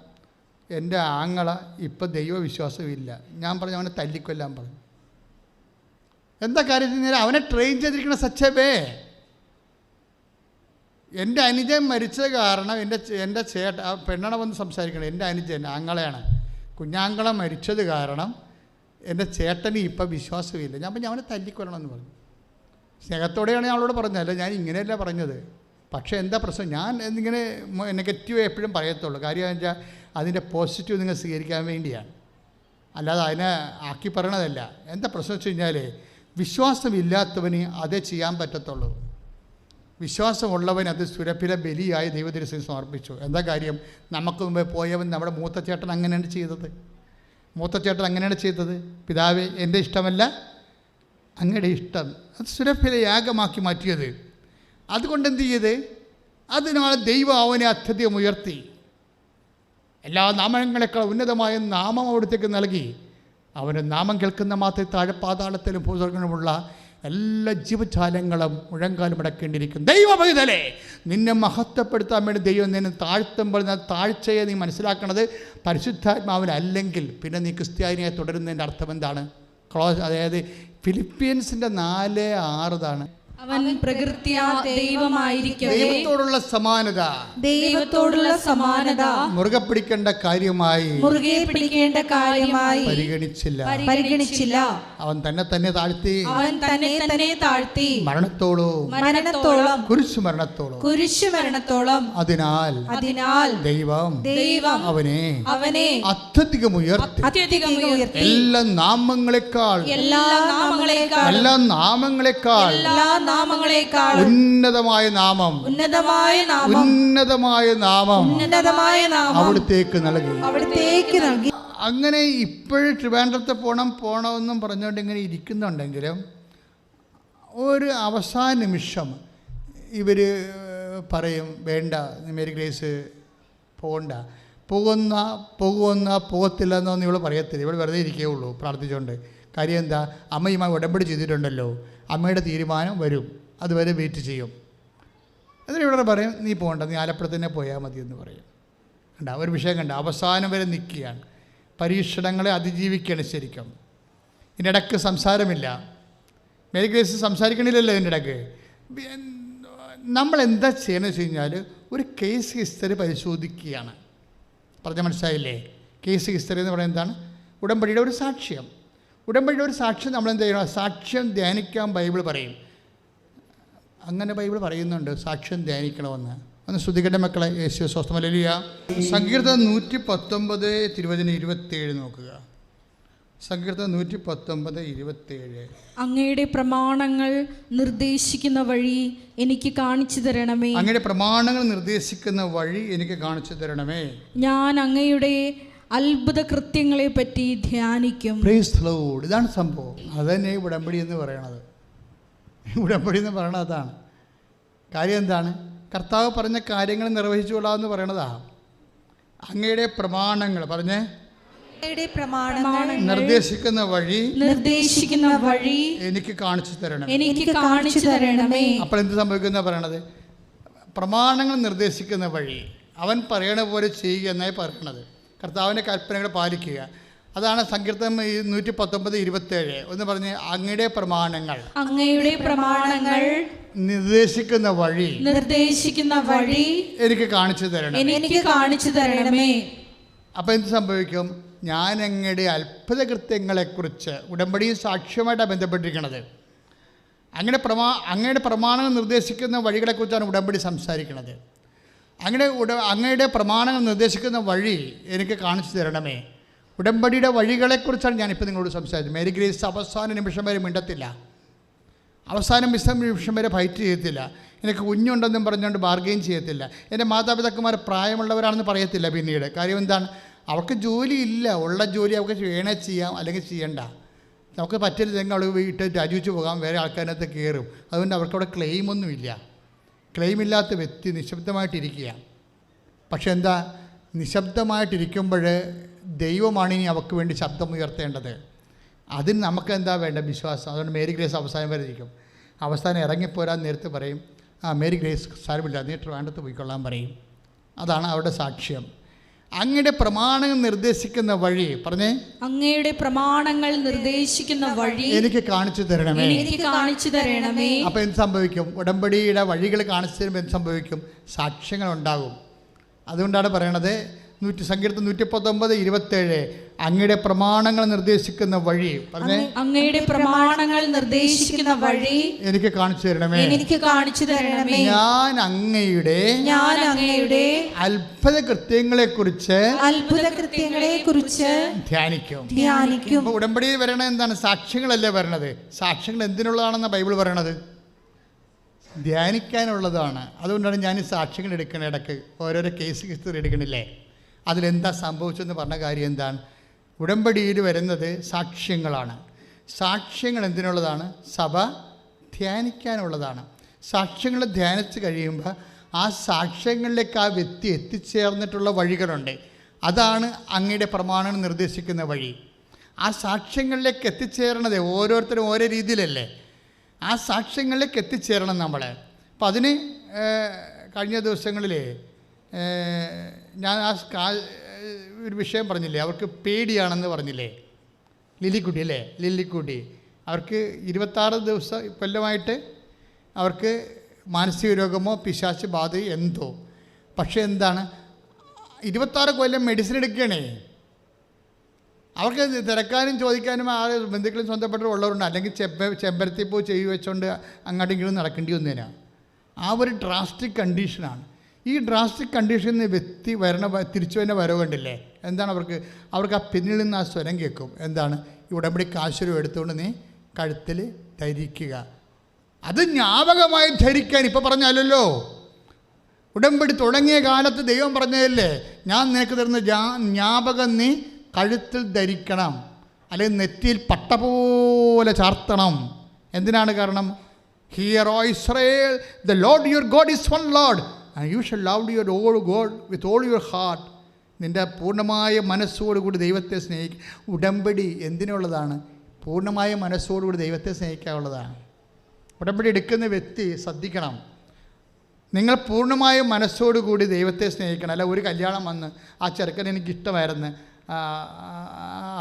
എൻ്റെ ആങ്ങള ഇപ്പം ദൈവവിശ്വാസമില്ല. ഞാൻ പറഞ്ഞു അവനെ തല്ലിക്കൊല്ലാൻ പറഞ്ഞു. എന്താ കാര്യത്തിൽ? അവനെ ട്രെയിൻ ചെയ്തിരിക്കുന്ന സച്ചവേ. എൻ്റെ അനുജൻ മരിച്ചത് കാരണം എൻ്റെ പെണ്ണണ വന്ന് സംസാരിക്കണം. എൻ്റെ അനുജൻ ആങ്ങളെയാണ്. കുഞ്ഞാങ്കള മരിച്ചത് കാരണം എൻ്റെ ചേട്ടന് ഇപ്പം വിശ്വാസമില്ല. ഞാൻ പറഞ്ഞു അവനെ തല്ലിക്കൊല്ലണമെന്ന് പറഞ്ഞു. സ്നേഹത്തോടെയാണ് ഞാൻ അവളോട് പറഞ്ഞതല്ല, ഞാൻ ഇങ്ങനെയല്ല പറഞ്ഞത്. പക്ഷേ എന്താ പ്രശ്നം? ഞാൻ എന്നിങ്ങനെ നെഗറ്റീവ് എപ്പോഴും പറയത്തുള്ളൂ. കാര്യം എന്ന് വെച്ചാൽ അതിൻ്റെ പോസിറ്റീവ് നിങ്ങൾ സ്വീകരിക്കാൻ വേണ്ടിയാണ്, അല്ലാതെ അതിനെ ആക്കി പറയണതല്ല. എന്താ പ്രശ്നം വെച്ച് കഴിഞ്ഞാൽ വിശ്വാസമില്ലാത്തവന് അതേ ചെയ്യാൻ പറ്റത്തുള്ളൂ. വിശ്വാസമുള്ളവൻ അത് സുരഭില ബലിയായി ദൈവത്തിനു സമർപ്പിച്ചു. എന്താ കാര്യം? നമുക്ക് മുമ്പേ പോയവൻ നമ്മുടെ മൂത്തച്ചേട്ടൻ അങ്ങനെയാണ് ചെയ്തത്. പിതാവേ എൻ്റെ ഇഷ്ടമല്ല അങ്ങയുടെ ഇഷ്ടം. അത് സുരഭില യാഗമാക്കി മാറ്റിയത്. അതുകൊണ്ട് എന്ത് ചെയ്ത്? അതിനാൽ ദൈവം അവനെ അത്യധികം ഉയർത്തി. എല്ലാ നാമങ്ങളെക്കാൾ ഉന്നതമായ നാമം അവിടത്തേക്ക് നൽകി. അവൻ്റെ നാമം കേൾക്കുന്ന മാത്രമേ താഴെ പാതാളത്തിലും ഭൂസ്വർഗങ്ങളുമുള്ള എല്ലാ ജീവജാലങ്ങളും മുഴങ്കാലും അടക്കേണ്ടിയിരിക്കും. ദൈവപൈതലേ, നിന്നെ മഹത്വപ്പെടുത്താൻ വേണ്ടി ദൈവം നിന്നെ താഴ്ത്തുമ്പോൾ താഴ്ചയെ നീ മനസ്സിലാക്കണത് പരിശുദ്ധാത്മാവിനല്ലെങ്കിൽ പിന്നെ നീ ക്രിസ്ത്യാനിയായി തുടരുന്നതിൻ്റെ അർത്ഥം എന്താണ്? അതായത് ഫിലിപ്പിയൻസിൻ്റെ 4:6 അവൻ പ്രകൃത്യാ ദൈവമായിരിക്കവേ ദൈവത്തോടുള്ള സമാനത മുറുകെ പിടിക്കേണ്ട കാര്യമായി പരിഗണിച്ചില്ല. അവൻ തന്നെ താഴ്ത്തി മരണത്തോളം കുരിശുമരണത്തോളം. അതിനാൽ ദൈവം അവനെ അത്യധികം ഉയർത്തി. എല്ലാ നാമങ്ങളെക്കാൾ നാമങ്ങളെക്കാൾ ഉന്നതമായ നാമം അവിടുത്തേക്ക് നൽകി. അങ്ങനെ ഇപ്പോഴും ട്രിവാൻഡ്രത്ത് പോണമെന്നും പറഞ്ഞുകൊണ്ട് ഇങ്ങനെ ഇരിക്കുന്നുണ്ടെങ്കിലും ഒരു അവസാന നിമിഷം ഇവർ പറയും, വേണ്ട മേരി ഗ്രേസ് പോകണ്ട, പോകത്തില്ല എന്നൊന്നും ഇവൾ പറയത്തില്ല. ഇവൾ വെറുതെ ഇരിക്കുകയുള്ളൂ പ്രാർത്ഥിച്ചുകൊണ്ട്. കാര്യം എന്താ? അമ്മയുമായി ഉടമ്പടി ചെയ്തിട്ടുണ്ടല്ലോ, അമ്മയുടെ തീരുമാനം വരും, അതുവരെ വെയിറ്റ് ചെയ്യും. എന്നിട്ട് ഇവിടെ പറയും, നീ പോകണ്ട, നീ ആലപ്പുഴ തന്നെ പോയാൽ മതി എന്ന് പറയും. കണ്ട ഒരു വിഷയം കണ്ട, അവസാനം വരെ നിൽക്കുകയാണ്, പരീക്ഷണങ്ങളെ അതിജീവിക്കുകയാണ് ശരിക്കും. ഇതിൻ്റെ ഇടയ്ക്ക് സംസാരമില്ല. മേരി ഗ്രേസ് സംസാരിക്കണില്ലല്ലോ ഇതിൻ്റെ ഇടയ്ക്ക്. നമ്മൾ എന്താ ചെയ്യണമെന്ന് വെച്ച് കഴിഞ്ഞാൽ ഒരു കേസ് ഹിസ്റ്ററി പരിശോധിക്കുകയാണ്. പറഞ്ഞ മനസ്സിലായില്ലേ? കേസ് ഹിസ്റ്ററി എന്ന് പറയുന്നത് എന്താണ്? ഉടമ്പടിയുടെ ഒരു സാക്ഷ്യം. ഉടമ്പടിയുടെ ഒരു സാക്ഷ്യം നമ്മൾ എന്ത് ചെയ്യണം? സാക്ഷ്യം ധ്യാനിക്കാൻ ബൈബിൾ പറയും. അങ്ങനെ ബൈബിൾ പറയുന്നുണ്ട് സാക്ഷ്യം ധ്യാനിക്കണമെന്ന്. ഒന്ന് ശ്രദ്ധിക്കട്ടെ മക്കളെ. യേശു സ്വസ്ഥം. ഹല്ലേലൂയ. സങ്കീർത്തനം 119 തിരുവചനം 27 നോക്കുക. സങ്കീർത്തനം 119 27. അങ്ങയുടെ പ്രമാണങ്ങൾ നിർദ്ദേശിക്കുന്ന വഴി എനിക്ക് കാണിച്ചു തരണമേ. അങ്ങയുടെ പ്രമാണങ്ങൾ നിർദ്ദേശിക്കുന്ന വഴി എനിക്ക് കാണിച്ചു തരണമേ. ഞാൻ അങ്ങയുടെ അത്ഭുത കൃത്യങ്ങളെ പറ്റി ധ്യാനിക്കും. Praise the Lord. ഇതാണ് സംഭവം. അതുതന്നെ ഉടമ്പടി എന്ന് പറയണത്. ഉടമ്പടി എന്ന് പറയണത് അതാണ്. കാര്യം എന്താണ്? കർത്താവ് പറഞ്ഞ കാര്യങ്ങൾ നിർവഹിച്ചുകൊള്ളാമെന്ന് പറയണതാ. അങ്ങയുടെ പ്രമാണങ്ങൾ പറഞ്ഞേ, നിർദ്ദേശിക്കുന്ന വഴി എനിക്ക് കാണിച്ചു തരണമേ. അപ്പോൾ എന്ത് സംഭവിക്കുന്ന പറയണത്? പ്രമാണങ്ങൾ നിർദ്ദേശിക്കുന്ന വഴി അവൻ പറയണ പോലെ ചെയ്യുക എന്നായി പറയണത്. കർത്താവിൻ്റെ കൽപ്പനകൾ പാലിക്കുക. അതാണ് സങ്കീർത്തനം 119 27. ഒന്ന് പറഞ്ഞ്, അങ്ങയുടെ പ്രമാണങ്ങൾ നിർദ്ദേശിക്കുന്ന വഴി എനിക്ക് കാണിച്ചു തരണമേ. അപ്പം എന്ത് സംഭവിക്കും? ഞാൻ അങ്ങയുടെ അത്ഭുത കൃത്യങ്ങളെക്കുറിച്ച് ഉടമ്പടിയും സാക്ഷ്യമായിട്ടാണ് ബന്ധപ്പെട്ടിരിക്കുന്നത്. അങ്ങയുടെ പ്രമാണങ്ങൾ നിർദ്ദേശിക്കുന്ന വഴികളെക്കുറിച്ചാണ് ഉടമ്പടി സംസാരിക്കുന്നത്. അങ്ങയുടെ പ്രമാണങ്ങൾ നിർദ്ദേശിക്കുന്ന വഴി എനിക്ക് കാണിച്ചു തരണമേ. ഉടമ്പടിയുടെ വഴികളെക്കുറിച്ചാണ് ഞാനിപ്പോൾ നിങ്ങളോട് സംസാരിച്ചത്. മേരി ഗ്രേസ് അവസാന നിമിഷം വരെ മിണ്ടത്തില്ല, അവസാന നിമിഷം വരെ ഫൈറ്റ് ചെയ്യത്തില്ല, എനിക്ക് കുഞ്ഞുണ്ടെന്നും പറഞ്ഞുകൊണ്ട് ബാർഗെയിൻ ചെയ്യത്തില്ല, എൻ്റെ മാതാപിതാക്കന്മാർ പ്രായമുള്ളവരാണെന്ന് പറയത്തില്ല. പിന്നീട് കാര്യം എന്താണ്? അവർക്ക് ജോലിയില്ല, ഉള്ള ജോലി അവർക്ക് വേണേ ചെയ്യാം, അല്ലെങ്കിൽ ചെയ്യണ്ട. നമുക്ക് പറ്റില്ലെങ്കിൽ അവൾ വീട്ടിൽ രാജിവെച്ച് പോകാം, വേറെ ആൾക്കാരകത്ത് കയറും. അതുകൊണ്ട് അവർക്കവിടെ ക്ലെയിമൊന്നുമില്ല. ക്ലെയിമില്ലാത്ത വ്യക്തി നിശബ്ദമായിട്ടിരിക്കുക. പക്ഷെ എന്താ? നിശബ്ദമായിട്ടിരിക്കുമ്പോൾ ദൈവമാണ് ഇനി അവർക്ക് വേണ്ടി ശബ്ദം ഉയർത്തേണ്ടത്. അതിന് നമുക്ക് എന്താ വേണ്ട? വിശ്വാസം. അതുകൊണ്ട് മേരി ഗ്രേസ് അവസാനം വരെ ഇരിക്കും. അവസാനം ഇറങ്ങിപ്പോരാൻ നേരത്ത് പറയും, മേരി ഗ്രേസ് സാരമില്ല, നീ ട്രിവാൻഡ്രത്ത് പോയിക്കൊള്ളാൻ പറയും. അതാണ് അവരുടെ സാക്ഷ്യം. അങ്ങയുടെ പ്രമാണങ്ങൾ നിർദ്ദേശിക്കുന്ന വഴി പറഞ്ഞേ, അങ്ങയുടെ പ്രമാണങ്ങൾ നിർദ്ദേശിക്കുന്ന വഴി എനിക്ക് കാണിച്ചു തരണമേ. അപ്പോൾ എന്ത് സംഭവിക്കും? ഉടമ്പടിയുടെ വഴികൾ കാണിച്ചു തരുമ്പോൾ എന്ത് സംഭവിക്കും? സാക്ഷ്യങ്ങൾ ഉണ്ടാകും. അതുകൊണ്ടാണ് പറയണത് സങ്കീർത്തനം 119 27. അങ്ങയുടെ പ്രമാണങ്ങൾ നിർദ്ദേശിക്കുന്ന വഴി പറഞ്ഞേ, അങ്ങയുടെ പ്രമാണങ്ങൾ നിർദ്ദേശിക്കുന്ന വഴി എനിക്ക് കാണിച്ചു തരണമേ. ഞാൻ അങ്ങയുടെ അത്ഭുത കൃത്യങ്ങളെക്കുറിച്ച് ധ്യാനിക്കും. ഉടമ്പടിയിൽ വരണ എന്താണ്? സാക്ഷ്യങ്ങളല്ലേ വരണത്. സാക്ഷ്യങ്ങൾ എന്തിനുള്ളതാണെന്ന് ബൈബിൾ പറയണത്? ധ്യാനിക്കാനുള്ളതാണ്. അതുകൊണ്ടാണ് ഞാൻ ഈ സാക്ഷ്യങ്ങൾ എടുക്കണ. ഇടയ്ക്ക് ഓരോരോ കേസ് ഹിസ്റ്ററി എടുക്കണില്ലേ? അതിലെന്താ സംഭവിച്ചെന്ന് പറഞ്ഞ കാര്യം എന്താണ്? ഉടമ്പടിയിൽ വരുന്നത് സാക്ഷ്യങ്ങളാണ്. സാക്ഷ്യങ്ങൾ എന്തിനുള്ളതാണ്? സഭ ധ്യാനിക്കാനുള്ളതാണ്. സാക്ഷ്യങ്ങൾ ധ്യാനിച്ച് കഴിയുമ്പോൾ ആ സാക്ഷ്യങ്ങളിലേക്ക് ആ വ്യക്തി എത്തിച്ചേർന്നിട്ടുള്ള വഴികളുണ്ട്. അതാണ് അങ്ങയുടെ പ്രമാണങ്ങൾ നിർദ്ദേശിക്കുന്ന വഴി. ആ സാക്ഷ്യങ്ങളിലേക്ക് എത്തിച്ചേരണത് ഓരോരുത്തരും ഓരോ രീതിയിലല്ലേ. ആ സാക്ഷ്യങ്ങളിലേക്ക് എത്തിച്ചേരണം നമ്മൾ. അപ്പം അതിന് കഴിഞ്ഞ ദിവസങ്ങളിൽ ഞാൻ ഒരു വിഷയം പറഞ്ഞില്ലേ, അവർക്ക് പേടിയാണെന്ന് പറഞ്ഞില്ലേ, ലില്ലിക്കുട്ടി അവർക്ക് 26 ദിവസം കൊല്ലമായിട്ട് അവർക്ക് മാനസിക രോഗമോ പിശാച് ബാധയോ എന്തോ. പക്ഷേ എന്താണ്, 26 കൊല്ലം മെഡിസിൻ എടുക്കുകയാണേ. അവർക്ക് തിരക്കാനും ചോദിക്കാനും ആ ബന്ധുക്കളും സ്വന്തപ്പെട്ടവരും ഉള്ളവരുണ്ട്. അല്ലെങ്കിൽ ചെമ്പരത്തി പൂ ചെയ്തു വെച്ചുകൊണ്ട് അങ്ങോട്ടും ഇങ്ങോട്ടും നടക്കേണ്ടി വന്നതിനാണ്. ആ ഒരു ഡ്രാസ്റ്റിക് കണ്ടീഷനാണ്. ഈ ഡ്രാസ്റ്റിക് കണ്ടീഷനിൽ നിന്ന് വ്യക്തി തിരിച്ചു വരുന്ന വരവ് കണ്ടില്ലേ? എന്താണ് അവർക്ക് ആ പിന്നിൽ നിന്ന് ആ സ്വരം കേൾക്കും. എന്താണ്? ഈ ഉടമ്പടി കാശുരം എടുത്തുകൊണ്ട് നീ കഴുത്തിൽ ധരിക്കുക. അത് ജ്ഞാപകമായി ധരിക്കാൻ ഇപ്പം പറഞ്ഞല്ലോ. ഉടമ്പടി തുടങ്ങിയ കാലത്ത് ദൈവം പറഞ്ഞതല്ലേ, ഞാൻ നിനക്ക് തരുന്ന ജ്ഞാപകം നീ കഴുത്തിൽ ധരിക്കണം, അല്ലെങ്കിൽ നെറ്റിയിൽ പട്ട പോലെ ചാർത്തണം. എന്തിനാണ്? കാരണം hear O Israel, the Lord your God is one Lord and you shall love your all God with all your heart. നിൻ്റെ പൂർണ്ണമായ മനസ്സോടുകൂടി ദൈവത്തെ സ്നേഹിക്കുക. ഉടമ്പടി എന്തിനുള്ളതാണ്? പൂർണ്ണമായ മനസ്സോടുകൂടി ദൈവത്തെ സ്നേഹിക്കാനുള്ളതാണ്. ഉടമ്പടി എടുക്കുന്ന വ്യക്തി ശ്രദ്ധിക്കണം, നിങ്ങൾ പൂർണ്ണമായ മനസ്സോടുകൂടി ദൈവത്തെ സ്നേഹിക്കണം. അല്ല ഒരു കല്യാണം വന്ന് ആ ചെറുക്കൻ എനിക്കിഷ്ടമായിരുന്നു,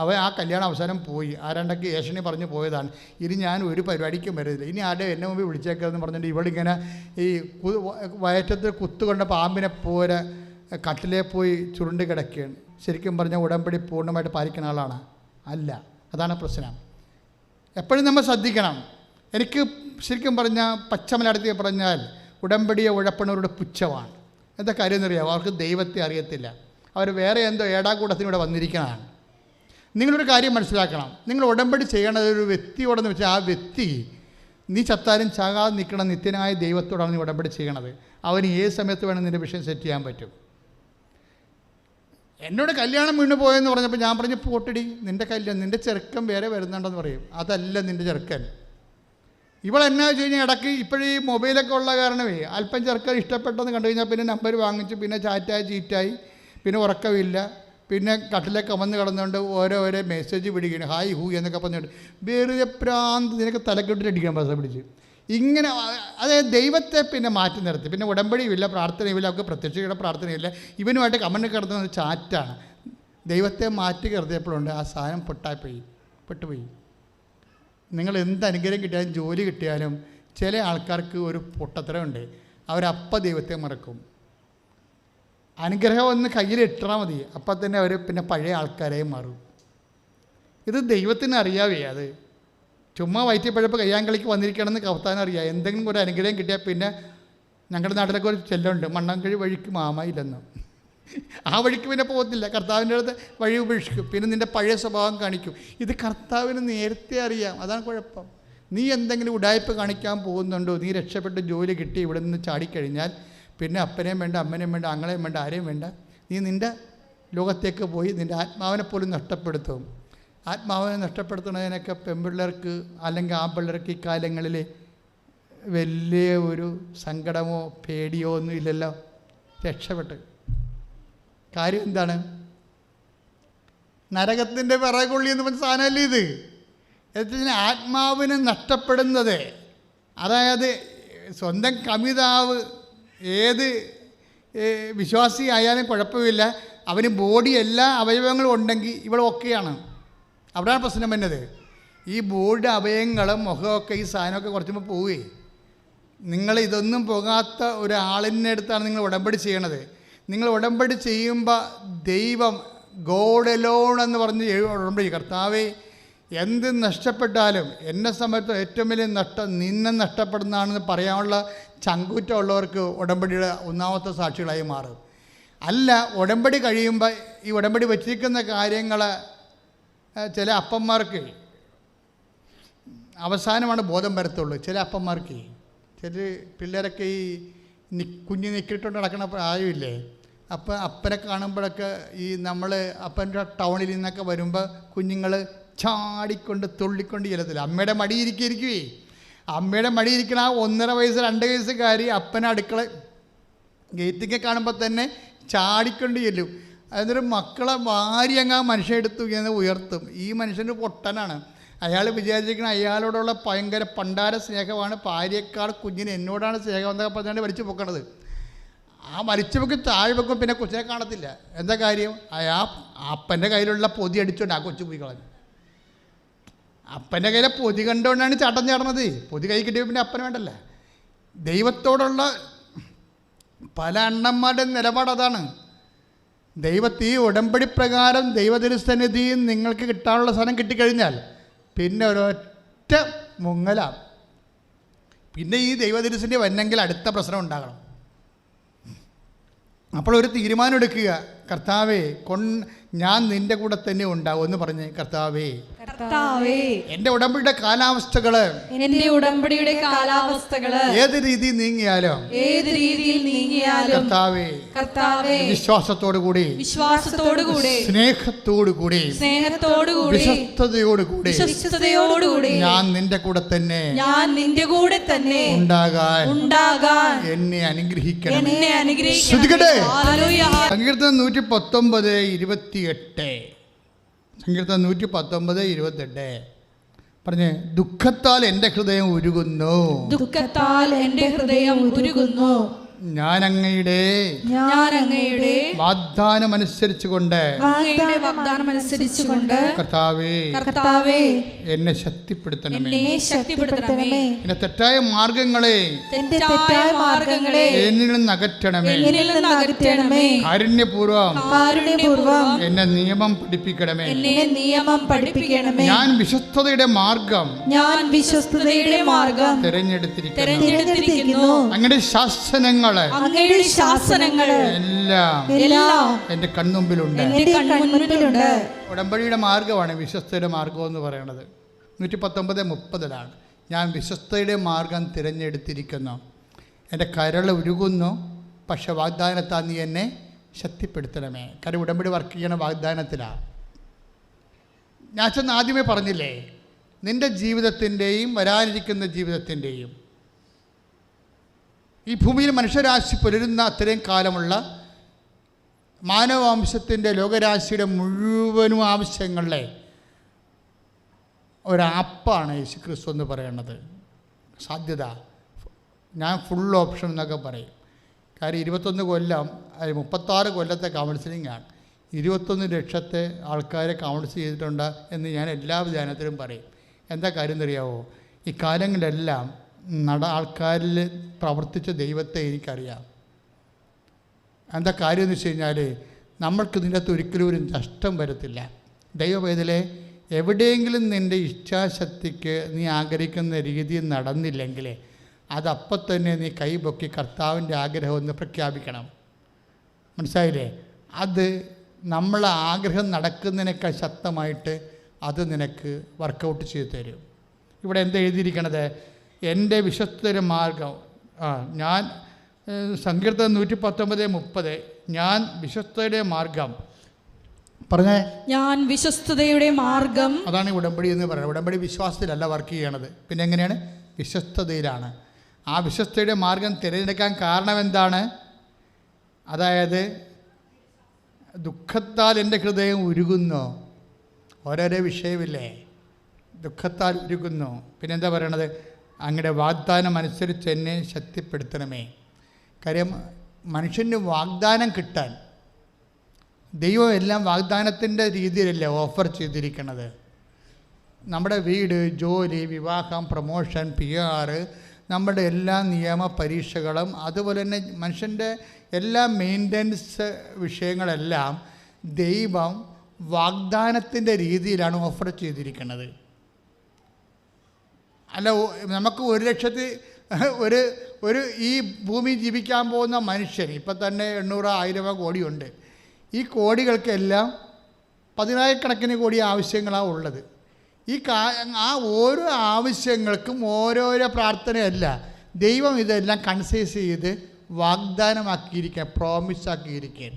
അവൻ ആ കല്യാണം അവസാനം പോയി, ആരാണ്ടൊക്കെ ഏഷണി പറഞ്ഞ് പോയതാണ്, ഇനി ഞാൻ ഒരു പരിപാടിക്കും വരുന്നില്ല, ഇനി ആരുടെ എന്നെ മുമ്പ് വിളിച്ചേക്കതെന്ന് പറഞ്ഞിട്ട് ഇവളിങ്ങനെ ഈ വയറ്റത്തിൽ കുത്തുകൊണ്ട പാമ്പിനെ പോലെ കട്ടിലേ പോയി ചുരുണ്ട് കിടക്കുകയാണ്. ശരിക്കും പറഞ്ഞാൽ ഉടമ്പടി പൂർണ്ണമായിട്ട് പാലിക്കുന്ന ആളാണ് അല്ല. അതാണ് പ്രശ്നം. എപ്പോഴും നമ്മൾ ശ്രദ്ധിക്കണം. എനിക്ക് ശരിക്കും പറഞ്ഞാൽ പച്ചമലയാളത്തിൽ പറഞ്ഞാൽ ഉടമ്പടിയെ ഉഴപ്പണവരുടെ പുച്ഛമാണ്. എന്താ കാര്യം എന്നറിയാമോ? അവർക്ക് ദൈവത്തെ അറിയത്തില്ല, അവർ വേറെ എന്തോ ഏടാകൂടത്തിലൂടെ വന്നിരിക്കുന്നതാണ്. നിങ്ങളൊരു കാര്യം മനസ്സിലാക്കണം, നിങ്ങൾ ഉടമ്പടി ചെയ്യണത് ഒരു വ്യക്തിയോടെന്ന് വെച്ചാൽ ആ വ്യക്തി നീ ചത്താലും ചാകാതെ നിൽക്കണം നിത്യനായ ദൈവത്തോടാണ് നീ ഉടമ്പടി ചെയ്യണത്. അവന് ഏത് സമയത്ത് വേണം നിൻ്റെ വിഷയം സെറ്റ് ചെയ്യാൻ പറ്റും. എന്നോട് കല്യാണം വീണ് പോയെന്ന് പറഞ്ഞപ്പോൾ ഞാൻ പറഞ്ഞു, പോട്ടടി, നിൻ്റെ കല്യാണം, നിൻ്റെ ചെറുക്കൻ വേറെ വരുന്നുണ്ടെന്ന് പറയും. അതല്ല നിൻ്റെ ചെറുക്കൻ. ഇവളെന്നാ വെച്ച് കഴിഞ്ഞാൽ ഇടയ്ക്ക് ഇപ്പോഴീ മൊബൈലൊക്കെ ഉള്ള കാരണമേ അല്പം ചെറുക്കൻ ഇഷ്ടപ്പെട്ടെന്ന് കണ്ടു കഴിഞ്ഞാൽ പിന്നെ നമ്പർ വാങ്ങിച്ചു, പിന്നെ ചാറ്റായി ചീറ്റായി, പിന്നെ ഉറക്കമില്ല, പിന്നെ കട്ടിലേക്ക് അമന്ന് കിടന്നുകൊണ്ട് ഓരോ മെസ്സേജ് പിടിക്കണം, ഹായ് ഹൂ എന്നൊക്കെ പറഞ്ഞിട്ട് വെറുതെ പ്രാന്ത് നിനക്ക് തലക്കെട്ടിലടിക്കാൻ ബസ് പിടിച്ച് ഇങ്ങനെ. അതായത് ദൈവത്തെ പിന്നെ മാറ്റി നിർത്തി. പിന്നെ ഉടമ്പടിയുമില്ല, പ്രാർത്ഥനയുമില്ല, അവർക്ക് പ്രത്യക്ഷയുടെ പ്രാർത്ഥനയില്ല, ഇവനുമായിട്ട് കമന്റ് കിടത്തുന്നത് ചാറ്റാണ്. ദൈവത്തെ മാറ്റി കരുതിയപ്പോഴുണ്ട് ആ സാധനം പെട്ടുപോയി. നിങ്ങൾ എന്ത് അനുഗ്രഹം കിട്ടിയാലും ജോലി കിട്ടിയാലും ചില ആൾക്കാർക്ക് ഒരു പൊട്ടത്തരമുണ്ട്, അവരപ്പം ദൈവത്തെ മറക്കും. അനുഗ്രഹം ഒന്ന് കയ്യിൽ ഇട്ടാൽ മതി, അപ്പം തന്നെ അവർ പിന്നെ പഴയ ആൾക്കാരെ മാറും. ഇത് ദൈവത്തിന് അറിയാവേ. അത് ചുമ്മാ വയറ്റിപ്പഴപ്പ് കയ്യാങ്കളിക്ക് വന്നിരിക്കണമെന്ന് കർത്താവിന് അറിയാം. എന്തെങ്കിലും ഒരു അനുഗ്രഹം കിട്ടിയാൽ പിന്നെ ഞങ്ങളുടെ നാട്ടിലൊക്കെ ഒരു ചെല്ലുണ്ട്, മണ്ണാങ്കഴി വഴിക്ക് മാമയില്ലെന്ന്. ആ വഴിക്ക് പിന്നെ പോകത്തില്ല, കർത്താവിൻ്റെ അടുത്ത് വഴി ഉപേക്ഷിക്കും, പിന്നെ നിൻ്റെ പഴയ സ്വഭാവം കാണിക്കും. ഇത് കർത്താവിന് നേരത്തെ അറിയാം. അതാണ് കുഴപ്പം. നീ എന്തെങ്കിലും ഉടായ്പ കാണിക്കാൻ പോകുന്നുണ്ടോ, നീ രക്ഷപ്പെട്ട് ജോലി കിട്ടി ഇവിടെ നിന്ന് ചാടിക്കഴിഞ്ഞാൽ പിന്നെ അപ്പനെയും വേണ്ട, അമ്മനെയും വേണ്ട, ആങ്ങളെയും വേണ്ട, ആരെയും വേണ്ട, നീ നിൻ്റെ ലോകത്തേക്ക് പോയി നിൻ്റെ ആത്മാവിനെ പോലും നഷ്ടപ്പെടുത്തും. ആത്മാവിനെ നഷ്ടപ്പെടുത്തുന്നതിനൊക്കെ പെൺപിള്ളേർക്ക് അല്ലെങ്കിൽ ആൺപിള്ളേർക്ക് ഈ കാലങ്ങളിൽ വലിയ ഒരു സങ്കടമോ പേടിയോ ഒന്നും ഇല്ലല്ലോ, രക്ഷപ്പെട്ട്. കാര്യം എന്താണ്? നരകത്തിൻ്റെ വിറകുള്ളി എന്ന് പറഞ്ഞ സാധനമല്ലേ ഇത്. എന്ന് ആത്മാവിന് നഷ്ടപ്പെടുന്നത്, അതായത് സ്വന്തം കമിതാവ് ഏത് വിശ്വാസി ആയാലും കുഴപ്പമില്ല, അവന് ബോഡി എല്ലാ അവയവങ്ങളും ഉണ്ടെങ്കിൽ ഇവിടെ ഒക്കെയാണ്. അവിടെയാണ് പ്രശ്നം വരുന്നത്. ഈ ബോഡി അവയവങ്ങളും മുഖമൊക്കെ ഈ സാധനമൊക്കെ കുറച്ചുമ്പോൾ പോവുകയെ. നിങ്ങൾ ഇതൊന്നും പോകാത്ത ഒരാളിൻ്റെ അടുത്താണ് നിങ്ങൾ ഉടമ്പടി ചെയ്യണത്. നിങ്ങൾ ഉടമ്പടി ചെയ്യുമ്പോൾ ദൈവം ഗോഡ് അലോൺ എന്ന് പറഞ്ഞ് ഉടമ്പടി, കർത്താവേ എന്ത് നഷ്ടപ്പെട്ടാലും എന്നെ സംബന്ധിച്ച് ഏറ്റവും വലിയ നഷ്ടം നിന്നെ നഷ്ടപ്പെടുന്നതാണെന്ന് പറയാനുള്ള ചങ്കൂറ്റമുള്ളവർക്ക് ഉടമ്പടിയുടെ ഒന്നാമത്തെ സാക്ഷികളായി മാറും. അല്ല, ഉടമ്പടി കഴിയുമ്പോൾ ഈ ഉടമ്പടി വച്ചിരിക്കുന്ന കാര്യങ്ങൾ ചില അപ്പന്മാർക്ക് അവസാനമാണ് ബോധം വരത്തുള്ളൂ. ചില അപ്പന്മാർക്ക്, ചില പിള്ളേരൊക്കെ ഈ കുഞ്ഞ് നിക്കിട്ടുണ്ട് നടക്കുന്ന പ്രായമില്ലേ, അപ്പം അപ്പനെ കാണുമ്പോഴൊക്കെ ഈ നമ്മൾ അപ്പൻ്റെ ടൗണിൽ നിന്നൊക്കെ വരുമ്പോൾ കുഞ്ഞുങ്ങൾ ചാടിക്കൊണ്ട് തുള്ളിക്കൊണ്ട് ചെല്ലത്തില്ല. അമ്മയുടെ മടിയിരിക്കുവേ. അമ്മയുടെ മടിയിരിക്കണ ആ 1.5 വയസ്സ് 2 വയസ്സുകാരി അപ്പനെ അടുക്കള ഗേറ്റിക്കെ കാണുമ്പോൾ തന്നെ ചാടിക്കൊണ്ട് ചെല്ലും. അതൊരു മക്കളെ വാരി അങ്ങ് മനുഷ്യൻ എടുത്തു എന്ന് ഉയർത്തും. ഈ മനുഷ്യന് പൊട്ടനാണ്. അയാൾ വിചാരിച്ചിരിക്കണം അയാളോടുള്ള ഭയങ്കര പണ്ടാര സ്നേഹമാണ്, ഭാര്യയേക്കാൾ കുഞ്ഞിന് എന്നോടാണ് സ്നേഹം എന്നൊക്കെ പറഞ്ഞാണ് വലിച്ചു പൊക്കണത്. ആ വലിച്ചു പൊക്കി താഴെ വെക്കും, പിന്നെ കൊച്ചിനെ കാണത്തില്ല. എന്താ കാര്യം? അപ്പൻ്റെ കയ്യിലുള്ള പൊതി അടിച്ചുകൊണ്ട് ആ കൊച്ചു പോയി കളഞ്ഞു. അപ്പൻ്റെ കയ്യിലെ പൊതി കണ്ടുകൊണ്ടാണ് ചാട്ടം ചാടണത്. പൊതി കൈ കിട്ടിയപ്പോൾ പിന്നെ അപ്പന് വേണ്ടല്ല. ദൈവത്തോടുള്ള പല അണ്ണന്മാരുടെ നിലപാട് അതാണ്. ദൈവത്തെ ഈ ഉടമ്പടി പ്രകാരം ദൈവതിരുസന്നിധിയിൽ നിങ്ങൾക്ക് കിട്ടാനുള്ള സാധനം കിട്ടിക്കഴിഞ്ഞാൽ പിന്നെ ഒരൊറ്റ മുങ്ങല. പിന്നെ ഈ ദൈവതിരുസന്നിധി വന്നെങ്കിൽ അടുത്ത പ്രശ്നം ഉണ്ടാകണം. അപ്പോൾ ഒരു തീരുമാനം എടുക്കുക, കർത്താവേ ഞാൻ നിൻ്റെ കൂടെ തന്നെ ഉണ്ടാവും എന്ന് പറഞ്ഞ്, കർത്താവേ കർത്താവേ, എൻ്റെ ഉടമ്പടിയുടെ കാലാവസ്ഥകള് ഏത് രീതിയിൽ നീങ്ങിയാലും കർത്താവേ, വിശ്വാസത്തോടു കൂടി സ്നേഹത്തോടുകൂടി വിശ്വസ്തയോടുകൂടി ഞാൻ നിന്റെ കൂടെ തന്നെ ഉണ്ടാകാൻ എന്നെ അനുഗ്രഹിക്കണം. സങ്കീർത്തനം 119:28. സങ്കീർത്തനം 119:28 പറഞ്ഞേ, ദുഃഖത്താൽ എൻ്റെ ഹൃദയം ഉരുകുന്നു, ഞാൻ അങ്ങയുടെ വാഗ്ദാനം അനുസരിച്ചുകൊണ്ട് കർത്താവേ എന്നെ ശക്തിപ്പെടുത്തണമേ. എന്റെ തെറ്റായ മാർഗങ്ങളെ എന്നിൽ നിന്ന് അകറ്റണമേ. കാരുണ്യപൂർവം എന്നെ നിയമം പഠിപ്പിക്കണമേ. ഞാൻ വിശ്വസ്തതയുടെ മാർഗം തിരഞ്ഞെടുത്തിരിക്കുന്നു. അങ്ങയുടെ ശാസനങ്ങൾ എല്ലാം എന്റെ കൺമുമ്പിലുണ്ട്. ഉടമ്പടിയുടെ മാർഗമാണ് വിശ്വസ്തയുടെ മാർഗം എന്ന് പറയുന്നത്. 119:30 ഞാൻ വിശ്വസ്തയുടെ മാർഗം തിരഞ്ഞെടുത്തിരിക്കുന്നു. എൻ്റെ കരൾ ഉരുകുന്നു, പക്ഷെ വാഗ്ദാനത്താൽ നീ എന്നെ ശക്തിപ്പെടുത്തണമേ. കാര്യം ഉടമ്പടി വർക്ക് ചെയ്യണ വാഗ്ദാനത്തിലാണ്. ഞാൻ ചെന്ന് ആദ്യമേ പറഞ്ഞില്ലേ, നിൻ്റെ ജീവിതത്തിൻ്റെയും വരാനിരിക്കുന്ന ജീവിതത്തിൻ്റെയും ഈ ഭൂമിയിൽ മനുഷ്യരാശി പുലരുന്ന അത്രയും കാലമുള്ള മാനവവംശത്തിൻ്റെ ലോകരാശിയുടെ മുഴുവനും ആവശ്യങ്ങളിലെ ഒരാപ്പാണ് യേശു ക്രിസ്തു എന്ന് പറയുന്നത്. സാധ്യത ഞാൻ ഫുൾ ഓപ്ഷൻ എന്നൊക്കെ പറയും. കാര്യം 21 കൊല്ലം 36 കൊല്ലത്തെ കൗൺസിലിംഗ് ആണ്. 21 ലക്ഷത്തെ ആൾക്കാരെ കൗൺസിൽ ചെയ്തിട്ടുണ്ട് എന്ന് ഞാൻ എല്ലാ ധ്യാനത്തിലും പറയും. എന്താ കാര്യം എന്നറിയാവോ? ഈ കാലങ്ങളിലെല്ലാം ആൾക്കാരിൽ പ്രവർത്തിച്ച ദൈവത്തെ എനിക്കറിയാം. എന്താ കാര്യം എന്ന് വെച്ച് കഴിഞ്ഞാൽ, നമ്മൾക്ക് ഇതിൻ്റെ അകത്ത് ഒരിക്കലും ഒരു നഷ്ടം വരത്തില്ല. ദൈവവേദലെ എവിടെയെങ്കിലും നിൻ്റെ ഇച്ഛാശക്തിക്ക് നീ ആഗ്രഹിക്കുന്ന രീതിയിൽ നടന്നില്ലെങ്കിൽ അതപ്പം തന്നെ നീ കൈപൊക്കി കർത്താവിൻ്റെ ആഗ്രഹം ഒന്ന് പ്രഖ്യാപിക്കണം. മനസ്സിലായില്ലേ? അത് നമ്മളെ ആഗ്രഹം നടക്കുന്നതിനേക്കാൾ ശക്തമായിട്ട് അത് നിനക്ക് വർക്കൗട്ട് ചെയ്ത് തരും. ഇവിടെ എന്താ എഴുതിയിരിക്കണത്? എൻ്റെ വിശ്വസ്തയുടെ മാർഗം. ഞാൻ സങ്കീർത്തനം 119:30 ഞാൻ വിശ്വസ്തയുടെ മാർഗം പറഞ്ഞേ, ഞാൻ വിശ്വസ്തയുടെ മാർഗം. അതാണ് ഉടമ്പടി എന്ന് പറയുന്നത്. ഉടമ്പടി വിശ്വാസത്തിലല്ല വർക്ക് ചെയ്യണത്, പിന്നെ എങ്ങനെയാണ്? വിശ്വസ്തതയിലാണ്. ആ വിശ്വസ്തയുടെ മാർഗം തിരഞ്ഞെടുക്കാൻ കാരണം എന്താണ്? അതായത് ദുഃഖത്താൽ എൻ്റെ ഹൃദയം ഉരുകുന്നു. ഓരോരോ വിഷയമില്ലേ, ദുഃഖത്താൽ ഉരുകുന്നു. പിന്നെന്താ പറയണത്? അങ്ങയുടെ വാഗ്ദാനം അനുസരിച്ച് എന്നെ ശക്തിപ്പെടുത്തണമേ. കാര്യം മനുഷ്യന് വാഗ്ദാനം കിട്ടാൻ ദൈവം എല്ലാം വാഗ്ദാനത്തിൻ്റെ രീതിയിലല്ലേ ഓഫർ ചെയ്തിരിക്കുന്നത്. നമ്മുടെ വീട്, ജോലി, വിവാഹം, പ്രമോഷൻ, PR, നമ്മുടെ എല്ലാ നിയമ പരീക്ഷകളും, അതുപോലെ തന്നെ മനുഷ്യൻ്റെ എല്ലാ മെയിൻ്റനൻസ് വിഷയങ്ങളെല്ലാം ദൈവം വാഗ്ദാനത്തിൻ്റെ രീതിയിലാണ് ഓഫർ ചെയ്തിരിക്കുന്നത്. അല്ല, നമുക്ക് 1 ലക്ഷത്തി ഒരു ഈ ഭൂമി ജീവിക്കാൻ പോകുന്ന മനുഷ്യൻ ഇപ്പം തന്നെ 800, 1000 കോടിയുണ്ട്. ഈ കോടികൾക്കെല്ലാം 10,000 കോടി ആവശ്യങ്ങളാണ് ഉള്ളത്. ആ ഓരോ ആവശ്യങ്ങൾക്കും ഓരോരോ പ്രാർത്ഥനയല്ല, ദൈവം ഇതെല്ലാം കൺസൈസ് ചെയ്ത് വാഗ്ദാനമാക്കിയിരിക്കാൻ, പ്രോമിസാക്കിയിരിക്കാൻ.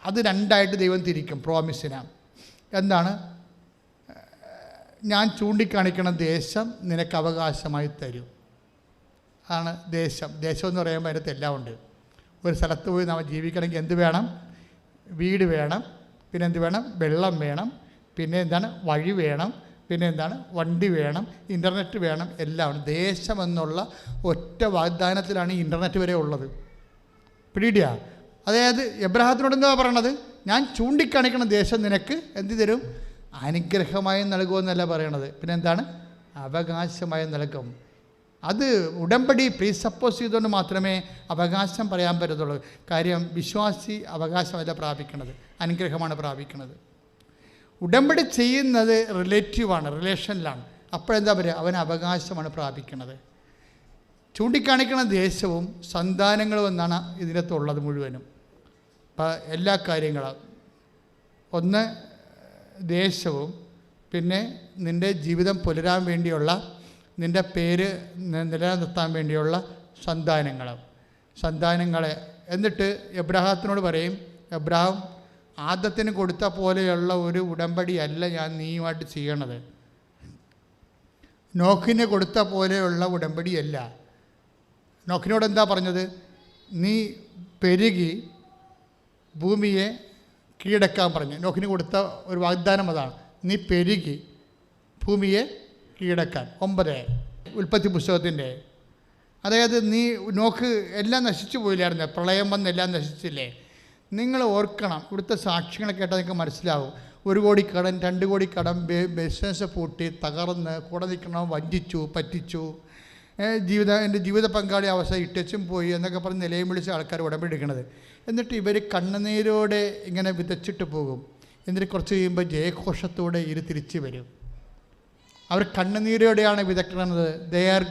അത് രണ്ടായിട്ട് ദൈവം തിരിക്കും പ്രോമിസിനാണ്. എന്താണ്? ഞാൻ ചൂണ്ടിക്കാണിക്കണ ദേശം നിനക്ക് അവകാശമായി തരും. ആണ് ദേശം. ദേശം എന്ന് പറയുമ്പോൾ അതിനകത്ത് എല്ലാം ഉണ്ട്. ഒരു സ്ഥലത്ത് പോയി നമ്മൾ ജീവിക്കണമെങ്കിൽ എന്ത് വേണം? വീട് വേണം, പിന്നെ എന്ത് വേണം? വെള്ളം വേണം, പിന്നെ എന്താണ്? വഴി വേണം, പിന്നെ എന്താണ്? വണ്ടി വേണം, ഇൻ്റർനെറ്റ് വേണം, എല്ലാം ഉണ്ട്. ദേശം എന്നുള്ള ഒറ്റ വാഗ്ദാനത്തിലാണ് ഈ ഇൻ്റർനെറ്റ് വരെ ഉള്ളത്. പിടിയിടുക. അതായത് എബ്രഹാത്തിനോട് എന്താ പറയണത്? ഞാൻ ചൂണ്ടിക്കാണിക്കണ ദേശം നിനക്ക് എന്ത് തരും? അനുഗ്രഹമായി നൽകുമെന്നല്ല പറയണത്, പിന്നെ എന്താണ്? അവകാശമായി നൽകും. അത് ഉടമ്പടി പ്രീസപ്പോസ് ചെയ്തുകൊണ്ട് മാത്രമേ അവകാശം പറയാൻ പറ്റത്തുള്ളൂ. കാര്യം വിശ്വാസി അവകാശമല്ല പ്രാപിക്കണത്, അനുഗ്രഹമാണ് പ്രാപിക്കുന്നത്. ഉടമ്പടി ചെയ്യുന്നത് റിലേറ്റീവാണ്, റിലേഷനിലാണ്. അപ്പോഴെന്താ പറയുക? അവൻ അവകാശമാണ് പ്രാപിക്കണത്. ചൂണ്ടിക്കാണിക്കണ ദേശവും സന്താനങ്ങളും എന്നാണ് ഇതിനകത്തുള്ളത് മുഴുവനും. എല്ലാ കാര്യങ്ങളും. ഒന്ന് ദേശവും പിന്നെ നിൻ്റെ ജീവിതം പുലരാൻ വേണ്ടിയുള്ള നിൻ്റെ പേര് നിലനിർത്താൻ വേണ്ടിയുള്ള സന്താനങ്ങളെ എന്നിട്ട് എബ്രാഹത്തിനോട് പറയും, എബ്രാഹാം ആദത്തിന് കൊടുത്ത പോലെയുള്ള ഒരു ഉടമ്പടിയല്ല ഞാൻ നീയുമായിട്ട് ചെയ്യണത്. നോഹിന് കൊടുത്ത പോലെയുള്ള ഉടമ്പടിയല്ല. നോഹിനോട് എന്താ പറഞ്ഞത്? നീ പെരുകി ഭൂമിയെ കീഴടക്കാൻ പറഞ്ഞു. നോഹിന് കൊടുത്ത ഒരു വാഗ്ദാനം അതാണ്, നീ പെരുകി ഭൂമിയെ കീഴടക്കാൻ. 9 ഉൽപ്പത്തി പുസ്തകത്തിൻ്റെ. അതായത് നീ നോക്ക് എല്ലാം നശിച്ചു പോയില്ലായിരുന്നു, പ്രളയം വന്ന് എല്ലാം നശിച്ചില്ലേ? നിങ്ങൾ ഓർക്കണം, ഇവിടുത്തെ സാക്ഷ്യങ്ങളെ കേട്ടാൽ നിങ്ങൾക്ക് മനസ്സിലാവും. 1 കോടി കടം, 2 കോടി കടം, ബിസിനസ് പൂട്ടി തകർന്ന് കൂടെ നിൽക്കണം, വഞ്ചിച്ചു, പറ്റിച്ചു, എൻ്റെ ജീവിത പങ്കാളി അവസ്ഥ ഇട്ടച്ചും പോയി എന്നൊക്കെ പറഞ്ഞ് നിലയും വിളിച്ച ആൾക്കാർ ഉടമ്പെടുക്കണത്. എന്നിട്ട് ഇവർ കണ്ണുനീരോടെ ഇങ്ങനെ വിതച്ചിട്ട് പോകും. എന്നിട്ട് കുറച്ച് കഴിയുമ്പോൾ ജയഘോഷത്തോടെ തിരിച്ചു വരും. അവർ കണ്ണുനീരോടെയാണ് വിതക്കണത്. They are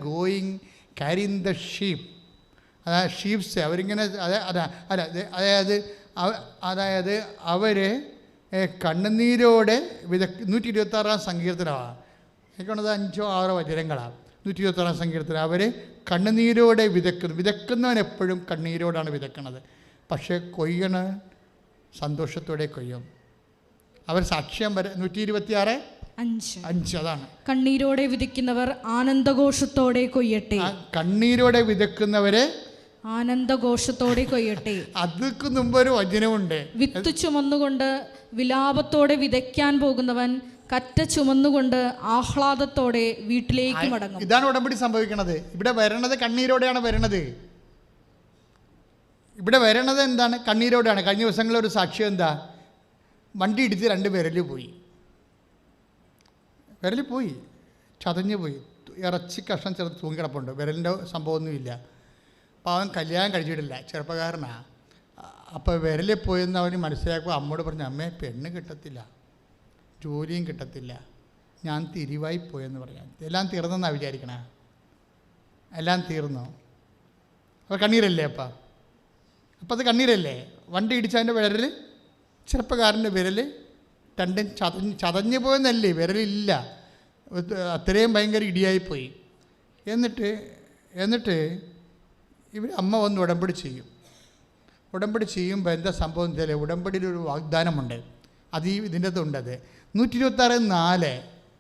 going carrying the sheep. അതായത് ഷീപ്സ് അവരിങ്ങനെ അതായത് അവർ കണ്ണുനീരോടെ 126 സങ്കീർത്തനമാണ്. എനിക്കുള്ളത് 5-6 വചനങ്ങളാണ്. 126 സങ്കീർത്തനം. അവർ കണ്ണുനീരോടെ വിതക്കുന്നവൻ എപ്പോഴും കണ്ണീരോടാണ് വിതക്കണത്. പക്ഷേ കൊയ്യണ സന്തോഷത്തോടെ കൊയ്യും. അവർ സാക്ഷ്യം 126:5 അതാണ്. കണ്ണീരോടെ വിതയ്ക്കുന്നവർ ആനന്ദഘോഷത്തോടെ കൊയ്യട്ടെ. കണ്ണീരോടെ വിതക്കുന്നവരെ ആനന്ദഘോഷത്തോടെ കൊയ്യട്ടെ. അതിക്ക് മുമ്പ് ഒരു വചനമുണ്ട്, വിത്ത് ചുമന്നുകൊണ്ട് വിലാപത്തോടെ വിതയ്ക്കാൻ പോകുന്നവൻ കറ്റ ചുമന്നുകൊണ്ട് ആഹ്ലാദത്തോടെ വീട്ടിലേക്ക് മടങ്ങും. ഇതാണ് ഉടമ്പടി സംഭവിക്കണത്. ഇവിടെ വരണത് കണ്ണീരോടെയാണ് വരണത്. ഇവിടെ വരണത് എന്താണ്? കണ്ണീരോടെയാണ്. കഴിഞ്ഞ ദിവസങ്ങളിൽ ഒരു സാക്ഷ്യം എന്താ? വണ്ടി ഇടിച്ച് 2 വിരൽ പോയി, ചതഞ്ഞു പോയി. ഇറച്ചി കഷ്ണം ചെറുത് തൂങ്ങിക്കിടപ്പുണ്ട്. വിരലിൻ്റെ സംഭവമൊന്നുമില്ല. അപ്പോൾ അവൻ കല്യാണം കഴിച്ചിട്ടില്ല, ചെറുപ്പക്കാരനാണ്. അപ്പോൾ വിരലിൽ പോയെന്ന് അവന് മനസ്സിലാക്കുമ്പോൾ അമ്മയോട് പറഞ്ഞു, അമ്മേ പെണ്ണ് കിട്ടത്തില്ല, ജോലിയും കിട്ടത്തില്ല, ഞാൻ തിരിവായി പോയെന്ന് പറയാം. എല്ലാം തീർന്നെന്നാണ് വിചാരിക്കണേ. എല്ലാം തീർന്നു. അപ്പോൾ കണ്ണീരല്ലേ? അപ്പം അത് കണ്ണീരല്ലേ? വണ്ടി ഇടിച്ചതിൻ്റെ വിരൽ, ചെറുപ്പക്കാരൻ്റെ വിരൽ 2 ചതഞ്ഞു പോയെന്നല്ലേ, വിരലില്ല, അത്രയും ഭയങ്കര ഇടിയായിപ്പോയി. എന്നിട്ട് ഇവർ അമ്മ വന്ന് ഉടമ്പടി ചെയ്യുമ്പോൾ എന്താ സംഭവം വെച്ചാൽ, ഉടമ്പടിയിലൊരു വാഗ്ദാനമുണ്ട്. അത് ഇതിൻ്റെ അകത്തുണ്ടത്. 126:4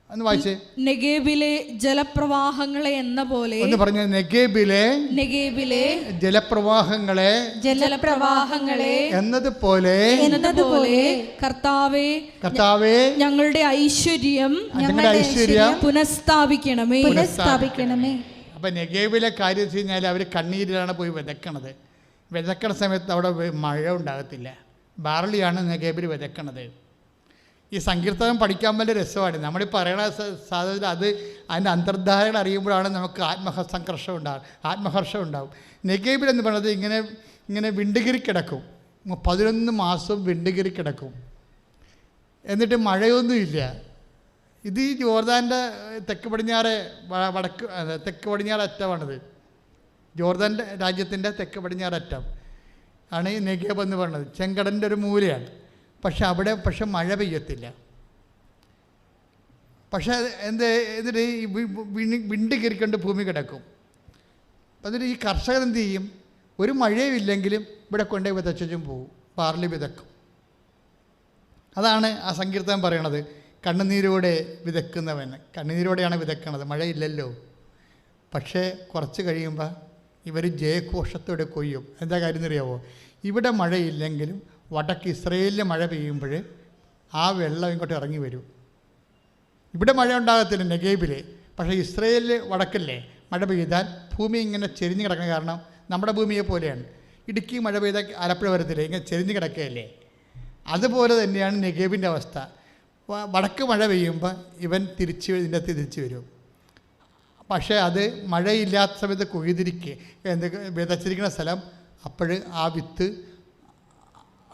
ഒന്ന് വായിച്ചേ. നെഗേബിലെ ജലപ്രവാഹങ്ങളെ എന്ന പോലെ ഒന്ന് പറഞ്ഞു. നെഗേബിലെ ജലപ്രവാഹങ്ങളെ എന്നതുപോലെ കർത്താവേ ഞങ്ങളുടെ ഐശ്വര്യം പുനഃസ്ഥാപിക്കണമേ. അപ്പം നെഗേബിലെ കാര്യം വെച്ച് കഴിഞ്ഞാൽ അവർ കണ്ണീരിലാണ് പോയി വിതക്കണത്. വിതക്കണ സമയത്ത് അവിടെ മഴ ഉണ്ടാകത്തില്ല. ബാർലിയാണ് നെഗേബിൽ വിതക്കണത്. ഈ സങ്കീർത്തനം പഠിക്കാൻ വലിയ രസമാണ്. നമ്മൾ പറയണ സാധ്യത അതിൻ്റെ അന്തർധാരകൾ അറിയുമ്പോഴാണ് നമുക്ക് ആത്മഹർഷം ഉണ്ടാവും. നെഗേബിൽ എന്ന് പറയുന്നത് ഇങ്ങനെ വിണ്ടുകീറി കിടക്കും. 11 മാസം വിണ്ടുകീറി കിടക്കും. എന്നിട്ട് മഴയൊന്നുമില്ല. ഇത് ഈ ജോർദാൻ്റെ തെക്ക് പടിഞ്ഞാറ് അറ്റമാണിത്. ജോർദാൻ രാജ്യത്തിൻ്റെ തെക്ക് പടിഞ്ഞാറ് അറ്റം ആണ് ഈ നെഗേബ് എന്ന് പറയുന്നത്. ചെങ്കടലിൻ്റെ ഒരു മൂലയാണ്. പക്ഷെ മഴ പെയ്യത്തില്ല. പക്ഷേ എന്നിട്ട് ഈ വിണ്ട് കയറിക്കൊണ്ട് ഭൂമി കിടക്കും. എന്നിട്ട് ഈ കർഷകർ എന്ത് ചെയ്യും? ഒരു മഴയും ഇല്ലെങ്കിലും ഇവിടെ കൊണ്ടുപോയി വിതച്ചും പോകും, ബാർലി വിതക്കും. അതാണ് ആ സങ്കീർത്തനം പറയണത്. കണ്ണുനീരോടെ വിതക്കുന്നവന്, കണ്ണുനീരോടെയാണ് വിതക്കണത്. മഴയില്ലല്ലോ. പക്ഷേ കുറച്ച് കഴിയുമ്പോൾ ഇവർ ജയഘോഷത്തോടെ കൊയ്യും. എന്താ കാര്യം എന്നറിയാവോ? ഇവിടെ മഴയില്ലെങ്കിലും വടക്ക് ഇസ്രയേലിൽ മഴ പെയ്യുമ്പോൾ ആ വെള്ളം ഇങ്ങോട്ട് ഇറങ്ങി വരും. ഇവിടെ മഴ ഉണ്ടാകത്തില്ല നെഗേബിൽ. പക്ഷേ ഇസ്രയേലിൽ വടക്കല്ലേ മഴ പെയ്താൽ ഭൂമി ഇങ്ങനെ ചെരിഞ്ഞ് കിടക്കുന്ന കാരണം നമ്മുടെ ഭൂമിയെ പോലെയാണ്. ഇടുക്കി മഴ പെയ്താൽ ആലപ്പുഴ വരത്തില്ല, ഇങ്ങനെ ചെരിഞ്ഞ് കിടക്കുകയല്ലേ. അതുപോലെ തന്നെയാണ് നെഗേബിൻ്റെ അവസ്ഥ. വടക്ക് മഴ പെയ്യുമ്പോൾ ഇവൻ ഇതിൻ്റെ അകത്ത് തിരിച്ച് വരും. പക്ഷേ അത് മഴയില്ലാത്ത സമയത്ത് വിതച്ചിരിക്കുന്ന സ്ഥലം, അപ്പോൾ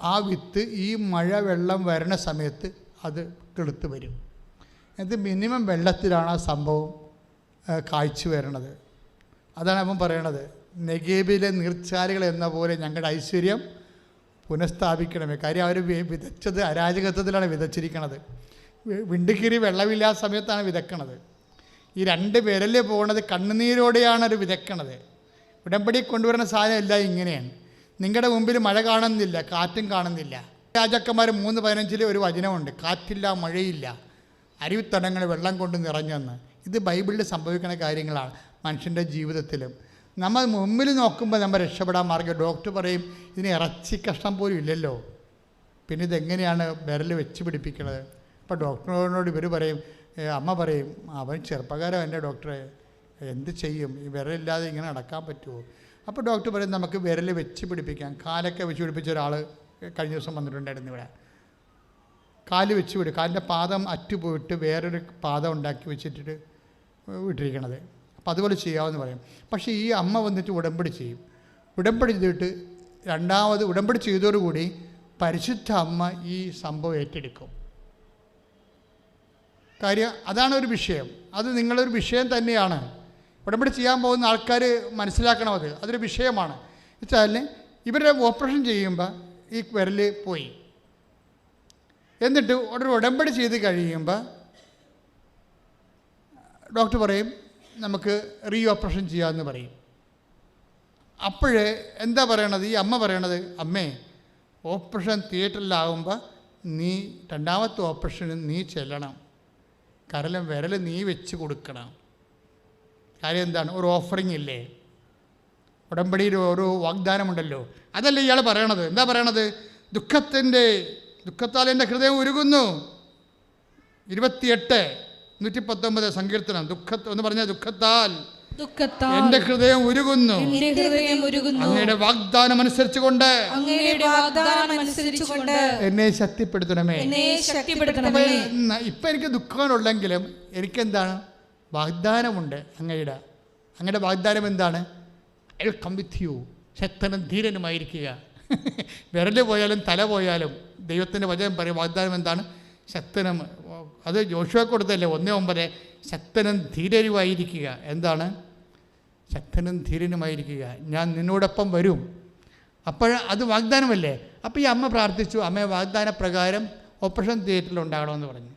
ആ വിത്ത് ഈ മഴ വെള്ളം വരുന്ന സമയത്ത് അത് കിളുത്ത് വരും. ഇത് മിനിമം വെള്ളത്തിലാണ് ആ സംഭവം കാഴ്ച വരണത്. അതാണ് അവൻ പറയണത്, നെഗേബിലെ നീർച്ചാലുകൾ എന്ന പോലെ ഞങ്ങളുടെ ഐശ്വര്യം പുനഃസ്ഥാപിക്കണമേ. കാര്യം അവർ വിതച്ചത് അരാജകത്വത്തിലാണ് വിതച്ചിരിക്കണത്. വിണ്ടുകീറി വെള്ളമില്ലാത്ത സമയത്താണ് വിതക്കണത്. ഈ 2 വിരൽ പോകുന്നത് കണ്ണുനീരോടെയാണ് അവർ വിതക്കണത്. ഉടമ്പടി കൊണ്ടുവരുന്ന സാധനം എല്ലാം ഇങ്ങനെയാണ്. നിങ്ങളുടെ മുമ്പിൽ മഴ കാണുന്നില്ല, കാറ്റും കാണുന്നില്ല. രാജാക്കന്മാർ 3:15 ഒരു വചനമുണ്ട്, കാറ്റില്ല മഴയില്ല, അരുവിത്തടങ്ങൾ വെള്ളം കൊണ്ട് നിറഞ്ഞെന്ന്. ഇത് ബൈബിളിൽ സംഭവിക്കുന്ന കാര്യങ്ങളാണ് മനുഷ്യൻ്റെ ജീവിതത്തിലും. നമ്മൾ മുമ്പിൽ നോക്കുമ്പോൾ നമ്മൾ രക്ഷപ്പെടാൻ മാർഗ്ഗം. ഡോക്ടർ പറയും ഇതിന് ഇറച്ചി കഷ്ണം പോലും ഇല്ലല്ലോ, പിന്നെ ഇതെങ്ങനെയാണ് വിരൽ വെച്ച് പിടിപ്പിക്കുന്നത്? അപ്പോൾ ഡോക്ടറിനോട് ഇവർ പറയും, അമ്മ പറയും, അവൻ ചെറുപ്പക്കാരൻ എൻ്റെ ഡോക്ടറെ, എന്ത് ചെയ്യും, ഈ വിരലില്ലാതെ ഇങ്ങനെ നടക്കാൻ പറ്റുമോ? അപ്പോൾ ഡോക്ടർ പറയും നമുക്ക് വിരൽ വെച്ച് പിടിപ്പിക്കാം. കാലൊക്കെ വെച്ച് പിടിപ്പിച്ച ഒരാൾ കഴിഞ്ഞ ദിവസം വന്നിട്ടുണ്ടായിരുന്നു ഇവിടെ. കാല് വെച്ച് പിടി, കാലിൻ്റെ പാദം അറ്റുപോയിട്ട് വേറൊരു പാദം ഉണ്ടാക്കി വെച്ചിട്ട് വിട്ടിരിക്കണത്. അപ്പം അതുപോലെ ചെയ്യാമെന്ന് പറയും. പക്ഷേ ഈ അമ്മ വന്നിട്ട് ഉടമ്പടി ചെയ്യും. ഉടമ്പടി ചെയ്തിട്ട് രണ്ടാമത് ഉടമ്പടി ചെയ്തതോടുകൂടി പരിശുദ്ധ അമ്മ ഈ സംഭവം ഏറ്റെടുക്കും. കാര്യം അതാണ് ഒരു വിഷയം. അത് നിങ്ങളൊരു വിഷയം തന്നെയാണ്. ഉടമ്പടി ചെയ്യാൻ പോകുന്ന ആൾക്കാർ മനസ്സിലാക്കണം, അതൊരു വിഷയമാണ്. വെച്ചാൽ ഇവരുടെ ഓപ്പറേഷൻ ചെയ്യുമ്പോൾ ഈ വിരൽ പോയി, എന്നിട്ട് ഒരു ഉടമ്പടി ചെയ്ത് കഴിയുമ്പോൾ ഡോക്ടർ പറയും നമുക്ക് റീ ഓപ്പറേഷൻ ചെയ്യാമെന്ന് പറയും. അപ്പോഴേ എന്താ പറയണത്, ഈ അമ്മ പറയണത്, അമ്മേ ഓപ്പറേഷൻ തിയേറ്ററിലാകുമ്പോൾ നീ രണ്ടാമത്തെ ഓപ്പറേഷന് നീ ചെല്ലണം, കാരണം വിരൽ നീ വെച്ച് കൊടുക്കണം. കാര്യം എന്താണ്, ഒരു ഓഫറിങ് ഇല്ലേ, ഉടമ്പടിയിൽ ഒരു വാഗ്ദാനമുണ്ടല്ലോ. അതല്ല ഇയാൾ പറയണത്. എന്താ പറയണത്, ദുഃഖത്താൽ എൻ്റെ ഹൃദയം ഉരുകുന്നു. 28:119 സങ്കീർത്തനം. എന്ന് പറഞ്ഞാൽ ദുഃഖത്താൽ എന്റെ ഹൃദയം ഉരുകുന്നു, അങ്ങയുടെ വാഗ്ദാനം അനുസരിച്ചുകൊണ്ട് എന്നെ ശക്തിപ്പെടുത്തണമേ. ഇപ്പം എനിക്ക് ദുഃഖങ്ങളുണ്ടെങ്കിലും എനിക്കെന്താണ്, വാഗ്ദാനമുണ്ട്. അങ്ങയുടെ വാഗ്ദാനം എന്താണ്, I will come with you. ശക്തനും ധീരനുമായിരിക്കുക. വിരൽ പോയാലും തല പോയാലും ദൈവത്തിൻ്റെ വചനം പറയും വാഗ്ദാനം എന്താണ്, ശക്തനും. അത് ജോഷുവ കൊടുത്തല്ലേ 1:9, ശക്തനും ധീരനുമായിരിക്കുക. എന്താണ്, ശക്തനും ധീരനുമായിരിക്കുക, ഞാൻ നിന്നോടൊപ്പം വരും. അത് വാഗ്ദാനമല്ലേ. അപ്പോൾ ഈ അമ്മ പ്രാർത്ഥിച്ചു, അമ്മ വാഗ്ദാന പ്രകാരം ഓപ്പറേഷൻ തിയേറ്ററിൽ ഉണ്ടാകണമെന്ന് പറഞ്ഞു.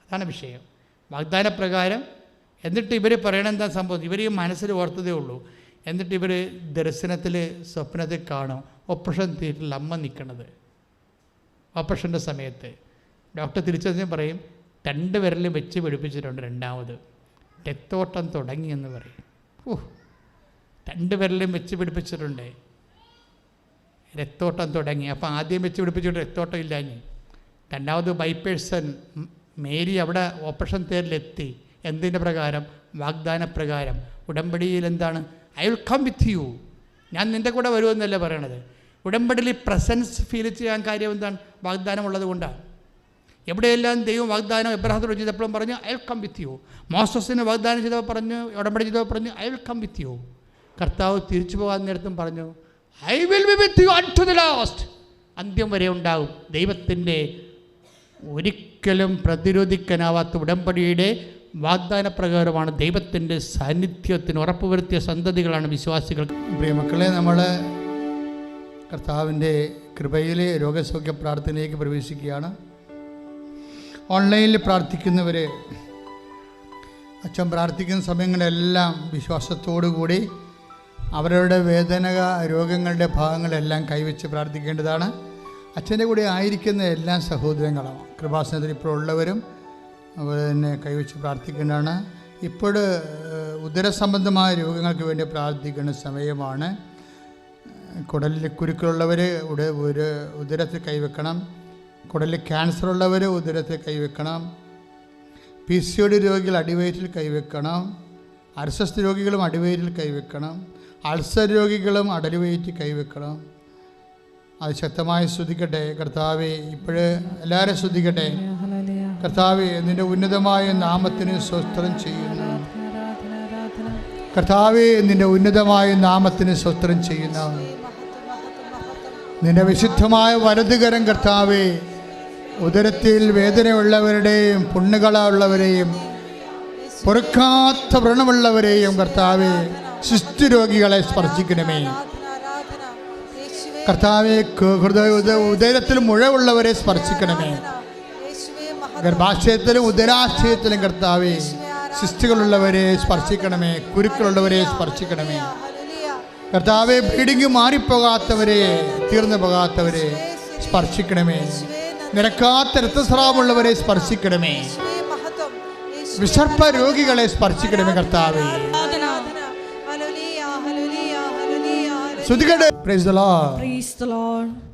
അതാണ് വിഷയം, വാഗ്ദാന പ്രകാരം. എന്നിട്ട് ഇവർ പറയണ എന്താ സംഭവം, ഇവർ ഈ മനസ്സിൽ ഓർത്തതേ ഉള്ളൂ. എന്നിട്ട് ഇവർ ദർശനത്തിൽ സ്വപ്നത്തിൽ കാണും ഓപ്പറേഷൻ തിയേറ്ററിൽ അമ്മ നിൽക്കണത്. ഓപ്പറേഷൻ്റെ സമയത്ത് ഡോക്ടർ തിരിച്ചറിഞ്ഞ് പറയും 2 വിരൽ വെച്ച് പിടിപ്പിച്ചിട്ടുണ്ട്. രണ്ടാമത് രക്തോട്ടം തുടങ്ങിയെന്ന് പറയും. 2 വിരലും വെച്ച് പിടിപ്പിച്ചിട്ടുണ്ട്, രക്തോട്ടം തുടങ്ങി. അപ്പോൾ ആദ്യം വെച്ച് പിടിപ്പിച്ചിട്ട് രക്തോട്ടം ഇല്ലാഞ്ഞ്, രണ്ടാമത് ബൈപ്പേഴ്സൺ മേരി അവിടെ ഓപ്പറേഷൻ തിയേറ്ററിലെത്തി. എന്തിൻ്റെ പ്രകാരം, വാഗ്ദാന പ്രകാരം. ഉടമ്പടിയിൽ എന്താണ്, I will come with you, ഞാൻ നിൻ്റെ കൂടെ വരുമെന്നല്ലേ പറയണത്. ഉടമ്പടിയിൽ പ്രസൻസ് ഫീൽ ചെയ്യാൻ കാര്യം എന്താണ്, വാഗ്ദാനം ഉള്ളത് കൊണ്ടാണ്. എവിടെയെല്ലാം ദൈവം വാഗ്ദാനം എബ്രഹാത്തോട് ചെയ്തപ്പോഴും പറഞ്ഞു I will come with you. മോസസിന് വാഗ്ദാനം ചെയ്തപ്പോൾ പറഞ്ഞു, ഉടമ്പടി ചെയ്തപ്പോൾ പറഞ്ഞു I will come with you. കർത്താവ് തിരിച്ചു പോകാൻ നേരത്തും പറഞ്ഞു I will be with you unto the last. അന്ത്യം വരെ ഉണ്ടാകും. ദൈവത്തിൻ്റെ ഒരിക്കലും പ്രതിരോധിക്കാനാവാത്ത ഉടമ്പടിയുടെ വാഗ്ദാന പ്രകാരമാണ് ദൈവത്തിൻ്റെ സാന്നിധ്യത്തിന് ഉറപ്പുവരുത്തിയ സന്തതികളാണ് വിശ്വാസികൾ. പ്രിയമക്കളെ, നമ്മൾ കർത്താവിൻ്റെ കൃപയിലെ രോഗസൗഖ്യ പ്രാർത്ഥനയിലേക്ക് പ്രവേശിക്കുകയാണ്. ഓൺലൈനിൽ പ്രാർത്ഥിക്കുന്നവർ അച്ഛൻ പ്രാർത്ഥിക്കുന്ന സമയങ്ങളെല്ലാം വിശ്വാസത്തോടുകൂടി അവരുടെ രോഗങ്ങളുടെ ഭാഗങ്ങളെല്ലാം കൈവച്ച് പ്രാർത്ഥിക്കേണ്ടതാണ്. അച്ഛൻ്റെ കൂടെ ആയിരിക്കുന്ന എല്ലാ സഹോദരങ്ങളും കൃപാസനത്തിൽ ഇപ്പോൾ ഉള്ളവരും അതുപോലെ തന്നെ കൈവച്ച് പ്രാർത്ഥിക്കേണ്ടതാണ്. ഇപ്പോൾ ഉദരസംബന്ധമായ രോഗങ്ങൾക്ക് വേണ്ടി പ്രാർത്ഥിക്കുന്ന സമയമാണ്. കുടലിൽ കുരുക്കളുള്ളവർ ഉദരത്തിൽ കൈവെക്കണം. കുടലിൽ ക്യാൻസർ ഉള്ളവർ ഉദരത്തിൽ കൈവെക്കണം. PCOD രോഗികൾ അടിവയറ്റിൽ കൈവെക്കണം. അർശസ് രോഗികളും അടിവയറ്റിൽ കൈവെക്കണം. അൾസർ രോഗികളും അടിവയറ്റിൽ കൈവെക്കണം. അത് ശക്തമായി ശ്രദ്ധിക്കട്ടെ. കർത്താവെ, ഇപ്പോഴ് എല്ലാവരും ശ്രദ്ധിക്കട്ടെ. കർത്താവെ, നിൻ്റെ ഉന്നതമായ നാമത്തിന് സ്തോത്രം ചെയ്യുന്നു. കർത്താവെ, നിൻ്റെ ഉന്നതമായ നാമത്തിന് സ്തോത്രം ചെയ്യുന്നു. നിൻ്റെ വിശുദ്ധമായ വലതുകരം കർത്താവെ ഉദരത്തിൽ വേദനയുള്ളവരുടെയും പുണ്ണുകളുള്ളവരെയും പൊറുക്കാത്ത വ്രണമുള്ളവരെയും കർത്താവെ ശിഷ്ടരോഗികളെ സ്പർശിക്കണമേ. കർത്താവെ ഉദരത്തിൽ മുഴവുള്ളവരെ സ്പർശിക്കണമേ. ഗർഭാശയത്തിലും ഉദരാശയത്തിലും കർത്താവെ സിസ്റ്റുകളുള്ളവരെ സ്പർശിക്കണമേ. കുരുക്കളുള്ളവരെ സ്പർശിക്കണമേ. കർത്താവെ ബ്ലീഡിങ് മാറിപ്പോകാത്തവരെ, തീർന്നു പോകാത്തവരെ സ്പർശിക്കണമേ. നിരക്കാത്ത രക്തസ്രാവമുള്ളവരെ സ്പർശിക്കണമേ. വിസർപ്പ രോഗികളെ സ്പർശിക്കണമേ കർത്താവേ.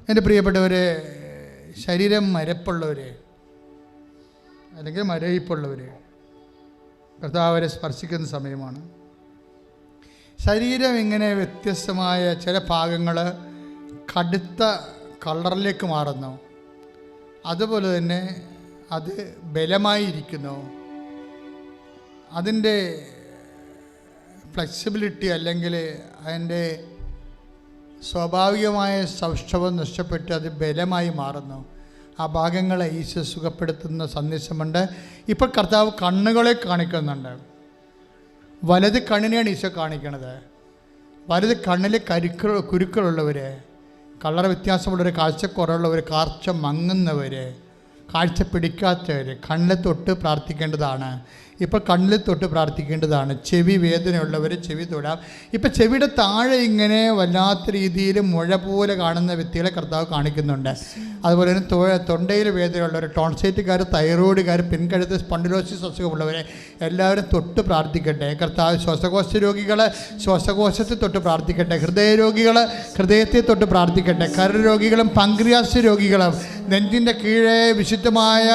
എൻ്റെ പ്രിയപ്പെട്ടവരെ, ശരീരം മരപ്പുള്ളവരെ അല്ലെങ്കിൽ മരയിപ്പുള്ളവരെ കർത്താവരെ സ്പർശിക്കുന്ന സമയമാണ്. ശരീരം ഇങ്ങനെ വ്യത്യസ്തമായ ചില ഭാഗങ്ങൾ കടുത്ത കളറിലേക്ക് മാറുന്നു, അതുപോലെ തന്നെ അത് ബലമായിരിക്കുന്നു. അതിൻ്റെ ഫ്ലെക്സിബിലിറ്റി അല്ലെങ്കിൽ അതിൻ്റെ സ്വാഭാവികമായ സൗഷ്ഠവം നഷ്ടപ്പെട്ട് അത് ബലമായി മാറുന്നു. ആ ഭാഗങ്ങളെ ഈശോ സുഖപ്പെടുത്തുന്ന സന്ദേശമുണ്ട്. ഇപ്പോൾ കർത്താവ് കണ്ണുകളെ കാണിക്കുന്നുണ്ട്. വലത് കണ്ണിനെയാണ് ഈശോ കാണിക്കുന്നത്. വലത് കണ്ണിൽ കുരുക്കളുള്ളവർ, കളർ വ്യത്യാസമുള്ളവർ, കാഴ്ചക്കുറവുള്ളവർ, കാഴ്ച മങ്ങുന്നവർ, കാഴ്ച പിടിക്കാത്തവർ കണ്ണിൽ തൊട്ട് പ്രാർത്ഥിക്കേണ്ടതാണ്. ഇപ്പോൾ കണ്ണിൽ തൊട്ട് പ്രാർത്ഥിക്കേണ്ടതാണ്. ചെവി വേദനയുള്ളവർ ചെവി തൊടാം. ഇപ്പം ചെവിയുടെ താഴെ ഇങ്ങനെ വല്ലാത്ത രീതിയിൽ മുഴ പോലെ കാണുന്ന വ്യക്തികളെ കർത്താവ് കാണിക്കുന്നുണ്ട്. അതുപോലെ തന്നെ തൊണ്ടയിൽ വേദനയുള്ളവർ, ടോൺസൈറ്റുകാർ, തൈറോയിഡുകാർ, പിൻകഴുത്ത് സ്പോണ്ടിലോസിസ് അസുഖമുള്ളവരെ എല്ലാവരും തൊട്ട് പ്രാർത്ഥിക്കട്ടെ. കർത്താവ് ശ്വാസകോശ രോഗികൾ ശ്വാസകോശത്തെ തൊട്ട് പ്രാർത്ഥിക്കട്ടെ. ഹൃദയ രോഗികൾ ഹൃദയത്തെ തൊട്ട് പ്രാർത്ഥിക്കട്ടെ. കരൾ രോഗികളും പങ്ക്രിയാസ് രോഗികളും നെഞ്ചിൻ്റെ കീഴെ വിശുദ്ധമായ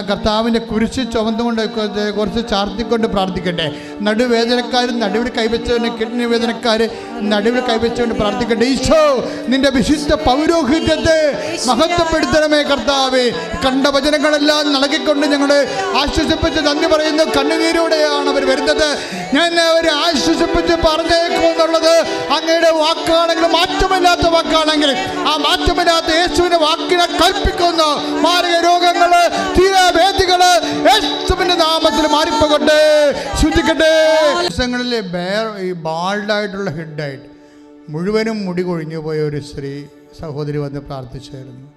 കർത്താവിൻ്റെ കുരിശ് ചുമന്നുകൊണ്ട് കുറച്ച് ചാർത്തിക്കൊണ്ട് പ്രാർത്ഥിക്കട്ടെ. നടുവേദനക്കാരും നടുവിൽ കൈവച്ചവന്, കിഡ്നി വേദനക്കാർ നടുവിൽ കൈവച്ചുകൊണ്ട് പ്രാർത്ഥിക്കട്ടെ. ഈശോ നിന്റെ വിശുദ്ധ പൗരോഹിത്യത്തെ മഹത്വപ്പെടുത്തണമേ കർത്താവേ. കണ്ട വചനങ്ങളെല്ലാം നൽകിക്കൊണ്ട് ഞങ്ങൾ ആശ്വസിപ്പിച്ച് നന്ദി പറയുന്നു. കണ്ണുനീരോടെയാണ് അവർ വരുന്നത്. ഞാൻ അവരെ ആശ്വസിപ്പിച്ച് പറഞ്ഞേക്കുമെന്നുള്ളത് അങ്ങയുടെ വാക്കാണെങ്കിൽ, മാറ്റമില്ലാത്ത വാക്കാണെങ്കിൽ ആ മാറ്റമില്ലാത്ത യേശുവിൻ്റെ വാക്കിനെ കൽപ്പിക്കുന്നു. മാരക രോഗങ്ങൾ, തീരാവേദികൾ യേശുവിൻ്റെ നാമത്തിൽ മാറിപ്പോകട്ടെ, ശുദ്ധിക്കട്ടെ. ദിവസങ്ങളിൽ ഈ ബാൾഡായിട്ടുള്ള ഹെഡായിട്ട് മുഴുവനും മുടി കൊഴിഞ്ഞു പോയ ഒരു സ്ത്രീ സഹോദരി വന്ന് പ്രാർത്ഥിച്ചായിരുന്നു.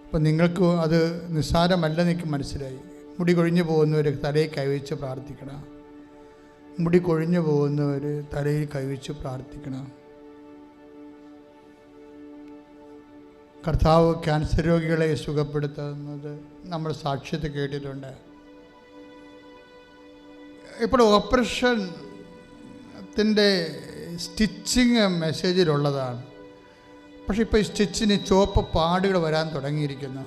അപ്പം നിങ്ങൾക്ക് അത് നിസ്സാരമല്ലെന്ന് എനിക്ക് മനസ്സിലായി. മുടി കൊഴിഞ്ഞു പോകുന്നവർ തലയിൽ കൈവച്ച് പ്രാർത്ഥിക്കണം. മുടി കൊഴിഞ്ഞു പോകുന്നവർ തലയിൽ കൈവച്ച് പ്രാർത്ഥിക്കണം. കർത്താവ് ക്യാൻസർ രോഗികളെ സുഖപ്പെടുത്തുന്നത് നമ്മൾ സാക്ഷ്യത്തെ കേട്ടിട്ടുണ്ട്. ഇപ്പോൾ ഓപ്പറേഷത്തിൻ്റെ സ്റ്റിച്ചിങ് മെസ്സേജിലുള്ളതാണ്. പക്ഷേ ഇപ്പോൾ ഈ സ്റ്റിച്ചിന് ചുവപ്പ് പാടുകൾ വരാൻ തുടങ്ങിയിരിക്കുന്നു.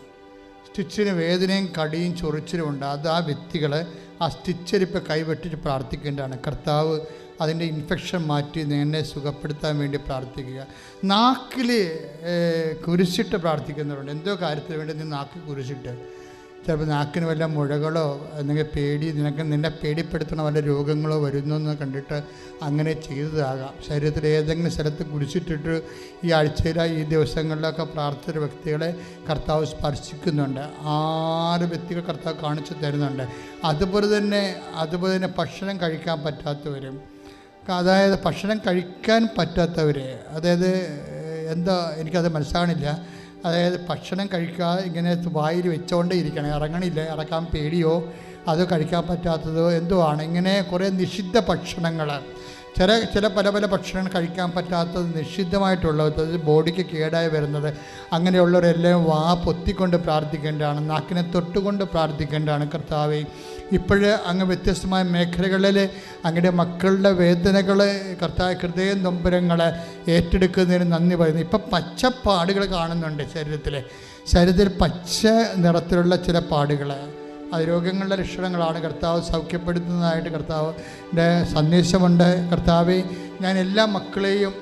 സ്റ്റിച്ചിന് വേദനയും കടിയും ചൊറിച്ചിലും ഉണ്ട്. അത് ആ വ്യക്തികൾ ആ സ്റ്റിച്ചരിപ്പോൾ കൈവെട്ടിട്ട് പ്രാർത്ഥിക്കേണ്ടതാണ്. കർത്താവ് അതിൻ്റെ ഇൻഫെക്ഷൻ മാറ്റി എന്നെ സുഖപ്പെടുത്താൻ വേണ്ടി പ്രാർത്ഥിക്കുക. നാക്കിൽ കുരിശിട്ട് പ്രാർത്ഥിക്കുന്നവരുണ്ട്. എന്തോ കാര്യത്തിന് വേണ്ടി നീ നാക്ക് കുരിശിട്ട്, ചിലപ്പോൾ നാക്കിന് വല്ല മുഴകളോ അല്ലെങ്കിൽ നിന്നെ പേടിപ്പെടുത്തുന്ന വല്ല രോഗങ്ങളോ വരുന്നെന്ന് കണ്ടിട്ട് അങ്ങനെ ചെയ്തതാകാം. ശരീരത്തിൽ ഏതെങ്കിലും സ്ഥലത്ത് കുരിശിട്ടിട്ട് ഈ ആഴ്ചയിലെ ഈ ദിവസങ്ങളിലൊക്കെ പ്രാർത്ഥന വ്യക്തികളെ കർത്താവ് സ്പർശിക്കുന്നുണ്ട്. 6 വ്യക്തികൾ കർത്താവ് കാണിച്ചു തരുന്നുണ്ട്. അതുപോലെ തന്നെ ഭക്ഷണം കഴിക്കാൻ പറ്റാത്തവരും, അതായത് ഭക്ഷണം കഴിക്കാൻ പറ്റാത്തവർ, അതായത് എന്താ എനിക്കത് മനസ്സിലാകണില്ല. അതായത് ഭക്ഷണം കഴിക്കാതെ ഇങ്ങനെ വായിൽ വെച്ചുകൊണ്ടേ ഇരിക്കണം, ഇറങ്ങണില്ല, ഇറക്കാൻ പേടിയോ അത് കഴിക്കാൻ പറ്റാത്തതോ എന്തോ ആണ്. ഇങ്ങനെ കുറേ നിഷിദ്ധ ഭക്ഷണങ്ങൾ, ചില പല ഭക്ഷണങ്ങൾ കഴിക്കാൻ പറ്റാത്തത്, നിഷിദ്ധമായിട്ടുള്ളത്, ബോഡിക്ക് കേടായി വരുന്നത്, അങ്ങനെയുള്ളവരെല്ലാം വാ പൊത്തിക്കൊണ്ട് പ്രാർത്ഥിക്കേണ്ടതാണ്. നാക്കിനെ തൊട്ടുകൊണ്ട് പ്രാർത്ഥിക്കേണ്ടതാണ്. കർത്താവേ, ഇപ്പോഴ് അങ്ങ് വ്യത്യസ്തമായ മേഖലകളിൽ അങ്ങയുടെ മക്കളുടെ വേദനകൾ, കർത്താവ് ഹൃദയ നൊമ്പരങ്ങൾ ഏറ്റെടുക്കുന്നതിന് നന്ദി പറയുന്നു. ഇപ്പം പച്ചപ്പാടുകൾ കാണുന്നുണ്ട് ശരീരത്തിൽ പച്ച നിറത്തിലുള്ള ചില പാടുകൾ. അത് രോഗങ്ങളുടെ ലക്ഷണങ്ങളാണ്. കർത്താവ് സൗഖ്യപ്പെടുത്തുന്നതായിട്ട് കർത്താവിൻ്റെ സന്ദേശമുണ്ട്. കർത്താവെ, ഞാൻ എല്ലാ മക്കളെയും,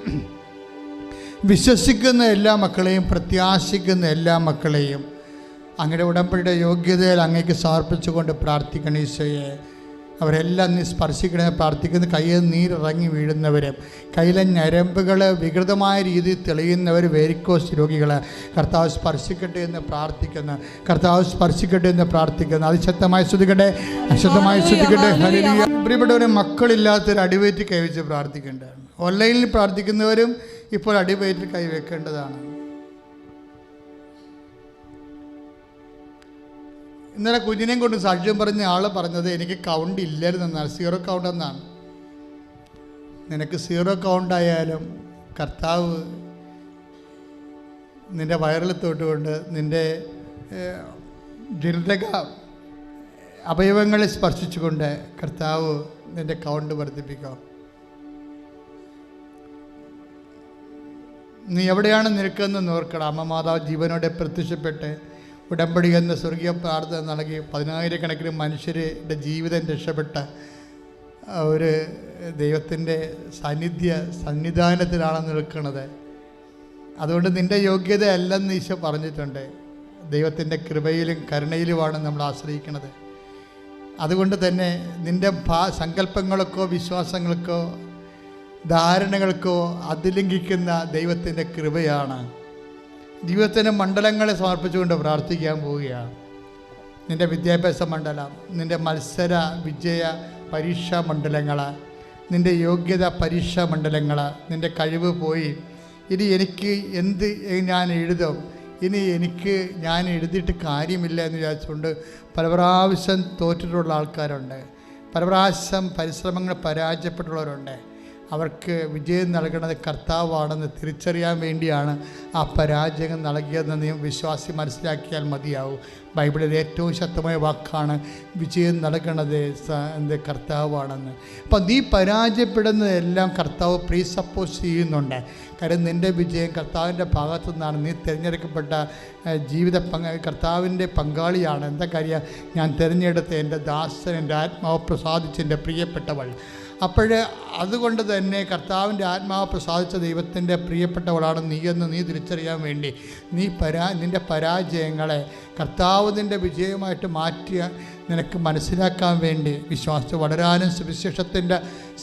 വിശ്വസിക്കുന്ന എല്ലാ മക്കളെയും, പ്രത്യാശിക്കുന്ന എല്ലാ മക്കളെയും അങ്ങയുടെ ഉടമ്പടിയുടെ യോഗ്യതയിൽ അങ്ങേക്ക് സമർപ്പിച്ചുകൊണ്ട് പ്രാർത്ഥിക്കണം. ഈശോയെ, അവരെല്ലാം നീ സ്പർശിക്കണേ പ്രാർത്ഥിക്കുന്ന. കയ്യിൽ നീരിറങ്ങി വീഴുന്നവർ, കയ്യിലെ ഞരമ്പുകൾ വികൃതമായ രീതിയിൽ തെളിയുന്നവർ, വേരിക്കോസ് രോഗികൾ കർത്താവ് സ്പർശിക്കട്ടെ എന്ന് പ്രാർത്ഥിക്കുന്നു. അതിശക്തമായി ശ്രദ്ധിക്കട്ടെ, അശുദ്ധമായി ശ്രദ്ധിക്കട്ടെ. ഹല്ലേലൂയ. പ്രിയപ്പെട്ടവരെ, മക്കളില്ലാത്തൊരു അടിവയറ്റിൽ കൈവച്ച് പ്രാർത്ഥിക്കേണ്ടതാണ്. ഓൺലൈനിൽ പ്രാർത്ഥിക്കുന്നവരും ഇപ്പോൾ അടിവയറ്റിൽ കൈവയ്ക്കേണ്ടതാണ്. ഇന്നലെ കുഞ്ഞിനെയും കൊണ്ട് സാക്ഷ്യം പറഞ്ഞ ആൾ പറഞ്ഞത് എനിക്ക് കൗണ്ട് ഇല്ലായിരുന്നെന്നാണ്, 0 കൗണ്ട് എന്നാണ്. നിനക്ക് 0 കൗണ്ടായാലും കർത്താവ് നിൻ്റെ വയറിൽ തൊട്ടുകൊണ്ട് നിൻ്റെ ജനിതക അവയവങ്ങളെ സ്പർശിച്ചുകൊണ്ട് കർത്താവ് നിൻ്റെ കൗണ്ട് വർദ്ധിപ്പിക്കാം. നീ എവിടെയാണ് നിൽക്കുന്നതെന്ന് ഓർക്കണം. അമ്മ മാതാവ് ജീവനോടെ പ്രത്യക്ഷപ്പെട്ട് ഉടമ്പടി എന്ന സ്വർഗീയ പ്രാർത്ഥന നൽകി 10,000-കണക്കിന് മനുഷ്യരുടെ ജീവിതം രക്ഷപ്പെട്ട ഒരു ദൈവത്തിൻ്റെ സന്നിധാനത്തിലാണ് നിൽക്കുന്നത്. അതുകൊണ്ട് നിൻ്റെ യോഗ്യത അല്ലെന്ന് ഈശോ പറഞ്ഞിട്ടുണ്ട്. ദൈവത്തിൻ്റെ കൃപയിലും കരുണയിലുമാണ് നമ്മൾ ആശ്രയിക്കുന്നത്. അതുകൊണ്ട് തന്നെ നിൻ്റെ സങ്കല്പങ്ങൾക്കോ വിശ്വാസങ്ങൾക്കോ ധാരണകൾക്കോ അതിലംഘിക്കുന്ന ദൈവത്തിൻ്റെ കൃപയാണ്. ജീവിതത്തിൻ്റെ മണ്ഡലങ്ങളെ സമർപ്പിച്ചുകൊണ്ട് പ്രാർത്ഥിക്കാൻ പോവുകയാണ്. നിൻ്റെ വിദ്യാഭ്യാസ മണ്ഡലം, നിൻ്റെ മത്സര വിജയ പരീക്ഷാ മണ്ഡലങ്ങൾ, നിൻ്റെ യോഗ്യത പരീക്ഷാ മണ്ഡലങ്ങൾ, നിൻ്റെ കഴിവ് പോയി ഇനി എനിക്ക് എന്ത് ഞാൻ എഴുതും, ഇനി ഞാൻ എഴുതിയിട്ട് കാര്യമില്ല എന്ന് വിചാരിച്ചുകൊണ്ട് പല പ്രാവശ്യം തോറ്റിട്ടുള്ള ആൾക്കാരുണ്ട്. പല പ്രാവശ്യം പരിശ്രമങ്ങൾ പരാജയപ്പെട്ടുള്ളവരുണ്ട്. അവർക്ക് വിജയം നൽകുന്നത് കർത്താവാണെന്ന് തിരിച്ചറിയാൻ വേണ്ടിയാണ് ആ പരാജയം നൽകിയതെന്ന് വിശ്വാസി മനസ്സിലാക്കിയാൽ മതിയാവും. ബൈബിളിലെ ഏറ്റവും ശക്തമായ വാക്കാണ് വിജയം നൽകണത് കർത്താവാണെന്ന്. അപ്പം നീ പരാജയപ്പെടുന്നതെല്ലാം കർത്താവ് പ്രീസപ്പോസ് ചെയ്യുന്നുണ്ട്. കാര്യം നിൻ്റെ വിജയം കർത്താവിൻ്റെ ഭാഗത്തു നിന്നാണ്. നീ തിരഞ്ഞെടുക്കപ്പെട്ട കർത്താവിൻ്റെ പങ്കാളിയാണ്. എന്താ കാര്യം? ഞാൻ തിരഞ്ഞെടുത്ത എൻ്റെ ദാസൻ, എൻ്റെ ആത്മാവ് പ്രസാദിച്ച് എൻ്റെ പ്രിയപ്പെട്ടവൾ. അതുകൊണ്ട് തന്നെ കർത്താവിൻ്റെ ആത്മാവ് പ്രസാദിച്ച ദൈവത്തിൻ്റെ പ്രിയപ്പെട്ടവളാണ് നീയെന്ന് നീ തിരിച്ചറിയാൻ വേണ്ടി നിൻ്റെ പരാജയങ്ങളെ കർത്താവ് നിൻ്റെ വിജയമായിട്ട് മാറ്റിയ നിനക്ക് മനസ്സിലാക്കാൻ വേണ്ടി, വിശ്വാസത്തിൽ വളരാനും സുവിശേഷത്തിൻ്റെ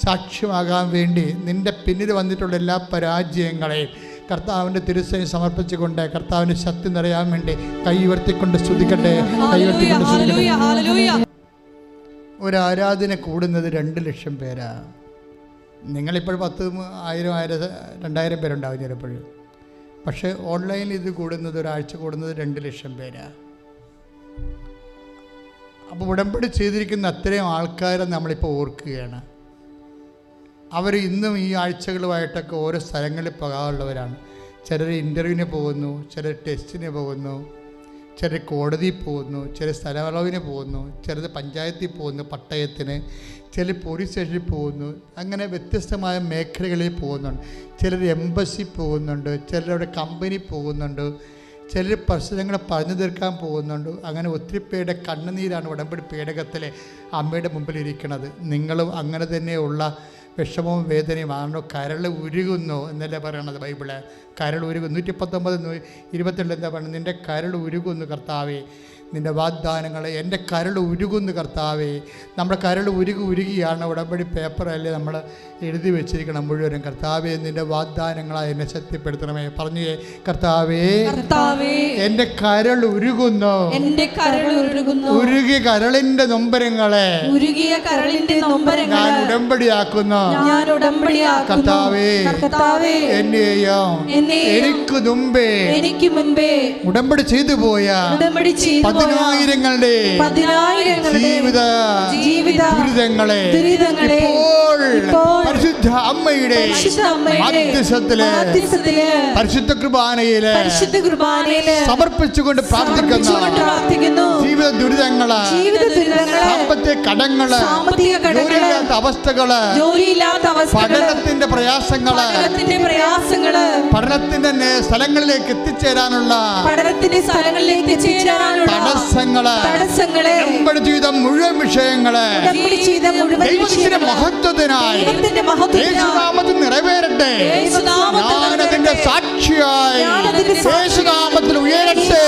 സാക്ഷ്യമാകാൻ വേണ്ടി നിൻ്റെ പിന്നിൽ വന്നിട്ടുള്ള എല്ലാ പരാജയങ്ങളെയും കർത്താവിൻ്റെ തിരുസേന സമർപ്പിച്ചുകൊണ്ട് കർത്താവിൻ്റെ ശക്തി നിറയാൻ വേണ്ടി കൈ ഉയർത്തിക്കൊണ്ട് സ്തുതിക്കട്ടെ. ഒരു ആരാധന കൂടുന്നത് 2 ലക്ഷം പേരാണ്. നിങ്ങളിപ്പോൾ 10,000, 2,000 പേരുണ്ടാവും ചിലപ്പോൾ. പക്ഷേ ഓൺലൈനിൽ ഇത് കൂടുന്നത്, ഒരാഴ്ച കൂടുന്നത് 2 ലക്ഷം പേരാണ്. അപ്പോൾ ഉടമ്പടി ചെയ്തിരിക്കുന്ന അത്രയും ആൾക്കാരെ നമ്മളിപ്പോൾ ഓർക്കുകയാണ്. അവർ ഇന്നും ഈ ആഴ്ചകളുമായിട്ടൊക്കെ ഓരോ സ്ഥലങ്ങളിൽ പോകാനുള്ളവരാണ്. ചിലർ ഇൻ്റർവ്യൂവിന് പോകുന്നു, ചിലർ ടെസ്റ്റിന് പോകുന്നു, ചിലർ കോടതിയിൽ പോകുന്നു, ചിലർ സ്ഥലവളവിന് പോകുന്നു, ചിലർ പഞ്ചായത്തിൽ പോകുന്നു പട്ടയത്തിന്, ചിലർ പോലീസ് സ്റ്റേഷനിൽ പോകുന്നു. അങ്ങനെ വ്യത്യസ്തമായ മേഖലകളിൽ പോകുന്നുണ്ട്. ചിലർ എംബസി പോകുന്നുണ്ട്, ചിലരുടെ കമ്പനി പോകുന്നുണ്ട്, ചിലർ പ്രശ്നങ്ങൾ പറഞ്ഞു തീർക്കാൻ പോകുന്നുണ്ട്. അങ്ങനെ ഒത്തിരി പേരുടെ കണ്ണുനീരാണ് ഉടമ്പടി പേടകത്തിലെ അമ്മയുടെ മുമ്പിൽ ഇരിക്കുന്നത്. നിങ്ങളും അങ്ങനെ തന്നെയുള്ള വിഷമവും വേദനയും ആണോ? കരൾ ഉരുകുന്നു എന്നല്ലേ പറയണത് ബൈബിള്. കരൾ ഉരുകുന്നു. 119:22 എന്താ പറയുന്നത്? നിൻ്റെ കരൾ ഉരുകുന്നു കർത്താവേ, നിൻ്റെ വാഗ്ദാനങ്ങളെ എൻ്റെ കരൾ ഉരുകുന്നു കർത്താവേ. നമ്മുടെ കരൾ ഉരുകിയാണ്. ഉടമ്പടി പേപ്പറല്ലേ നമ്മൾ എഴുതി വെച്ചിരിക്കണം മുഴുവനും. കർത്താവേ, നിൻ്റെ വാഗ്ദാനങ്ങളായി എന്നെ ശക്തിപ്പെടുത്തണമേ. പറഞ്ഞു, കർത്താവേ എൻ്റെ കരൾ ഉരുകുന്നു, ഉരുകിയ കരളിൻ്റെ നൊമ്പരങ്ങളെ ഞാൻ ഉടമ്പടിയാക്കുന്നു. കർത്താവേ, എന്നെയും എനിക്ക് മുമ്പേ ഉടമ്പടി ചെയ്തു പോയ 10,000-ങ്ങളുടെ ജീവിത ദുരിതങ്ങളെ ഇപ്പോൾ പരിശുദ്ധ അമ്മയുടെ മധ്യസ്ഥത്തില് പരിശുദ്ധ കുർബാനയില് സമർപ്പിച്ചുകൊണ്ട് പ്രാർത്ഥിക്കുന്നു. ജീവിത ദുരിതങ്ങള്, സാമ്പത്തിക കടങ്ങള്, ജോലിയില്ലാത്ത അവസ്ഥകള്, പഠനത്തിന്റെ പ്രയാസങ്ങള്, പഠനത്തിന്റെ സ്ഥലങ്ങളിലേക്ക് എത്തിച്ചേരാനുള്ള തടസ്സങ്ങള്, നമ്മുടെ ജീവിതം മുഴുവൻ വിഷയങ്ങള് ദൈവത്തിന്റെ മഹത്വത്തിനായി യേശുനാമത്തിൽ നിറവേറട്ടെ. ഞാനതിന്റെ സാക്ഷിയായി യേശുനാമത്തിൽ ഉയരട്ടെ.